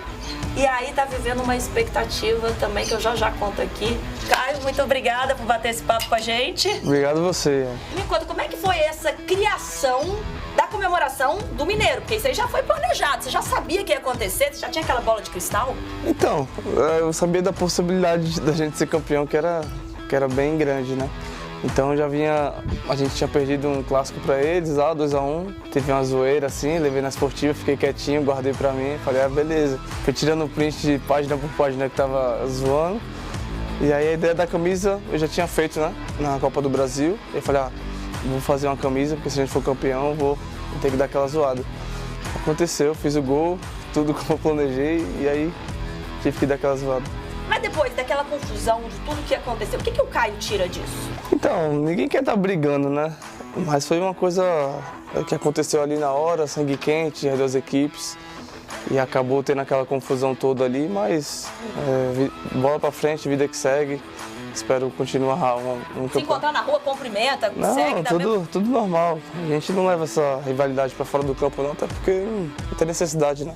E aí tá vivendo uma expectativa também que eu já conto aqui. Caio, muito obrigada por bater esse papo com a gente. Obrigado a você. Me conta, como é que foi essa criação da comemoração do Mineiro? Porque isso aí já foi planejado, você já sabia que ia acontecer, você já tinha aquela bola de cristal? Então, eu sabia da possibilidade da gente ser campeão, que era bem grande, né? Então a gente tinha perdido um clássico pra eles, 2-1. Teve uma zoeira assim, levei na esportiva, fiquei quietinho, guardei pra mim, falei, beleza. Fui tirando print de página por página que tava zoando. E aí a ideia da camisa eu já tinha feito, né? Na Copa do Brasil. E eu falei, vou fazer uma camisa, porque se a gente for campeão, vou ter que dar aquela zoada. Aconteceu, fiz o gol, tudo como eu planejei, e aí tive que dar aquela zoada. Mas depois daquela confusão de tudo que aconteceu, o que o Caio tira disso? Então, ninguém quer estar brigando, né? Mas foi uma coisa que aconteceu ali na hora, sangue quente, as duas equipes. E acabou tendo aquela confusão toda ali, mas bola pra frente, vida que segue. Espero continuar Se encontrar na rua, cumprimenta, segue, Não, dá mesmo... tudo normal. A gente não leva essa rivalidade pra fora do campo não, até porque não tem necessidade, né?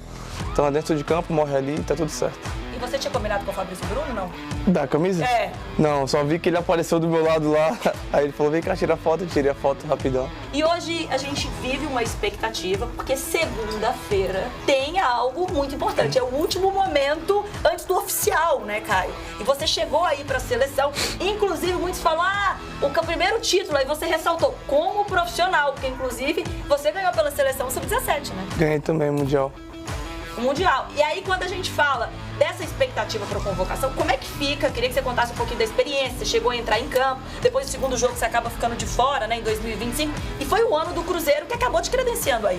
Então, dentro de campo, morre ali e tá tudo certo. E você tinha combinado com o Fabrício Bruno, não? Da camisa? É. Não, só vi que ele apareceu do meu lado lá. Aí ele falou, vem cá, tira a foto. Eu tirei a foto rapidão. E hoje a gente vive uma expectativa, porque segunda-feira tem algo muito importante. É o último momento antes do oficial, né, Caio? E você chegou aí pra seleção, inclusive muitos falam, o primeiro título, aí você ressaltou, como profissional, porque inclusive você ganhou pela seleção sub-17, né? Ganhei também o Mundial. O Mundial. E aí, quando a gente fala dessa expectativa para convocação, como é que fica? Queria que você contasse um pouquinho da experiência. Você chegou a entrar em campo, depois do segundo jogo você acaba ficando de fora, né, em 2025. E foi o ano do Cruzeiro que acabou te credenciando aí.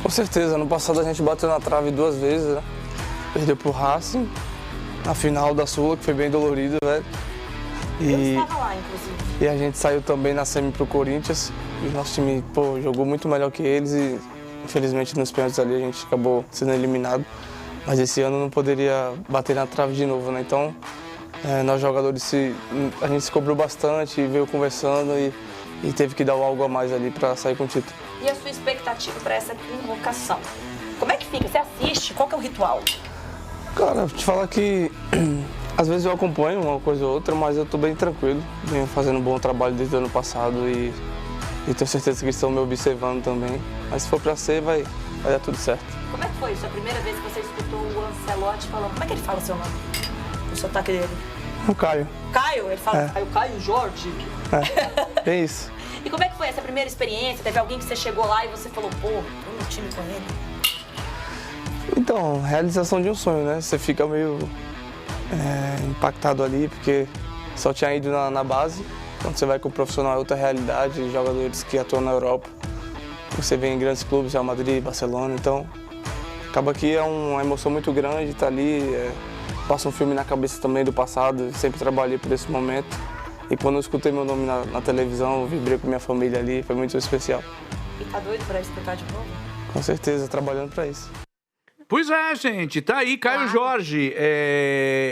Com certeza. Ano passado a gente bateu na trave 2 vezes, né? Perdeu pro Racing, na final da Sula, que foi bem dolorido, velho. Eu estava lá, inclusive. E a gente saiu também na semi pro Corinthians. E o nosso time, jogou muito melhor que eles e... Infelizmente, nos pênaltis ali a gente acabou sendo eliminado, mas esse ano não poderia bater na trave de novo, né? Então, nós jogadores, a gente se cobrou bastante, veio conversando e teve que dar algo a mais ali para sair com o título. E a sua expectativa para essa convocação? Como é que fica? Você assiste? Qual que é o ritual? Cara, te falar que às vezes eu acompanho uma coisa ou outra, mas eu tô bem tranquilo. Venho fazendo um bom trabalho desde o ano passado e tenho certeza que eles estão me observando também. Mas se for pra ser, vai dar tudo certo. Como é que foi? Sua primeira vez que você escutou o Ancelotti falando? Como é que ele fala o seu nome? O sotaque dele? O Caio. Caio? Ele fala Caio Jorge? É isso. E como é que foi essa primeira experiência? Teve alguém que você chegou lá e você falou, tô no time com ele? Então, realização de um sonho, né? Você fica meio impactado ali, porque só tinha ido na base. Quando você vai com o profissional é outra realidade, jogadores que atuam na Europa. Você vê em grandes clubes, Real Madrid, Barcelona, então acaba que é uma emoção muito grande estar ali. Passa um filme na cabeça também do passado, sempre trabalhei por esse momento. E quando eu escutei meu nome na televisão, eu vibrei com minha família ali, foi muito especial. E tá doido pra escutar de novo? Com certeza, trabalhando para isso. Pois é, gente, tá aí, Caio Jorge.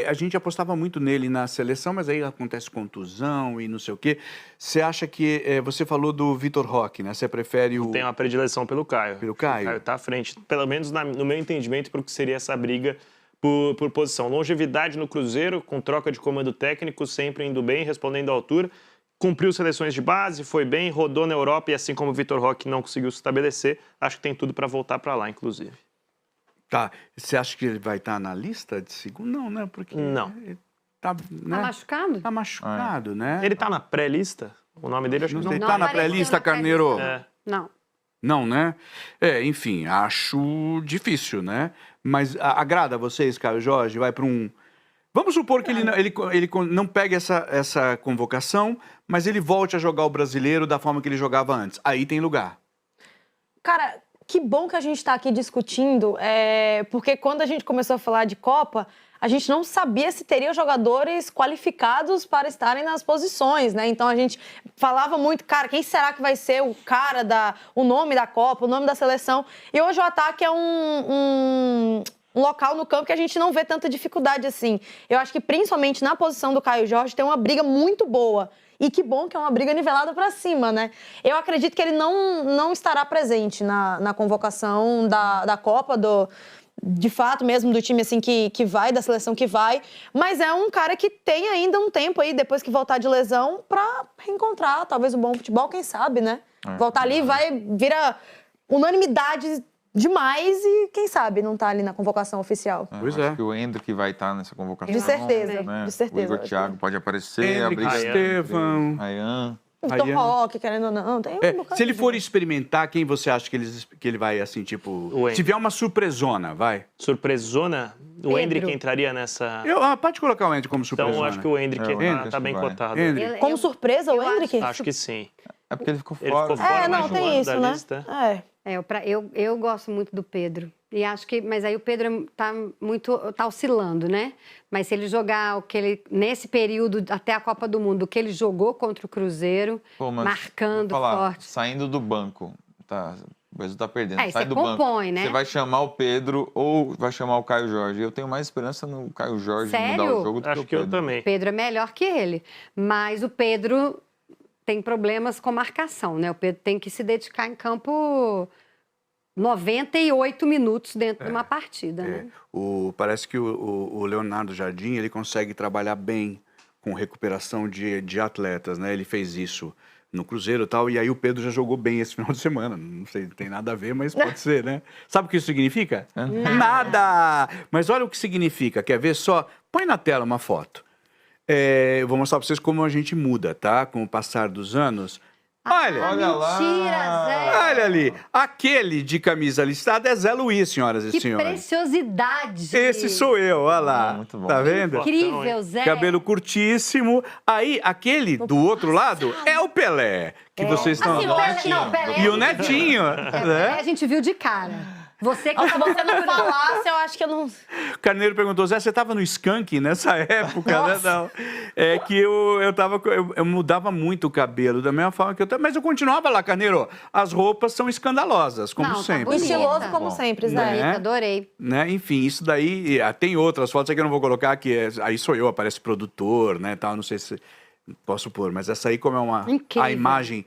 A gente apostava muito nele na seleção, mas aí acontece contusão e não sei o quê. Você acha que... você falou do Vitor Roque, né? Você prefere o... Tem uma predileção pelo Caio. Pelo Caio? O Caio tá à frente, pelo menos no meu entendimento, para o que seria essa briga por posição. Longevidade no Cruzeiro, com troca de comando técnico, sempre indo bem, respondendo à altura. Cumpriu seleções de base, foi bem, rodou na Europa e assim como o Vitor Roque não conseguiu se estabelecer, acho que tem tudo para voltar para lá, inclusive. Tá. Você acha que ele vai estar na lista de segundo? Não, né? Porque não. Ele tá, né? Tá machucado? Tá machucado, né? Ele tá na pré-lista? O nome dele acho que não. Ele tá na pré-lista, Carneiro? Não. Não, né? Enfim, acho difícil, né? Mas agrada a vocês, Caio Jorge? Vai para um... Vamos supor que ele não pegue essa convocação, mas ele volte a jogar o brasileiro da forma que ele jogava antes. Aí tem lugar. Cara, que bom que a gente está aqui discutindo, porque quando a gente começou a falar de Copa, a gente não sabia se teria jogadores qualificados para estarem nas posições, né? Então a gente falava muito, cara, quem será que vai ser o cara, o nome da Copa, o nome da seleção? E hoje o ataque é um local no campo que a gente não vê tanta dificuldade assim. Eu acho que principalmente na posição do Caio Jorge tem uma briga muito boa. E que bom que é uma briga nivelada para cima, né? Eu acredito que ele não estará presente na convocação da Copa, de fato mesmo, do time assim que vai, da seleção que vai. Mas é um cara que tem ainda um tempo aí, depois que voltar de lesão, para reencontrar talvez um bom futebol, quem sabe, né? Voltar ali vira unanimidade demais e, quem sabe, não tá ali na convocação oficial. Pois acho que o Hendrick vai estar nessa convocação. De certeza, né? de certeza. O Igor Thiago pode aparecer. Hendrick, Estevão... Rayan. Vitor Roque, querendo ou não, tem um bocado. Se ele for experimentar, quem você acha que ele vai, assim, tipo... Se vier uma surpresona, vai? Surpresona? O Hendrick entraria nessa... Pode colocar o Hendrick como surpresona. Então, acho que o Hendrick tá bem cotado. Como surpresa, o Hendrick? Acho que sim. É porque ele ficou fora. Não, tem isso, né? Lista. Eu gosto muito do Pedro. E acho que, mas aí o Pedro tá oscilando, né? Mas se ele jogar nesse período até a Copa do Mundo, o que ele jogou contra o Cruzeiro, marcando forte. Saindo do banco, o Brasil tá perdendo. Sai do banco, né? Você vai chamar o Pedro ou vai chamar o Caio Jorge? Eu tenho mais esperança no Caio Jorge mudar o jogo do acho que o Pedro. Eu também. O Pedro é melhor que ele, mas o Pedro tem problemas com marcação, né? O Pedro tem que se dedicar em campo 98 minutos dentro de uma partida, né? Parece que o Leonardo Jardim, ele consegue trabalhar bem com recuperação de atletas, né? Ele fez isso no Cruzeiro e tal, e aí o Pedro já jogou bem esse final de semana. Não sei, não tem nada a ver, mas pode ser, né? Sabe o que isso significa? Nada! Mas olha o que significa. Quer ver só? Põe na tela uma foto. Eu vou mostrar para vocês como a gente muda, tá? Com o passar dos anos. Olha lá. Mentira, Zé. Olha ali. Aquele de camisa listada é Zé Luiz, senhoras e Que senhores. preciosidade. Esse sou eu, olha lá. Muito bom. Tá vendo? Incrível, Zé. Cabelo curtíssimo. Aí, aquele do outro lado é o Pelé, que vocês estão... Assim, o Pelé, não, Pelé. E o Netinho. Pelé a gente viu de cara. Você que Se você não falasse, eu acho que eu não... Carneiro perguntou, Zé, você estava no Skank nessa época, né? Não. É que eu mudava muito o cabelo, da mesma forma que eu... Mas eu continuava lá, Carneiro. As roupas são escandalosas, como Não, tá sempre. bonita. Estiloso como sempre, Zé. Né? Adorei. Né? Enfim, isso daí... Tem outras fotos que eu não vou colocar, aí sou eu, aparece produtor, né? Tal, não sei se posso pôr, mas essa aí, como é uma... Incrível. A imagem...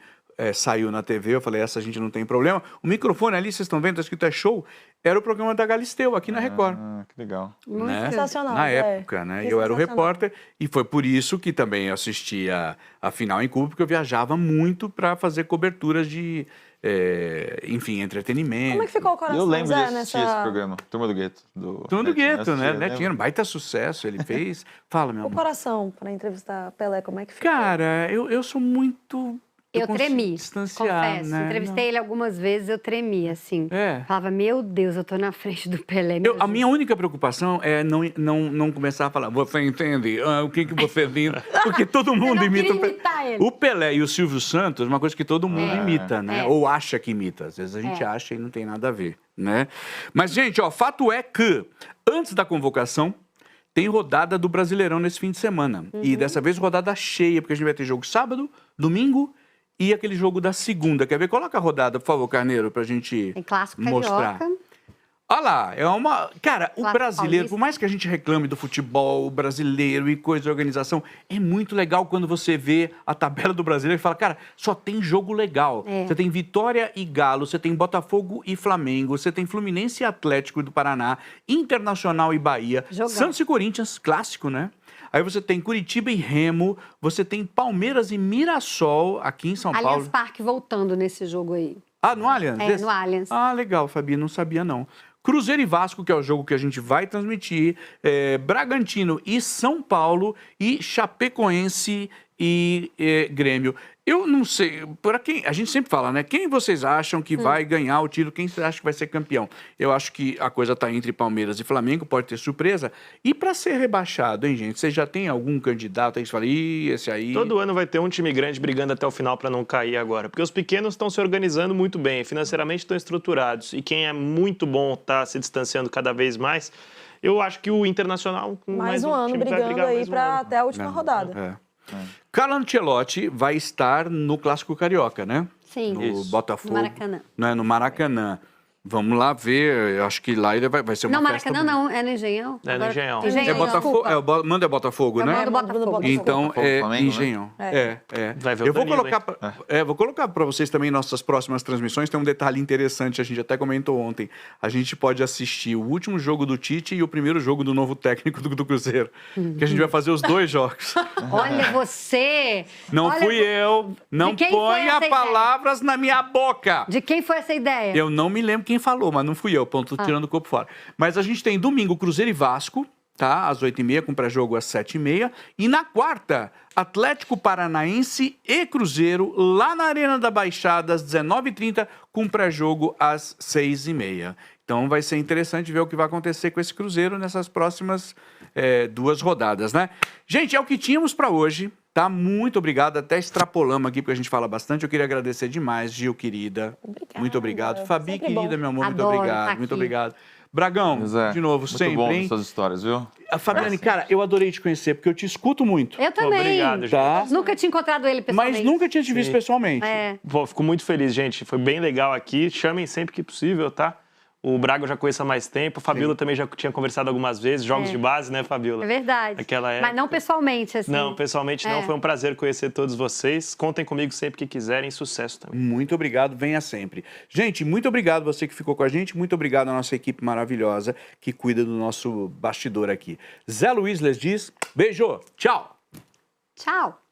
saiu na TV, eu falei, essa a gente não tem problema. O microfone ali, vocês estão vendo, tá escrito show, era o programa da Galisteu, aqui na Record. Que legal. Né? Sensacional, Na é. época, né? Eu era o Sensacional. repórter e foi por isso que também eu assistia a final em Cuba, porque eu viajava muito para fazer coberturas de, enfim, entretenimento. Como é que ficou o coração, Eu lembro de Zé, assistir nessa... esse programa, Turma do Gueto. Turma do Gueto, né? Netinho, Netinho, um baita sucesso ele fez. Fala, meu O amor. coração para entrevistar Pelé, como é que ficou? Cara, eu sou muito... Eu consigo tremi, distanciar, confesso. né? Entrevistei ele algumas vezes, eu tremi, assim. Falava, meu Deus, eu tô na frente do Pelé. A minha única preocupação é não começar a falar, você entende? O que você diz? Porque todo mundo imita o Pelé. ele. O Pelé e o Silvio Santos, uma coisa que todo mundo imita, né? Ou acha que imita. Às vezes a gente acha e não tem nada a ver, né? Mas, gente, fato é que, antes da convocação, tem rodada do Brasileirão nesse fim de semana. E dessa vez rodada cheia, porque a gente vai ter jogo sábado, domingo e aquele jogo da segunda. Quer ver? Coloca a rodada, por favor, Carneiro, pra gente Tem clássico mostrar. carioca. Olha lá, é uma... Cara, o Clássico brasileiro, paulista. por mais que a gente reclame do futebol brasileiro e coisa de organização, é muito legal quando você vê a tabela do brasileiro e fala, cara, só tem jogo legal. Você tem Vitória e Galo, você tem Botafogo e Flamengo, você tem Fluminense e Atlético do Paraná, Internacional e Bahia, Jogão. Santos e Corinthians, clássico, né? Aí você tem Curitiba e Remo, você tem Palmeiras e Mirassol aqui em São Allianz Paulo. Parque voltando nesse jogo aí. Ah, no Allianz? No Allianz. Ah, legal, Fabi, não sabia não. Cruzeiro e Vasco, que é o jogo que a gente vai transmitir, Bragantino e São Paulo e Chapecoense e Grêmio. Eu não sei, para quem a gente sempre fala, né? Quem vocês acham que vai ganhar o título? Quem vocês acham que vai ser campeão? Eu acho que a coisa tá entre Palmeiras e Flamengo, pode ter surpresa. E para ser rebaixado, hein, gente? Vocês já tem algum candidato aí que fala, esse aí... Todo ano vai ter um time grande brigando até o final para não cair agora. Porque os pequenos estão se organizando muito bem, financeiramente estão estruturados. E quem é muito bom está se distanciando cada vez mais. Eu acho que o Internacional... Mais um ano time vai brigando brigar aí mais um para ano. até a última rodada. Carlo Ancelotti vai estar no Clássico Carioca, né? Sim. No Isso. Botafogo. No Maracanã. Né? No Maracanã. Vamos lá ver, eu acho que lá ele vai ser uma Não, festa... Maracanã não, é no Engenhão. É no Engenhão. É Botafogo, manda é Botafogo, né? Manda Botafogo. Então, Flamengo, Engenhão. né? Vai ver o Eu vou Danilo, colocar, vou colocar para vocês também nossas próximas transmissões. Tem um detalhe interessante, a gente até comentou ontem. A gente pode assistir o último jogo do Tite e o primeiro jogo do novo técnico do Cruzeiro. Que a gente vai fazer os dois jogos. Olha você! Não Olha, fui eu. Não quem foi ponha essa ideia? palavras na minha boca. De quem foi essa ideia? Eu não me lembro quem falou, mas não fui eu, ponto, tirando o corpo fora. Mas a gente tem domingo Cruzeiro e Vasco, tá? Às 8h30, com pré-jogo às 7h30. E na quarta, Atlético Paranaense e Cruzeiro, lá na Arena da Baixada, às 19h30, com pré-jogo às 6h30. Então vai ser interessante ver o que vai acontecer com esse Cruzeiro nessas próximas duas rodadas, né? Gente, é o que tínhamos para hoje. Tá? Muito obrigado. Até extrapolamos aqui, porque a gente fala bastante. Eu queria agradecer demais, Gil, querida. Obrigada. Muito obrigado. Fabi, Sempre querida, bom. meu amor, muito Adoro obrigado. tá Muito aqui. obrigado. Bragão, Zé, de novo, muito sempre, bom hein? essas histórias, viu? Fabiane, cara, eu adorei te conhecer, porque eu te escuto muito. Eu também. Obrigado, gente. Tá? Nunca tinha encontrado ele pessoalmente. Mas nunca tinha te visto pessoalmente. É. Fico muito feliz, gente. Foi bem legal aqui. Chamem sempre que possível, tá? O Braga eu já conheço há mais tempo. O Fabiola também já tinha conversado algumas vezes. Jogos de base, né, Fabiola? É verdade. Aquela época. Mas não pessoalmente, assim. Não, pessoalmente não. Foi um prazer conhecer todos vocês. Contem comigo sempre que quiserem. Sucesso também. Muito obrigado, venha sempre. Gente, muito obrigado você que ficou com a gente. Muito obrigado à nossa equipe maravilhosa que cuida do nosso bastidor aqui. Zé Luiz Les diz, beijo, tchau. Tchau.